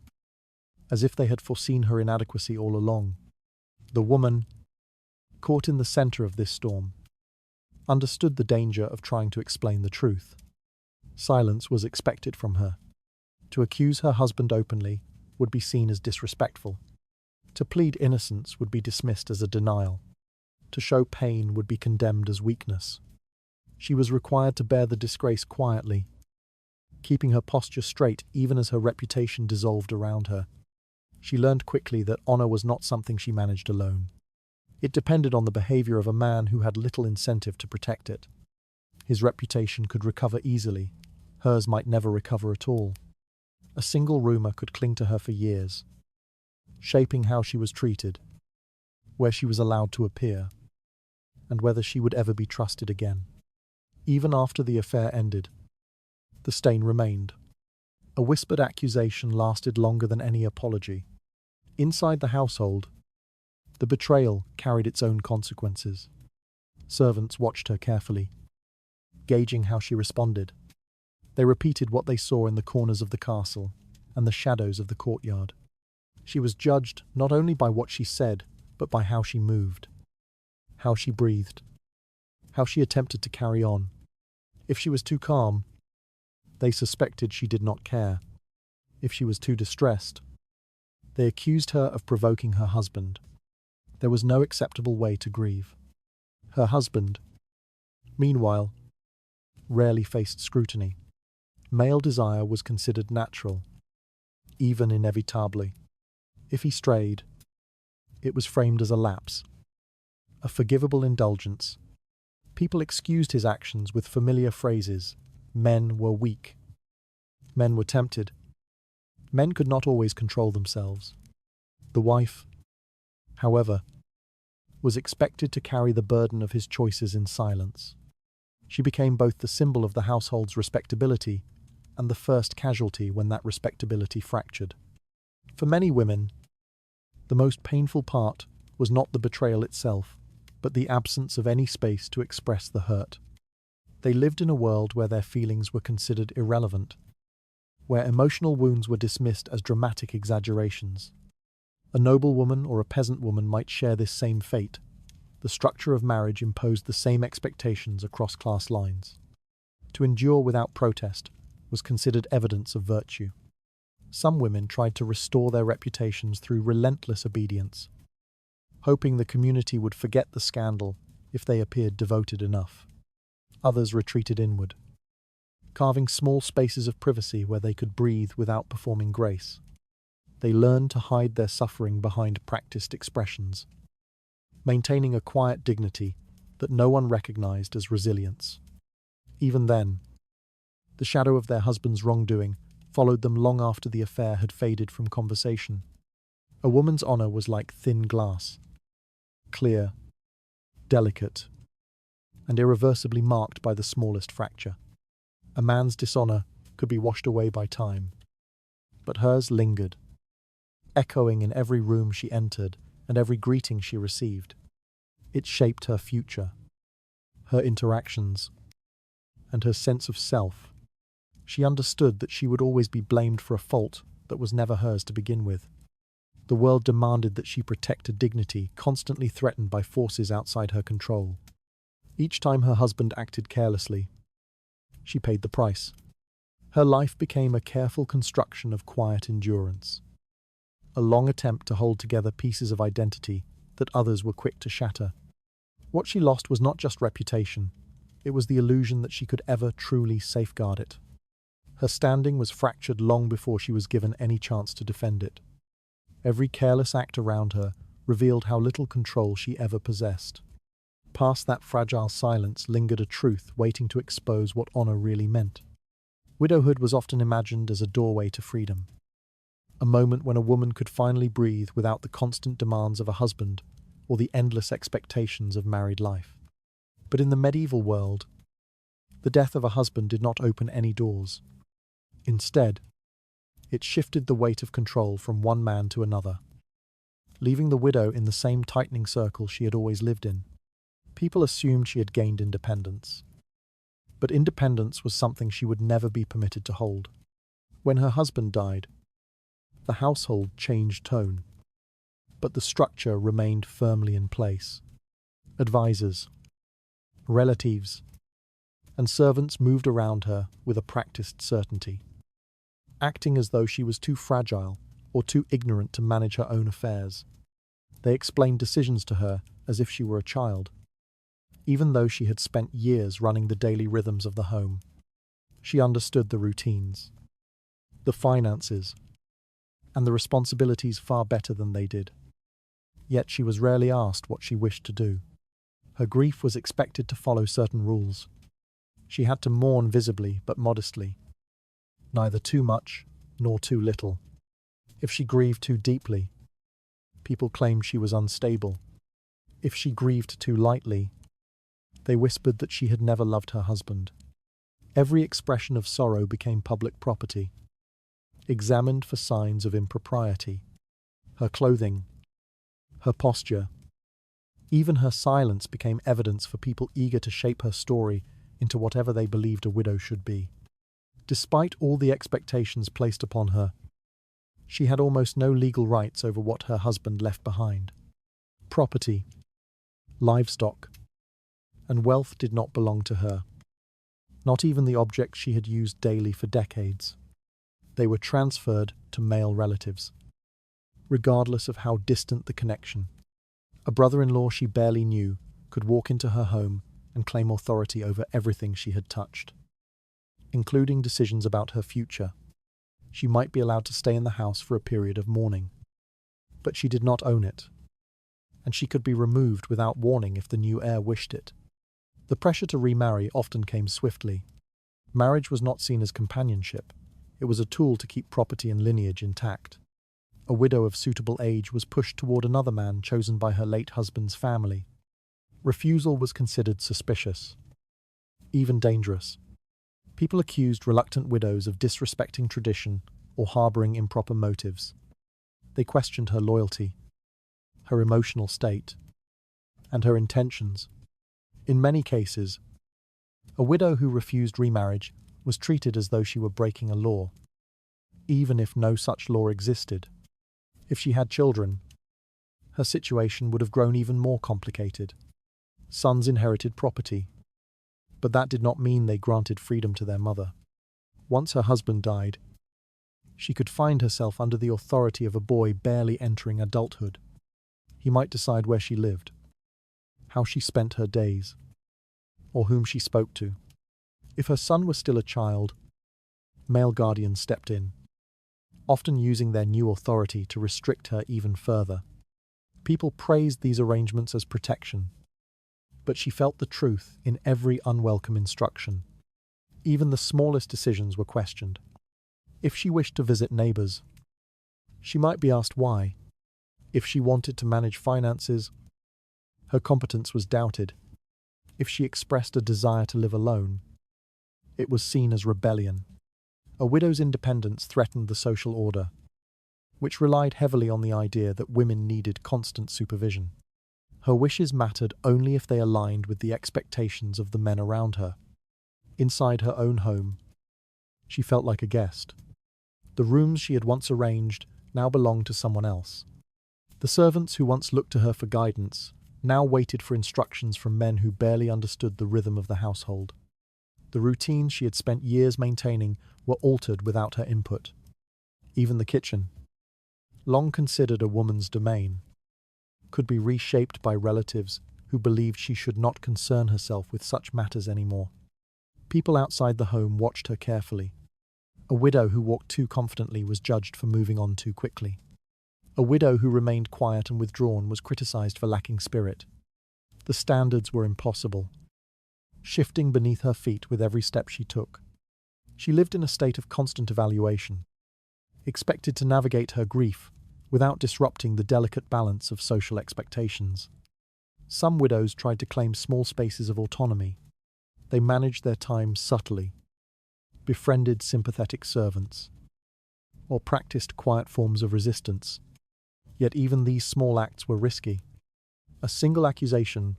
as if they had foreseen her inadequacy all along. The woman, caught in the centre of this storm, understood the danger of trying to explain the truth. Silence was expected from her. To accuse her husband openly would be seen as disrespectful. To plead innocence would be dismissed as a denial. To show pain would be condemned as weakness. She was required to bear the disgrace quietly, keeping her posture straight even as her reputation dissolved around her. She learned quickly that honour was not something she managed alone. It depended on the behaviour of a man who had little incentive to protect it. His reputation could recover easily. Hers might never recover at all. A single rumour could cling to her for years, shaping how she was treated, where she was allowed to appear, and whether she would ever be trusted again. Even after the affair ended, the stain remained. A whispered accusation lasted longer than any apology. Inside the household, the betrayal carried its own consequences. Servants watched her carefully, gauging how she responded. They repeated what they saw in the corners of the castle and the shadows of the courtyard. She was judged not only by what she said, but by how she moved, how she breathed, how she attempted to carry on. If she was too calm, they suspected she did not care. If she was too distressed, they accused her of provoking her husband. There was no acceptable way to grieve. Her husband, meanwhile, rarely faced scrutiny. Male desire was considered natural, even inevitably. If he strayed, it was framed as a lapse, a forgivable indulgence. People excused his actions with familiar phrases. Men were weak. Men were tempted. Men could not always control themselves. The wife, however, was expected to carry the burden of his choices in silence. She became both the symbol of the household's respectability and the first casualty when that respectability fractured. For many women, the most painful part was not the betrayal itself, but the absence of any space to express the hurt. They lived in a world where their feelings were considered irrelevant, where emotional wounds were dismissed as dramatic exaggerations. A noblewoman or a peasant woman might share this same fate. The structure of marriage imposed the same expectations across class lines. To endure without protest was considered evidence of virtue. Some women tried to restore their reputations through relentless obedience, hoping the community would forget the scandal if they appeared devoted enough. Others retreated inward, carving small spaces of privacy where they could breathe without performing grace. They learned to hide their suffering behind practiced expressions, maintaining a quiet dignity that no one recognized as resilience. Even then, the shadow of their husband's wrongdoing followed them long after the affair had faded from conversation. A woman's honor was like thin glass, clear, delicate, and irreversibly marked by the smallest fracture. A man's dishonor could be washed away by time, but hers lingered, echoing in every room she entered and every greeting she received. It shaped her future, her interactions, and her sense of self. She understood that she would always be blamed for a fault that was never hers to begin with. The world demanded that she protect a dignity constantly threatened by forces outside her control. Each time her husband acted carelessly, she paid the price. Her life became a careful construction of quiet endurance, a long attempt to hold together pieces of identity that others were quick to shatter. What she lost was not just reputation, it was the illusion that she could ever truly safeguard it. Her standing was fractured long before she was given any chance to defend it. Every careless act around her revealed how little control she ever possessed. Past that fragile silence lingered a truth waiting to expose what honor really meant. Widowhood was often imagined as a doorway to freedom, a moment when a woman could finally breathe without the constant demands of a husband or the endless expectations of married life. But in the medieval world, the death of a husband did not open any doors. Instead, it shifted the weight of control from one man to another. leaving the widow in the same tightening circle she had always lived in. People assumed she had gained independence. But independence was something she would never be permitted to hold. When her husband died, the household changed tone, but the structure remained firmly in place. Advisors, relatives, and servants moved around her with a practiced certainty, acting as though she was too fragile or too ignorant to manage her own affairs. They explained decisions to her as if she were a child, even though she had spent years running the daily rhythms of the home. She understood the routines, the finances, and the responsibilities far better than they did. Yet she was rarely asked what she wished to do. Her grief was expected to follow certain rules. She had to mourn visibly but modestly, neither too much nor too little. If she grieved too deeply, people claimed she was unstable. If she grieved too lightly, they whispered that she had never loved her husband. Every expression of sorrow became public property, examined for signs of impropriety. Her clothing, her posture, even her silence became evidence for people eager to shape her story into whatever they believed a widow should be. Despite all the expectations placed upon her, she had almost no legal rights over what her husband left behind. Property, livestock, and wealth did not belong to her, not even the objects she had used daily for decades. They were transferred to male relatives, regardless of how distant the connection. A brother-in-law she barely knew could walk into her home and claim authority over everything she had touched, including decisions about her future. She might be allowed to stay in the house for a period of mourning, but she did not own it, and she could be removed without warning if the new heir wished it. The pressure to remarry often came swiftly. Marriage was not seen as companionship. It was a tool to keep property and lineage intact. A widow of suitable age was pushed toward another man chosen by her late husband's family. Refusal was considered suspicious, even dangerous. People accused reluctant widows of disrespecting tradition or harboring improper motives. They questioned her loyalty, her emotional state, and her intentions. In many cases, a widow who refused remarriage was treated as though she were breaking a law, even if no such law existed. If she had children, her situation would have grown even more complicated. Sons inherited property, but that did not mean they granted freedom to their mother. Once her husband died, she could find herself under the authority of a boy barely entering adulthood. He might decide where she lived, how she spent her days, or whom she spoke to. If her son was still a child, male guardians stepped in, often using their new authority to restrict her even further. People praised these arrangements as protection, but she felt the truth in every unwelcome instruction. Even the smallest decisions were questioned. If she wished to visit neighbors, she might be asked why. If she wanted to manage finances, her competence was doubted. If she expressed a desire to live alone, it was seen as rebellion. A widow's independence threatened the social order, which relied heavily on the idea that women needed constant supervision. Her wishes mattered only if they aligned with the expectations of the men around her. Inside her own home, she felt like a guest. The rooms she had once arranged now belonged to someone else. The servants who once looked to her for guidance now waited for instructions from men who barely understood the rhythm of the household. The routines she had spent years maintaining were altered without her input. Even the kitchen, long considered a woman's domain, could be reshaped by relatives who believed she should not concern herself with such matters anymore. People outside the home watched her carefully. A widow who walked too confidently was judged for moving on too quickly. A widow who remained quiet and withdrawn was criticized for lacking spirit. The standards were impossible, shifting beneath her feet with every step she took. She lived in a state of constant evaluation, expected to navigate her grief without disrupting the delicate balance of social expectations. Some widows tried to claim small spaces of autonomy. They managed their time subtly, befriended sympathetic servants, or practiced quiet forms of resistance. Yet even these small acts were risky. A single accusation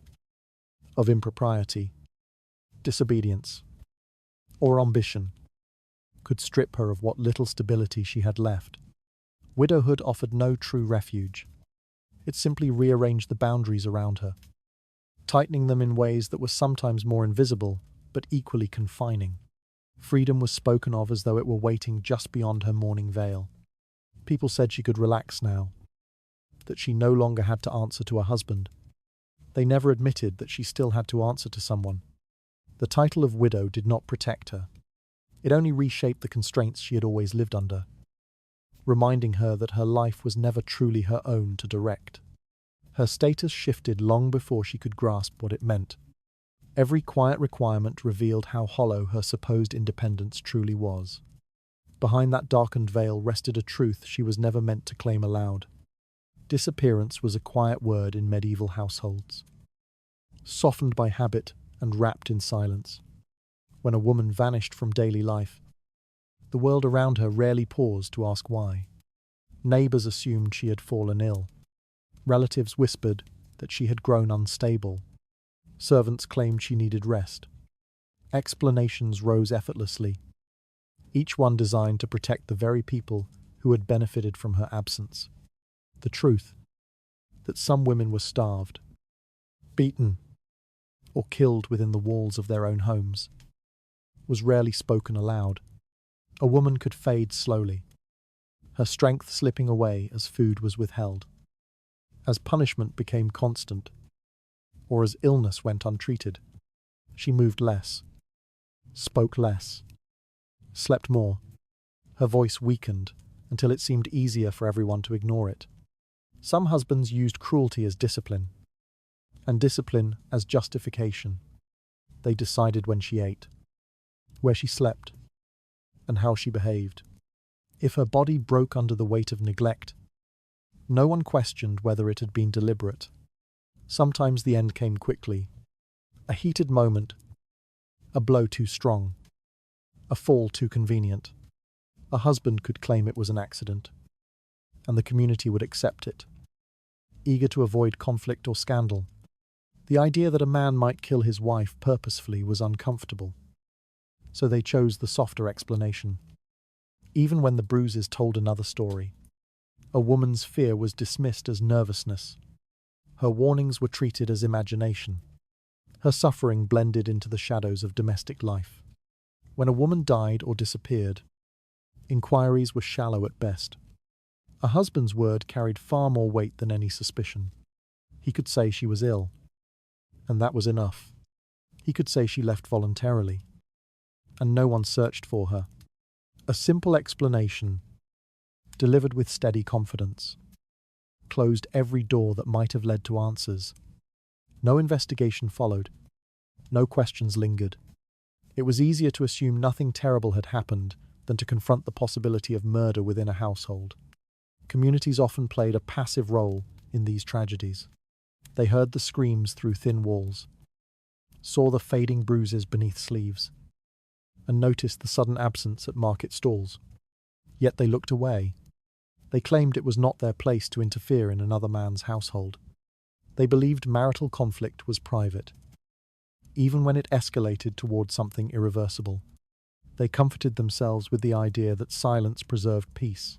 of impropriety, disobedience, or ambition could strip her of what little stability she had left. Widowhood offered no true refuge. It simply rearranged the boundaries around her, tightening them in ways that were sometimes more invisible, but equally confining. Freedom was spoken of as though it were waiting just beyond her mourning veil. People said she could relax now, that she no longer had to answer to her husband. They never admitted that she still had to answer to someone. The title of widow did not protect her. It only reshaped the constraints she had always lived under, reminding her that her life was never truly her own to direct. Her status shifted long before she could grasp what it meant. Every quiet requirement revealed how hollow her supposed independence truly was. Behind that darkened veil rested a truth she was never meant to claim aloud. Disappearance was a quiet word in medieval households, softened by habit and wrapped in silence. When a woman vanished from daily life, the world around her rarely paused to ask why. Neighbours assumed she had fallen ill. Relatives whispered that she had grown unstable. Servants claimed she needed rest. Explanations rose effortlessly, each one designed to protect the very people who had benefited from her absence. The truth, that some women were starved, beaten, or killed within the walls of their own homes, was rarely spoken aloud. A woman could fade slowly, her strength slipping away as food was withheld, as punishment became constant, or as illness went untreated. She moved less, spoke less, slept more. Her voice weakened until it seemed easier for everyone to ignore it. Some husbands used cruelty as discipline, and discipline as justification. They decided when she ate, where she slept, and how she behaved. If her body broke under the weight of neglect, no one questioned whether it had been deliberate. Sometimes the end came quickly. A heated moment, a blow too strong, a fall too convenient. A husband could claim it was an accident, and the community would accept it, eager to avoid conflict or scandal. The idea that a man might kill his wife purposefully was uncomfortable, so they chose the softer explanation. Even when the bruises told another story, a woman's fear was dismissed as nervousness. Her warnings were treated as imagination. Her suffering blended into the shadows of domestic life. When a woman died or disappeared, inquiries were shallow at best. A husband's word carried far more weight than any suspicion. He could say she was ill, and that was enough. He could say she left voluntarily, and no one searched for her. A simple explanation, delivered with steady confidence, closed every door that might have led to answers. No investigation followed. No questions lingered. It was easier to assume nothing terrible had happened than to confront the possibility of murder within a household. Communities often played a passive role in these tragedies. They heard the screams through thin walls, saw the fading bruises beneath sleeves, and noticed the sudden absence at market stalls. Yet they looked away. They claimed it was not their place to interfere in another man's household. They believed marital conflict was private, even when it escalated toward something irreversible. They comforted themselves with the idea that silence preserved peace,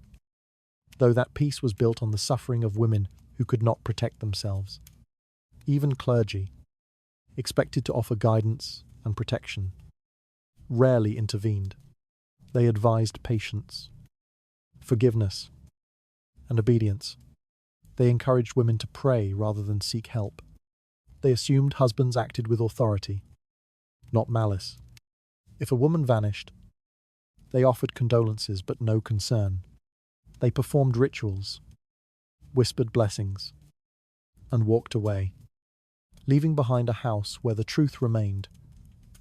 though that peace was built on the suffering of women who could not protect themselves. Even clergy, expected to offer guidance and protection, rarely intervened. They advised patience, forgiveness, and obedience. They encouraged women to pray rather than seek help. They assumed husbands acted with authority, not malice. If a woman vanished, they offered condolences but no concern. They performed rituals, whispered blessings, and walked away, leaving behind a house where the truth remained,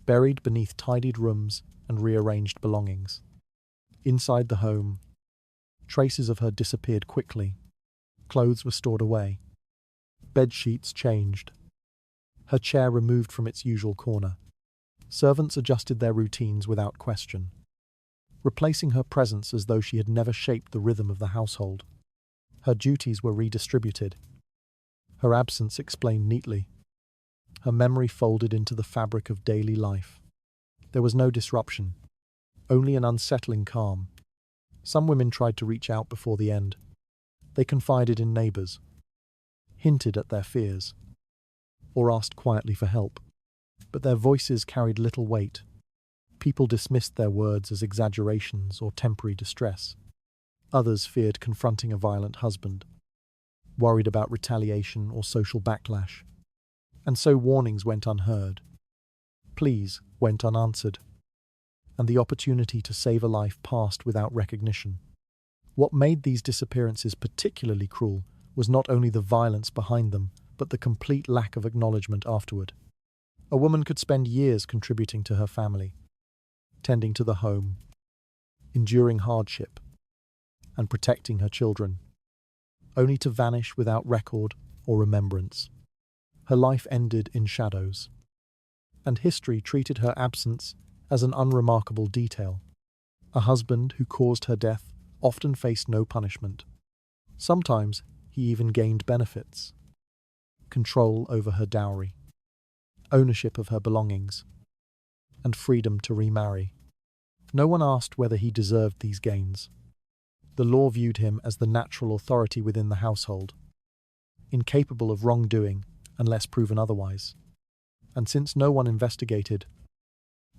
buried beneath tidied rooms and rearranged belongings. Inside the home, traces of her disappeared quickly. Clothes were stored away, bed sheets changed, her chair removed from its usual corner. Servants adjusted their routines without question, replacing her presence as though she had never shaped the rhythm of the household. Her duties were redistributed. Her absence explained neatly. Her memory folded into the fabric of daily life. There was no disruption, only an unsettling calm. Some women tried to reach out before the end. They confided in neighbors, hinted at their fears, or asked quietly for help. But their voices carried little weight. People dismissed their words as exaggerations or temporary distress. Others feared confronting a violent husband, worried about retaliation or social backlash. And so warnings went unheard. Pleas went unanswered. And the opportunity to save a life passed without recognition. What made these disappearances particularly cruel was not only the violence behind them, but the complete lack of acknowledgement afterward. A woman could spend years contributing to her family, tending to the home, enduring hardship, and protecting her children, only to vanish without record or remembrance. Her life ended in shadows, and history treated her absence as an unremarkable detail. A husband who caused her death often faced no punishment. Sometimes he even gained benefits: control over her dowry, ownership of her belongings, and freedom to remarry. No one asked whether he deserved these gains. The law viewed him as the natural authority within the household, incapable of wrongdoing unless proven otherwise. And since no one investigated,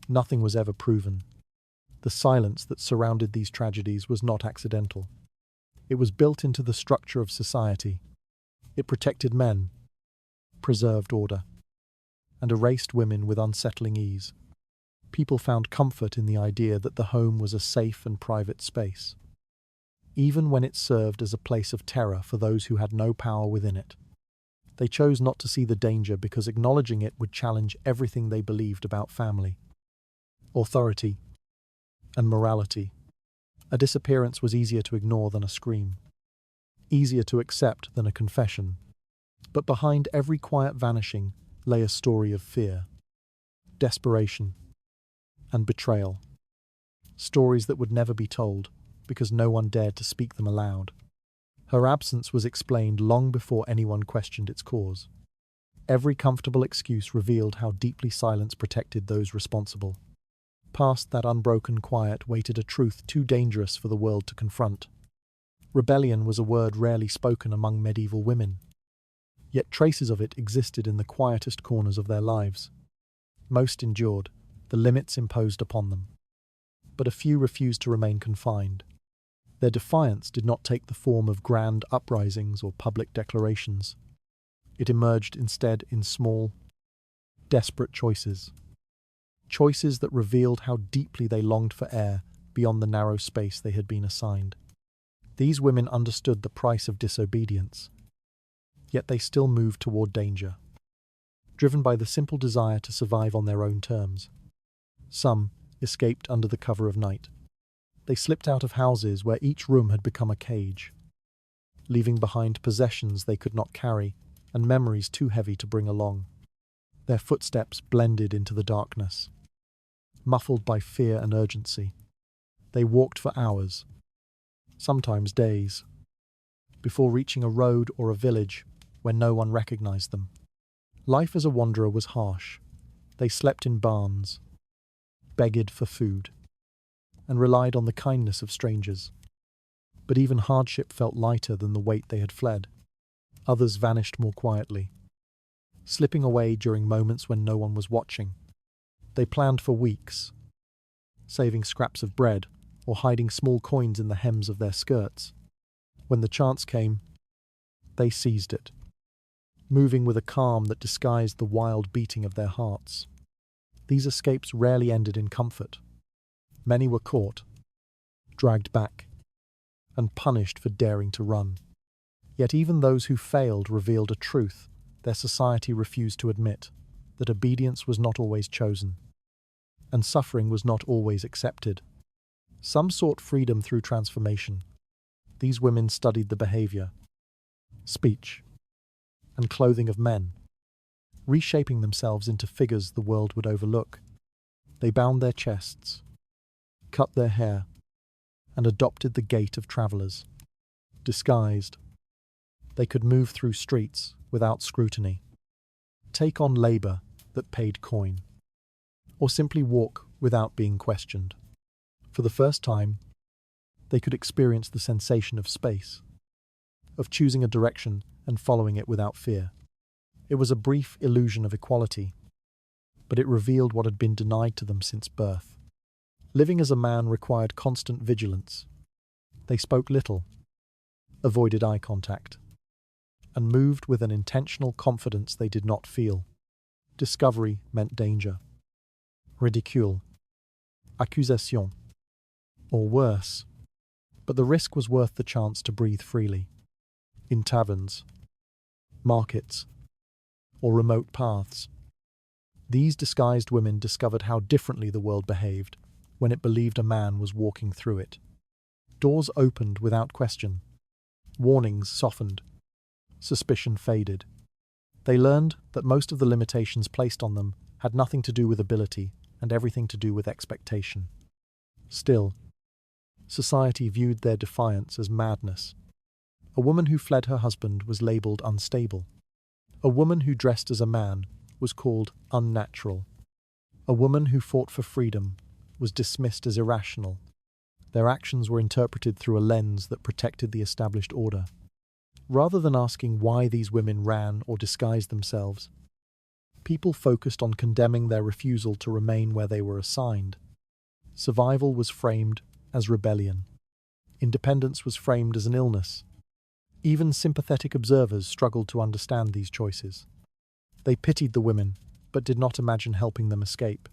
nothing was ever proven. The silence that surrounded these tragedies was not accidental. It was built into the structure of society. It protected men, preserved order, and erased women with unsettling ease. People found comfort in the idea that the home was a safe and private space, even when it served as a place of terror for those who had no power within it. They chose not to see the danger because acknowledging it would challenge everything they believed about family, authority, and morality. A disappearance was easier to ignore than a scream, easier to accept than a confession. But behind every quiet vanishing lay a story of fear, desperation, and betrayal. Stories that would never be told because no one dared to speak them aloud. Her absence was explained long before anyone questioned its cause. Every comfortable excuse revealed how deeply silence protected those responsible. Past that unbroken quiet waited a truth too dangerous for the world to confront. Rebellion was a word rarely spoken among medieval women, yet traces of it existed in the quietest corners of their lives. Most endured the limits imposed upon them, but a few refused to remain confined. Their defiance did not take the form of grand uprisings or public declarations. It emerged instead in small, desperate choices. Choices that revealed how deeply they longed for air beyond the narrow space they had been assigned. These women understood the price of disobedience, yet they still moved toward danger, driven by the simple desire to survive on their own terms. Some escaped under the cover of night. They slipped out of houses where each room had become a cage, leaving behind possessions they could not carry and memories too heavy to bring along. Their footsteps blended into the darkness, muffled by fear and urgency. They walked for hours, sometimes days, before reaching a road or a village where no one recognized them. Life as a wanderer was harsh. They slept in barns, begged for food, and relied on the kindness of strangers. But even hardship felt lighter than the weight they had fled. Others vanished more quietly, slipping away during moments when no one was watching. They planned for weeks, saving scraps of bread or hiding small coins in the hems of their skirts. When the chance came, they seized it, moving with a calm that disguised the wild beating of their hearts. These escapes rarely ended in comfort. Many were caught, dragged back, and punished for daring to run. Yet even those who failed revealed a truth their society refused to admit, that obedience was not always chosen, and suffering was not always accepted. Some sought freedom through transformation. These women studied the behavior, speech, and clothing of men, reshaping themselves into figures the world would overlook. They bound their chests, cut their hair, and adopted the gait of travelers. Disguised, They could move through streets without scrutiny, take on labor that paid coin, or simply walk without being questioned. For the first time, they could experience the sensation of space, of choosing a direction and following it without fear. It was a brief illusion of equality, but it revealed what had been denied to them since birth. Living as a man required constant vigilance. They spoke little, avoided eye contact, and moved with an intentional confidence they did not feel. Discovery meant danger, ridicule, accusation, or worse, but the risk was worth the chance to breathe freely. In taverns, markets, or remote paths, these disguised women discovered how differently the world behaved when it believed a man was walking through it. Doors opened without question. Warnings softened. Suspicion faded. They learned that most of the limitations placed on them had nothing to do with ability and everything to do with expectation. Still, society viewed their defiance as madness. A woman who fled her husband was labelled unstable. A woman who dressed as a man was called unnatural. A woman who fought for freedom was dismissed as irrational. Their actions were interpreted through a lens that protected the established order. Rather than asking why these women ran or disguised themselves, people focused on condemning their refusal to remain where they were assigned. Survival was framed as rebellion. Independence was framed as an illness. Even sympathetic observers struggled to understand these choices. They pitied the women, but did not imagine helping them escape.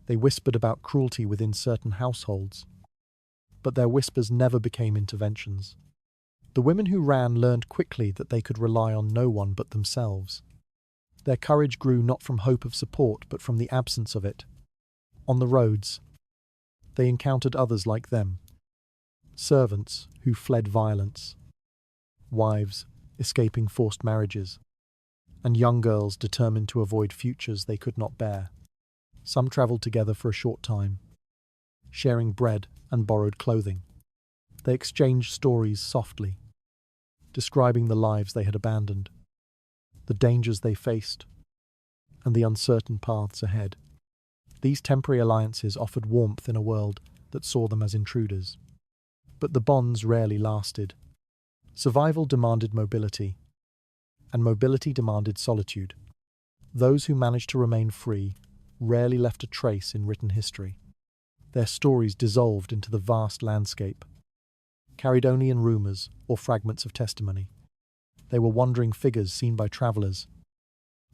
They whispered about cruelty within certain households, but their whispers never became interventions. The women who ran learned quickly that they could rely on no one but themselves. Their courage grew not from hope of support, but from the absence of it. On the roads, they encountered others like them. Servants who fled violence, wives escaping forced marriages, and young girls determined to avoid futures they could not bear. Some travelled together for a short time, sharing bread and borrowed clothing. They exchanged stories softly, describing the lives they had abandoned, the dangers they faced, and the uncertain paths ahead. These temporary alliances offered warmth in a world that saw them as intruders. But the bonds rarely lasted. Survival demanded mobility, and mobility demanded solitude. Those who managed to remain free rarely left a trace in written history. Their stories dissolved into the vast landscape, carried only in rumours or fragments of testimony. They were wandering figures seen by travellers,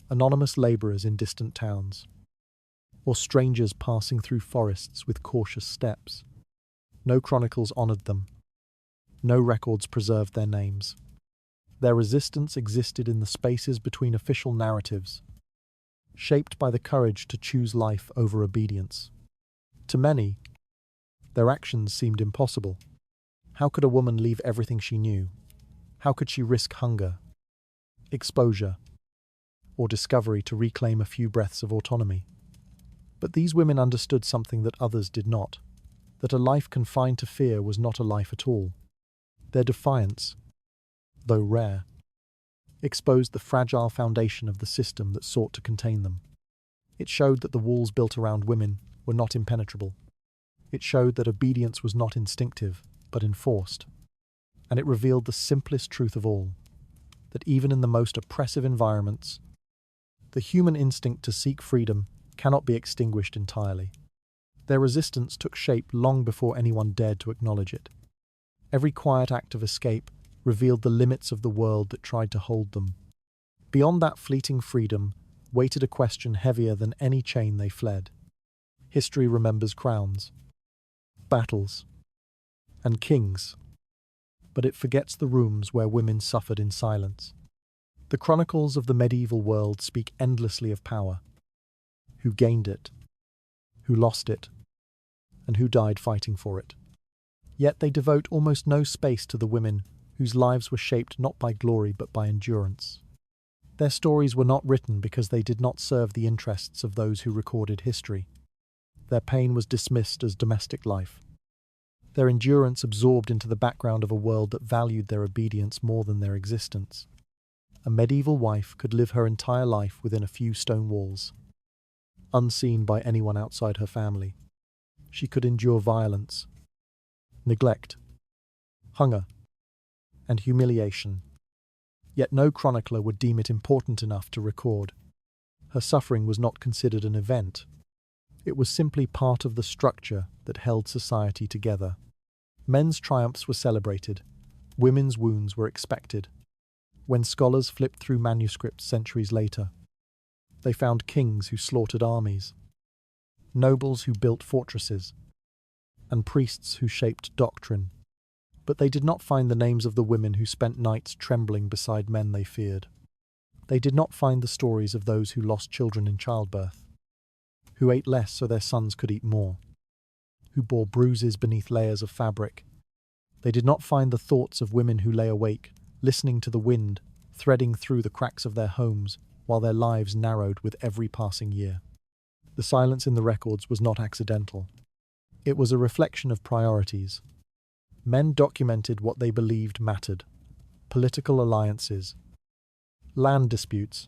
anonymous labourers in distant towns, or strangers passing through forests with cautious steps. No chronicles honoured them. No records preserved their names. Their resistance existed in the spaces between official narratives, shaped by the courage to choose life over obedience. To many, their actions seemed impossible. How could a woman leave everything she knew? How could she risk hunger, exposure, or discovery to reclaim a few breaths of autonomy? But these women understood something that others did not, that a life confined to fear was not a life at all. Their defiance, though rare, exposed the fragile foundation of the system that sought to contain them. It showed that the walls built around women were not impenetrable. It showed that obedience was not instinctive, but enforced. And it revealed the simplest truth of all, that even in the most oppressive environments, the human instinct to seek freedom cannot be extinguished entirely. Their resistance took shape long before anyone dared to acknowledge it. Every quiet act of escape revealed the limits of the world that tried to hold them. Beyond that fleeting freedom waited a question heavier than any chain they fled. History remembers crowns, battles, and kings, but it forgets the rooms where women suffered in silence. The chronicles of the medieval world speak endlessly of power, who gained it, who lost it, and who died fighting for it. Yet they devote almost no space to the women whose lives were shaped not by glory but by endurance. Their stories were not written because they did not serve the interests of those who recorded history. Their pain was dismissed as domestic life, their endurance absorbed into the background of a world that valued their obedience more than their existence. A medieval wife could live her entire life within a few stone walls, unseen by anyone outside her family. She could endure violence, neglect, hunger, and humiliation. Yet no chronicler would deem it important enough to record. Her suffering was not considered an event. It was simply part of the structure that held society together. Men's triumphs were celebrated. Women's wounds were expected. When scholars flipped through manuscripts centuries later, they found kings who slaughtered armies, nobles who built fortresses, and priests who shaped doctrine. But they did not find the names of the women who spent nights trembling beside men they feared. They did not find the stories of those who lost children in childbirth, who ate less so their sons could eat more, who bore bruises beneath layers of fabric. They did not find the thoughts of women who lay awake, listening to the wind, threading through the cracks of their homes, while their lives narrowed with every passing year. The silence in the records was not accidental. It was a reflection of priorities. Men documented what they believed mattered: political alliances, land disputes,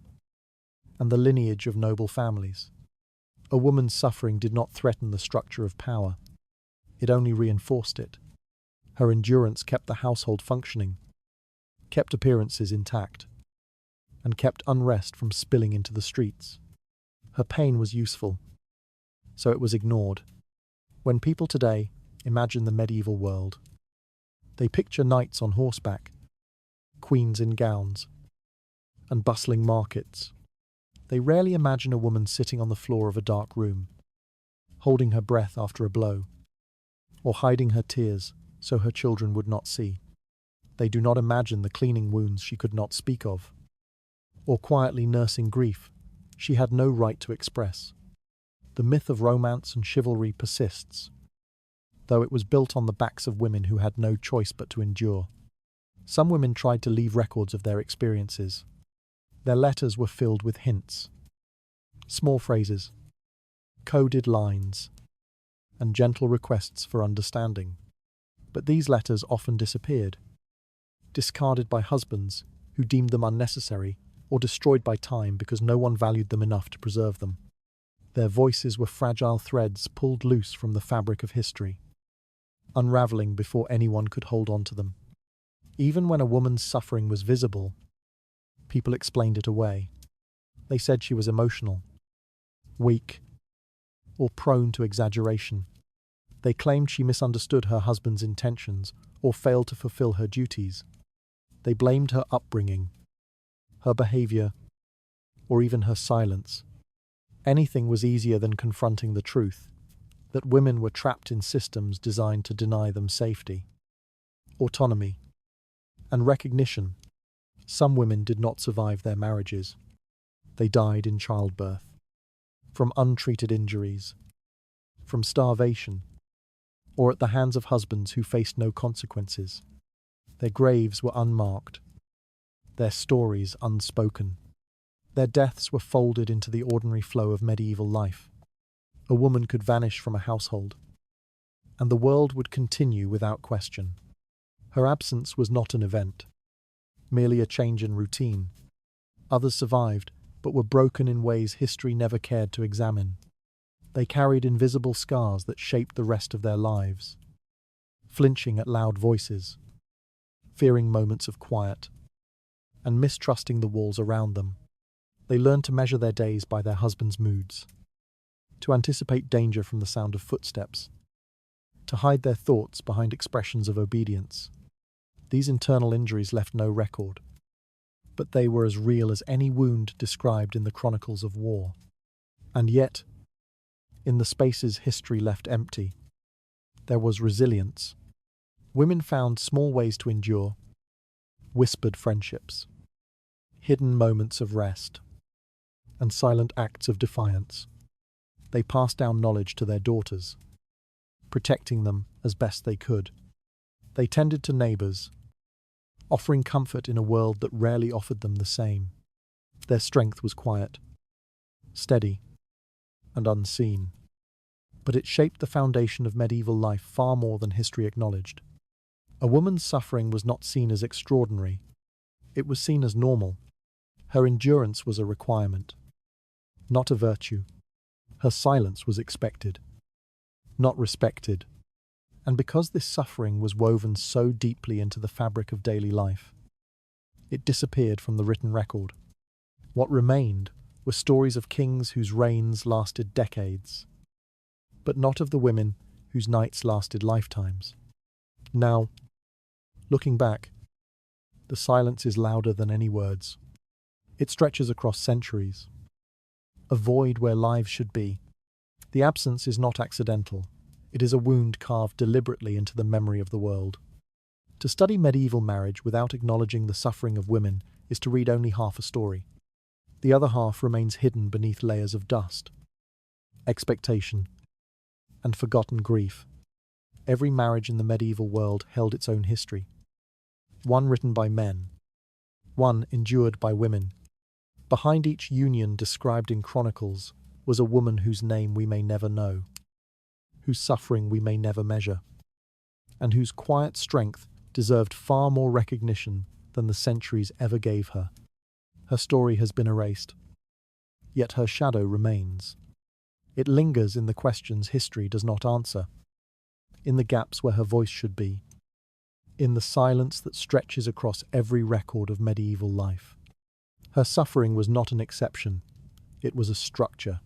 and the lineage of noble families. A woman's suffering did not threaten the structure of power. It only reinforced it. Her endurance kept the household functioning, kept appearances intact, and kept unrest from spilling into the streets. Her pain was useful, so it was ignored. When people today imagine the medieval world, they picture knights on horseback, queens in gowns, and bustling markets. They rarely imagine a woman sitting on the floor of a dark room, holding her breath after a blow, or hiding her tears so her children would not see. They do not imagine the cleaning wounds she could not speak of, or quietly nursing grief she had no right to express. The myth of romance and chivalry persists, though it was built on the backs of women who had no choice but to endure. Some women tried to leave records of their experiences. Their letters were filled with hints, small phrases, coded lines, and gentle requests for understanding. But these letters often disappeared, discarded by husbands who deemed them unnecessary, or destroyed by time because no one valued them enough to preserve them. Their voices were fragile threads pulled loose from the fabric of history, unraveling before anyone could hold on to them. Even when a woman's suffering was visible, people explained it away. They said she was emotional, weak, or prone to exaggeration. They claimed she misunderstood her husband's intentions or failed to fulfill her duties. They blamed her upbringing, her behavior, or even her silence. Anything was easier than confronting the truth, that women were trapped in systems designed to deny them safety, autonomy, and recognition. Some women did not survive their marriages. They died in childbirth, from untreated injuries, from starvation, or at the hands of husbands who faced no consequences. Their graves were unmarked, their stories unspoken. Their deaths were folded into the ordinary flow of medieval life. A woman could vanish from a household, and the world would continue without question. Her absence was not an event, merely a change in routine. Others survived, but were broken in ways history never cared to examine. They carried invisible scars that shaped the rest of their lives, flinching at loud voices, fearing moments of quiet, and mistrusting the walls around them. They learned to measure their days by their husbands' moods, to anticipate danger from the sound of footsteps, to hide their thoughts behind expressions of obedience. These internal injuries left no record, but they were as real as any wound described in the chronicles of war. And yet, in the spaces history left empty, there was resilience. Women found small ways to endure, whispered friendships, hidden moments of rest, and silent acts of defiance. They passed down knowledge to their daughters, protecting them as best they could. They tended to neighbours, offering comfort in a world that rarely offered them the same. Their strength was quiet, steady, and unseen. but it shaped the foundation of medieval life far more than history acknowledged. A woman's suffering was not seen as extraordinary. It was seen as normal. Her endurance was a requirement, not a virtue. Her silence was expected, not respected. And because this suffering was woven so deeply into the fabric of daily life, it disappeared from the written record. What remained were stories of kings whose reigns lasted decades, but not of the women whose nights lasted lifetimes. Now, looking back, the silence is louder than any words. It stretches across centuries, a void where lives should be. The absence is not accidental. It is a wound carved deliberately into the memory of the world. To study medieval marriage without acknowledging the suffering of women is to read only half a story. The other half remains hidden beneath layers of dust, expectation, and forgotten grief. Every marriage in the medieval world held its own history. One written by men, one endured by women. Behind each union described in chronicles was a woman whose name we may never know, whose suffering we may never measure, and whose quiet strength deserved far more recognition than the centuries ever gave her. Her story has been erased, yet her shadow remains. It lingers in the questions history does not answer, in the gaps where her voice should be, in the silence that stretches across every record of medieval life. Her suffering was not an exception, it was a structure,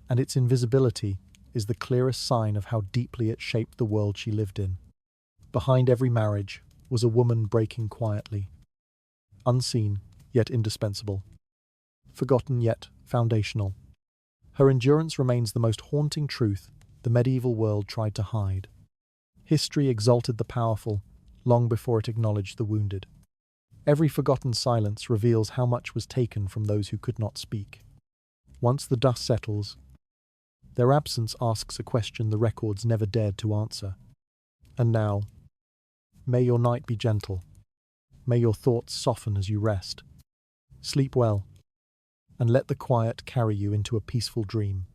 and its invisibility is the clearest sign of how deeply it shaped the world she lived in. Behind every marriage was a woman breaking quietly, unseen yet indispensable, forgotten yet foundational. Her endurance remains the most haunting truth the medieval world tried to hide. History exalted the powerful long before it acknowledged the wounded. Every forgotten silence reveals how much was taken from those who could not speak. Once the dust settles, their absence asks a question the records never dared to answer. And now, may your night be gentle. May your thoughts soften as you rest. Sleep well, and let the quiet carry you into a peaceful dream.